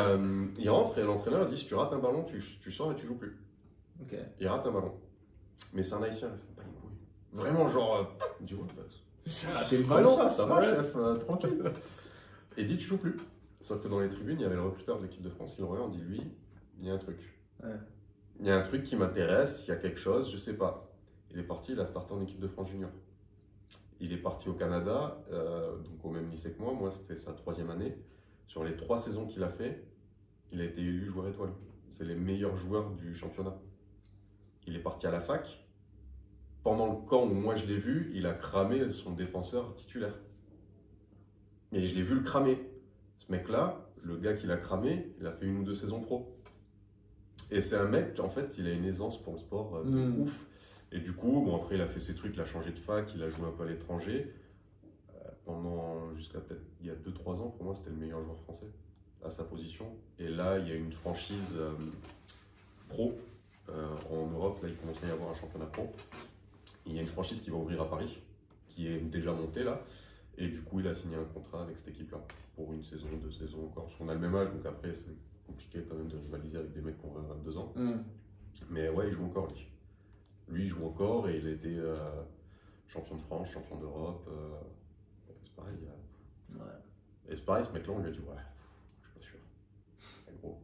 il rentre et l'entraîneur dit si tu rates un ballon, tu sors et tu joues plus. Ok. Il rate un ballon. Mais c'est un haïtien, c'est pas une couille. Vraiment, genre, il dit ouais, bah, J'ai raté le comme ballon. ça va, Ouais. chef, tranquille. Et il dit tu joues plus. Sauf que dans les tribunes, il y avait le recruteur de l'équipe de France qui le regarde, dit lui, il y a un truc. Ouais. Il y a un truc qui m'intéresse, il y a quelque chose, je sais pas. Il est parti, il a starté en équipe de France junior. Il est parti au Canada, donc au même lycée que moi. Moi, c'était sa 3e année. Sur les 3 saisons qu'il a fait, il a été élu joueur étoile. C'est les meilleurs joueurs du championnat. Il est parti à la fac. Pendant le camp où moi je l'ai vu, il a cramé son défenseur titulaire. Mais je l'ai vu le cramer. Ce mec-là, le gars qui l'a cramé, il a fait 1 ou 2 saisons pro. Et c'est un mec, en fait, il a une aisance pour le sport de ouf. Et du coup, bon, après, il a fait ses trucs, il a changé de fac, il a joué un peu à l'étranger. Pendant, jusqu'à peut-être il y a 2-3 ans, pour moi, c'était le meilleur joueur français à sa position. Et là, il y a une franchise pro en Europe. Là, il commence à y avoir un championnat pro. Il y a une franchise qui va ouvrir à Paris, qui est déjà montée là. Et du coup, il a signé un contrat avec cette équipe-là pour 1 saison, 2 saisons encore. Parce qu'on a le même âge, donc après, c'est compliqué quand même de rivaliser avec des mecs qui ont 22 ans. Mais ouais, il joue encore lui. Lui, il joue encore et il a été champion de France, champion d'Europe. C'est pareil. Et c'est pareil, ce mec-là, on lui a dit ouais, je suis pas sûr. Gros.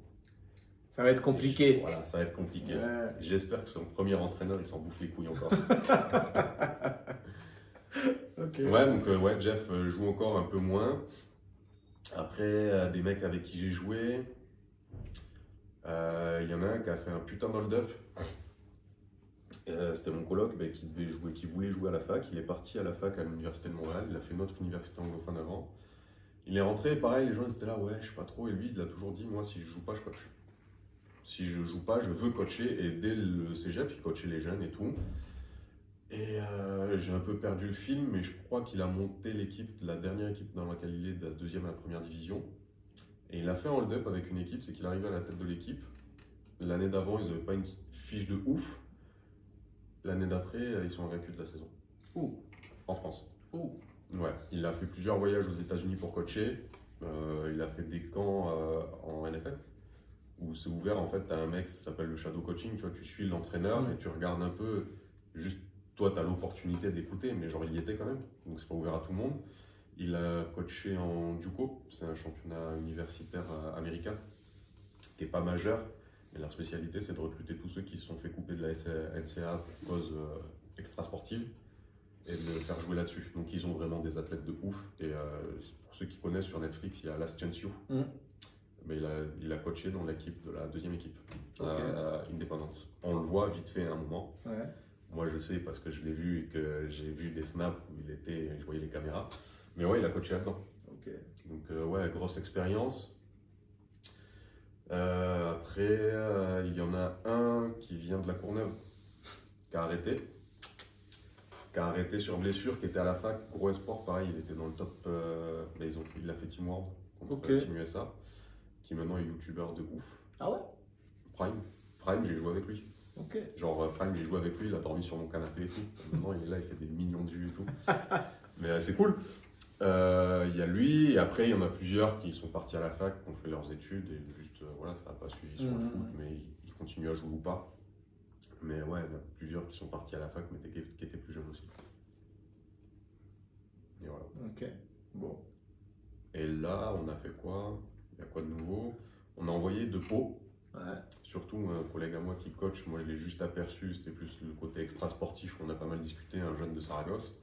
Ça va être compliqué. Voilà, ça va être compliqué. Ouais. J'espère que son premier entraîneur, il s'en bouffe les couilles encore. Okay. Ouais, donc ouais, Jeff joue encore un peu moins. Après, des mecs avec qui j'ai joué, il y en a un qui a fait un putain d'hold-up. C'était mon coloc qui devait jouer, qui voulait jouer à la fac. Il est parti à la fac à l'université de Montréal. Il a fait notre université anglophone avant. Il est rentré, pareil, les gens étaient là, ouais, je sais pas trop. Et lui, il a toujours dit, moi, si je joue pas, je coach. Si je joue pas, je veux coacher. Et dès le cégep, il coachait les jeunes et tout. Et j'ai un peu perdu le film, mais je crois qu'il a monté l'équipe, la dernière équipe dans laquelle il est, de la 2e à la 1re division. Et il a fait un hold-up avec une équipe, c'est qu'il arrivait à la tête de l'équipe. L'année d'avant, ils n'avaient pas une fiche de ouf. L'année d'après, ils sont invaincus de la saison. Ouh. En France. Ouh. Ouais, il a fait plusieurs voyages aux États-Unis pour coacher. Il a fait des camps en NFL où c'est ouvert. En fait, tu as un mec, ça s'appelle le shadow coaching. Tu vois, tu suis l'entraîneur et tu regardes un peu. Juste, toi, tu as l'opportunité d'écouter, mais genre, il y était quand même. Donc, c'est pas ouvert à tout le monde. Il a coaché en JUCO, c'est un championnat universitaire américain qui n'est pas majeur. Mais leur spécialité, c'est de recruter tous ceux qui se sont fait couper de la NCAA pour cause extra-sportive et de les faire jouer là-dessus. Donc ils ont vraiment des athlètes de ouf. Et pour ceux qui connaissent sur Netflix, il y a Last Chance You. Mais il a coaché dans l'équipe de la 2e équipe, Independence. On le voit vite fait à un moment. Ouais. Moi je sais parce que je l'ai vu et que j'ai vu des snaps où il était, je voyais les caméras. Mais ouais, il a coaché là-dedans. Okay. Donc ouais, grosse expérience. Après, il y en a un qui vient de la Courneuve, qui a arrêté. Qui a arrêté sur blessure, qui était à la fac, gros espoir, pareil, il était dans le top. Mais il a fait Team World contre Team USA, qui maintenant est youtubeur de ouf. Ah ouais? Prime, j'ai joué avec lui. Ok. Genre, Prime, j'ai joué avec lui, il a dormi sur mon canapé et tout. Maintenant, il est là, il fait des millions de vues et tout. Mais c'est cool. Il y a lui, et après, il y en a plusieurs qui sont partis à la fac, qui ont fait leurs études, et juste, voilà, ça n'a pas suivi sur le foot, mais ils continuent à jouer ou pas. Mais ouais, il y en a plusieurs qui sont partis à la fac, mais qui étaient plus jeunes aussi. Et voilà. Ok, bon. Et là, on a fait quoi? Il y a quoi de nouveau? On a envoyé envoyé de Pau. Ouais. Surtout un collègue à moi qui coach, moi je l'ai juste aperçu, c'était plus le côté extra sportif, on a pas mal discuté, un jeune de Saragosse,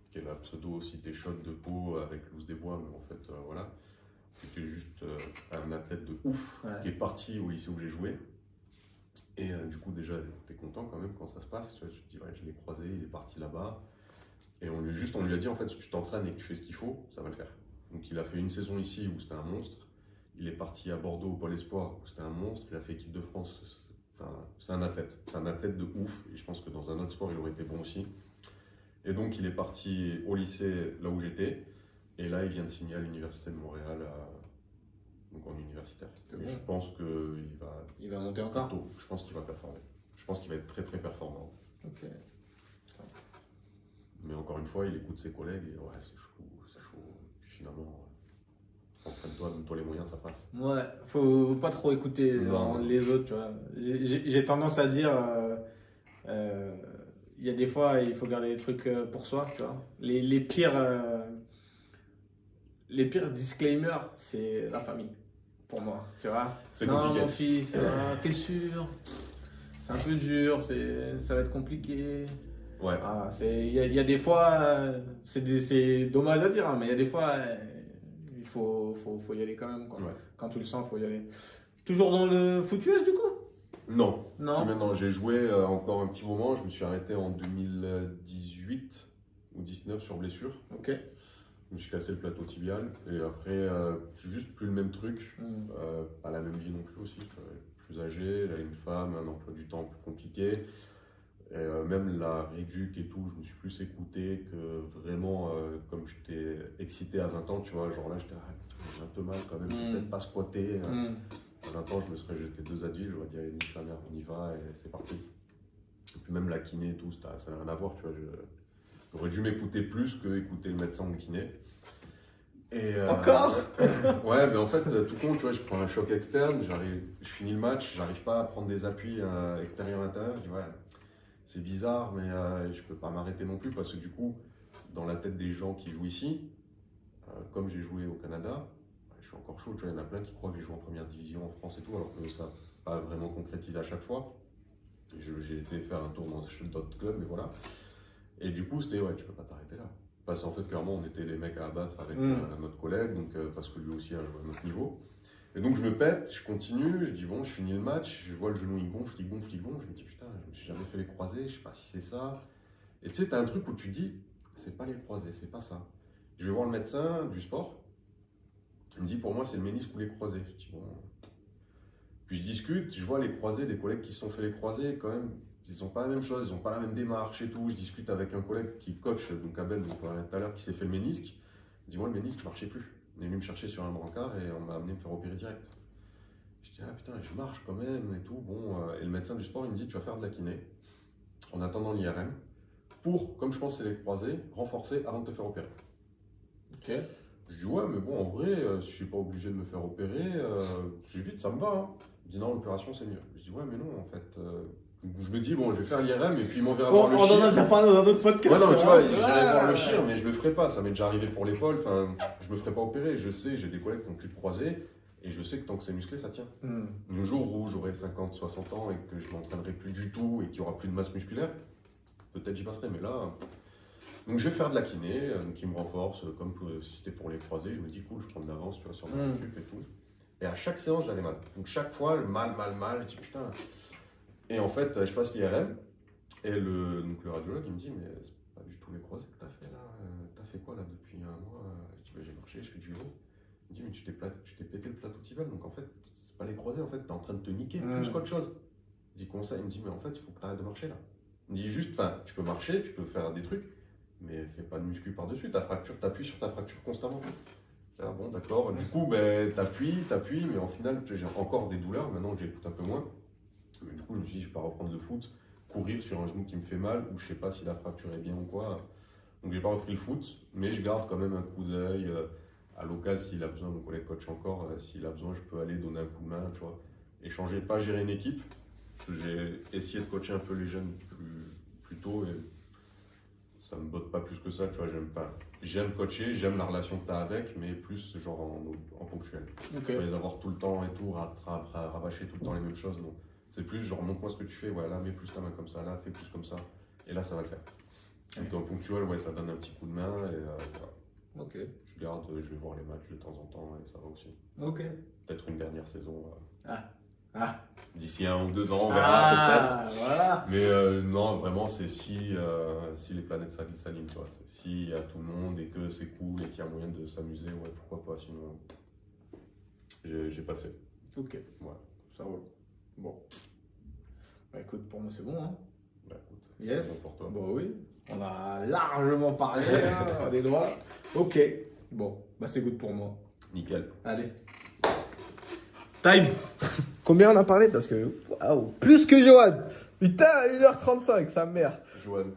qui est la pseudo Cité Chaude de Pau avec Louse des Bois, mais en fait voilà, c'était juste un athlète de ouf Ouais. qui est parti au lycée où j'ai joué. Et du coup déjà t'es content quand même quand ça se passe, tu vois, tu te dis ouais je l'ai croisé, il est parti là-bas. Et on lui a dit en fait si tu t'entraînes et que tu fais ce qu'il faut, ça va le faire. Donc il a fait une saison ici où c'était un monstre. Il est parti à Bordeaux au Pôle Espoir, où c'était un monstre. Il a fait équipe de France. Enfin, c'est un athlète. C'est un athlète de ouf. Et je pense que dans un autre sport, il aurait été bon aussi. Et donc, il est parti au lycée, là où j'étais. Et là, il vient de signer à l'Université de Montréal, donc en universitaire. C'est Et bon. je pense qu'il va... Il va monter encore. Tôt. Je pense qu'il va performer. Je pense qu'il va être très, très performant. Ok. Mais encore une fois, il écoute ses collègues. Et ouais, c'est chaud. C'est chaud. Puis finalement... Entraîne-toi, donne-toi les moyens, ça passe. Ouais, faut pas trop écouter Non. les autres, tu vois. J'ai tendance à dire, il y a des fois, il faut garder les trucs pour soi, tu vois. Les pires disclaimers, c'est la famille, pour moi, tu vois. C'est Non, compliqué. mon fils, t'es sûr? C'est un peu dur, ça va être compliqué. Ouais. Ah, il y a des fois, c'est dommage à dire, hein, mais il y a des fois, il faut y aller quand même, quoi. Ouais. Quand tu le sens, il faut y aller. Toujours dans le foot US, du coup? Non. Non. Maintenant, j'ai joué encore un petit moment. Je me suis arrêté en 2018 ou 19 sur blessure. Ok. Je me suis cassé le plateau tibial. Et après, c'est juste plus le même truc. Pas la même vie non plus aussi. Je suis plus âgé, là, une femme, un emploi du temps plus compliqué. Et même la réduc et tout, je me suis plus écouté que vraiment, comme j'étais excité à 20 ans, tu vois. Genre là, j'ai un peu mal quand même. Peut-être pas squatter. À 20 ans, je me serais jeté 2 Advil, j'aurais dit, allez, nique sa mère, on y va, et c'est parti. Et puis même la kiné et tout, ça n'a rien à voir, tu vois. J'aurais dû m'écouter plus que écouter le médecin ou le kiné. Et, Encore ouais, mais en fait, tout con, tu vois, je prends un choc externe, je finis le match, j'arrive pas à prendre des appuis extérieurs-intérieurs, je dis, ouais, c'est bizarre, mais je peux pas m'arrêter non plus, parce que du coup, dans la tête des gens qui jouent ici, comme j'ai joué au Canada, je suis encore chaud, tu vois, il y en a plein qui croient que j'ai joué en première division en France et tout, alors que ça n'a pas vraiment concrétisé à chaque fois. J'ai été faire un tour dans d'autres clubs, mais voilà. Et du coup, c'était, ouais, tu peux pas t'arrêter là. Parce qu'en fait, clairement, on était les mecs à abattre avec notre collègue, donc, parce que lui aussi a joué à notre niveau. Et donc, je me pète, je continue, je dis, bon, je finis le match, je vois le genou, il gonfle, il gonfle, il gonfle. Je me dis, putain, je me suis jamais fait les croisés, je sais pas si c'est ça. Et tu sais, t'as un truc où tu dis, c'est pas les croisés, c'est pas ça. Je vais voir le médecin du sport. Il me dit, pour moi, c'est le ménisque ou les croisés. Je dis, bon. Puis je discute, je vois les croisés, des collègues qui se sont fait les croisés, quand même, ils n'ont pas la même chose, ils n'ont pas la même démarche et tout. Je discute avec un collègue qui coach, donc à Ben, donc tout à l'heure, qui s'est fait le ménisque. Il dit, moi, le ménisque, je marchais plus. On est venu me chercher sur un brancard et on m'a amené me faire opérer direct. Je dis, ah putain, je marche quand même et tout. Bon, et le médecin du sport, il me dit, tu vas faire de la kiné en attendant l'IRM pour, comme je pense que c'est les croisés, renforcer avant de te faire opérer. Ok. Je dis ouais, mais bon, en vrai, si je suis pas obligé de me faire opérer, j'évite, ça me va. Hein. Il dit non, l'opération c'est mieux. Je dis ouais, mais non, en fait, je me dis bon, je vais faire l'IRM et puis il m'enverra voir le On en chir. a déjà parlé dans un autre podcast. Ouais, non, tu vois, Ouais. j'irai voir le chir, mais je le ferai pas. Ça m'est déjà arrivé pour l'épaule. Enfin, je me ferai pas opérer. Je sais, j'ai des collègues qui ont plus de croisés et je sais que tant que c'est musclé, ça tient. Le jour où j'aurai 50, 60 ans et que je m'entraînerai plus du tout et qu'il y aura plus de masse musculaire, peut-être j'y passerai, mais là. Donc je vais faire de la kiné, qui me renforce, comme si c'était pour les croisés. Je me dis cool, je prends de l'avance, tu vois, sur ma récup et tout. Et à chaque séance, j'avais mal. Donc chaque fois, mal. Je dis putain. Et en fait, je passe l'IRM et donc le radiologue il me dit mais c'est pas du tout les croisés que t'as fait là. T'as fait quoi là depuis un mois? Je dis bah, j'ai marché, je fais du vélo. Il me dit mais tu t'es pété le plateau tibial, donc en fait c'est pas les croisés, en fait t'es en train de te niquer plus qu'autre chose. Je dis comment ça? Il me dit mais en fait il faut que t'arrêtes de marcher là. Il me dit juste, enfin tu peux marcher, tu peux faire des trucs. Mais fais pas de muscu par-dessus, ta fracture, t'appuies sur ta fracture constamment. Là, bon, d'accord, du coup, ben, t'appuies, mais en final, j'ai encore des douleurs, maintenant que j'écoute un peu moins. Mais du coup, je me suis dit, je vais pas reprendre le foot, courir sur un genou qui me fait mal, ou je sais pas si la fracture est bien ou quoi. Donc, j'ai pas repris le foot, mais je garde quand même un coup d'œil. À l'occasion, s'il a besoin, mon collègue coach encore, s'il a besoin, je peux aller donner un coup de main, tu vois. Échanger, pas gérer une équipe, parce que j'ai essayé de coacher un peu les jeunes plus tôt. Et ça me botte pas plus que ça, tu vois. J'aime coacher, j'aime la relation que tu as avec, mais plus genre en ponctuel. Ok. Tu vas les avoir tout le temps et tout, rabâcher tout le temps les mêmes choses, non. C'est plus genre, montre-moi ce que tu fais, ouais, là, mets plus ta main comme ça, là, fais plus comme ça, et là, ça va le faire. Donc, en ponctuel, ouais, ça donne un petit coup de main, et voilà. Ok. Je garde, je vais voir les matchs de temps en temps, et ça va aussi. Ok. Peut-être une dernière saison. Ah. D'ici 1 ou 2 ans, on verra peut-être. Voilà. Mais non, vraiment, c'est si les planètes s'alignent, tu vois. S'il y a tout le monde et que c'est cool et qu'il y a moyen de s'amuser, ouais, pourquoi pas, sinon j'ai passé. Ok. Ouais. Ça roule. Bon. Bah écoute, pour moi c'est bon, hein. Bah écoute, Yes. c'est bon pour toi. Bon oui. On a largement parlé, hein, des doigts. Ok. Bon, bah c'est good pour moi. Nickel. Allez. Time. Combien on a parlé? Parce que, waouh, plus que Johan. Putain, 1h35, sa mère. Joanne.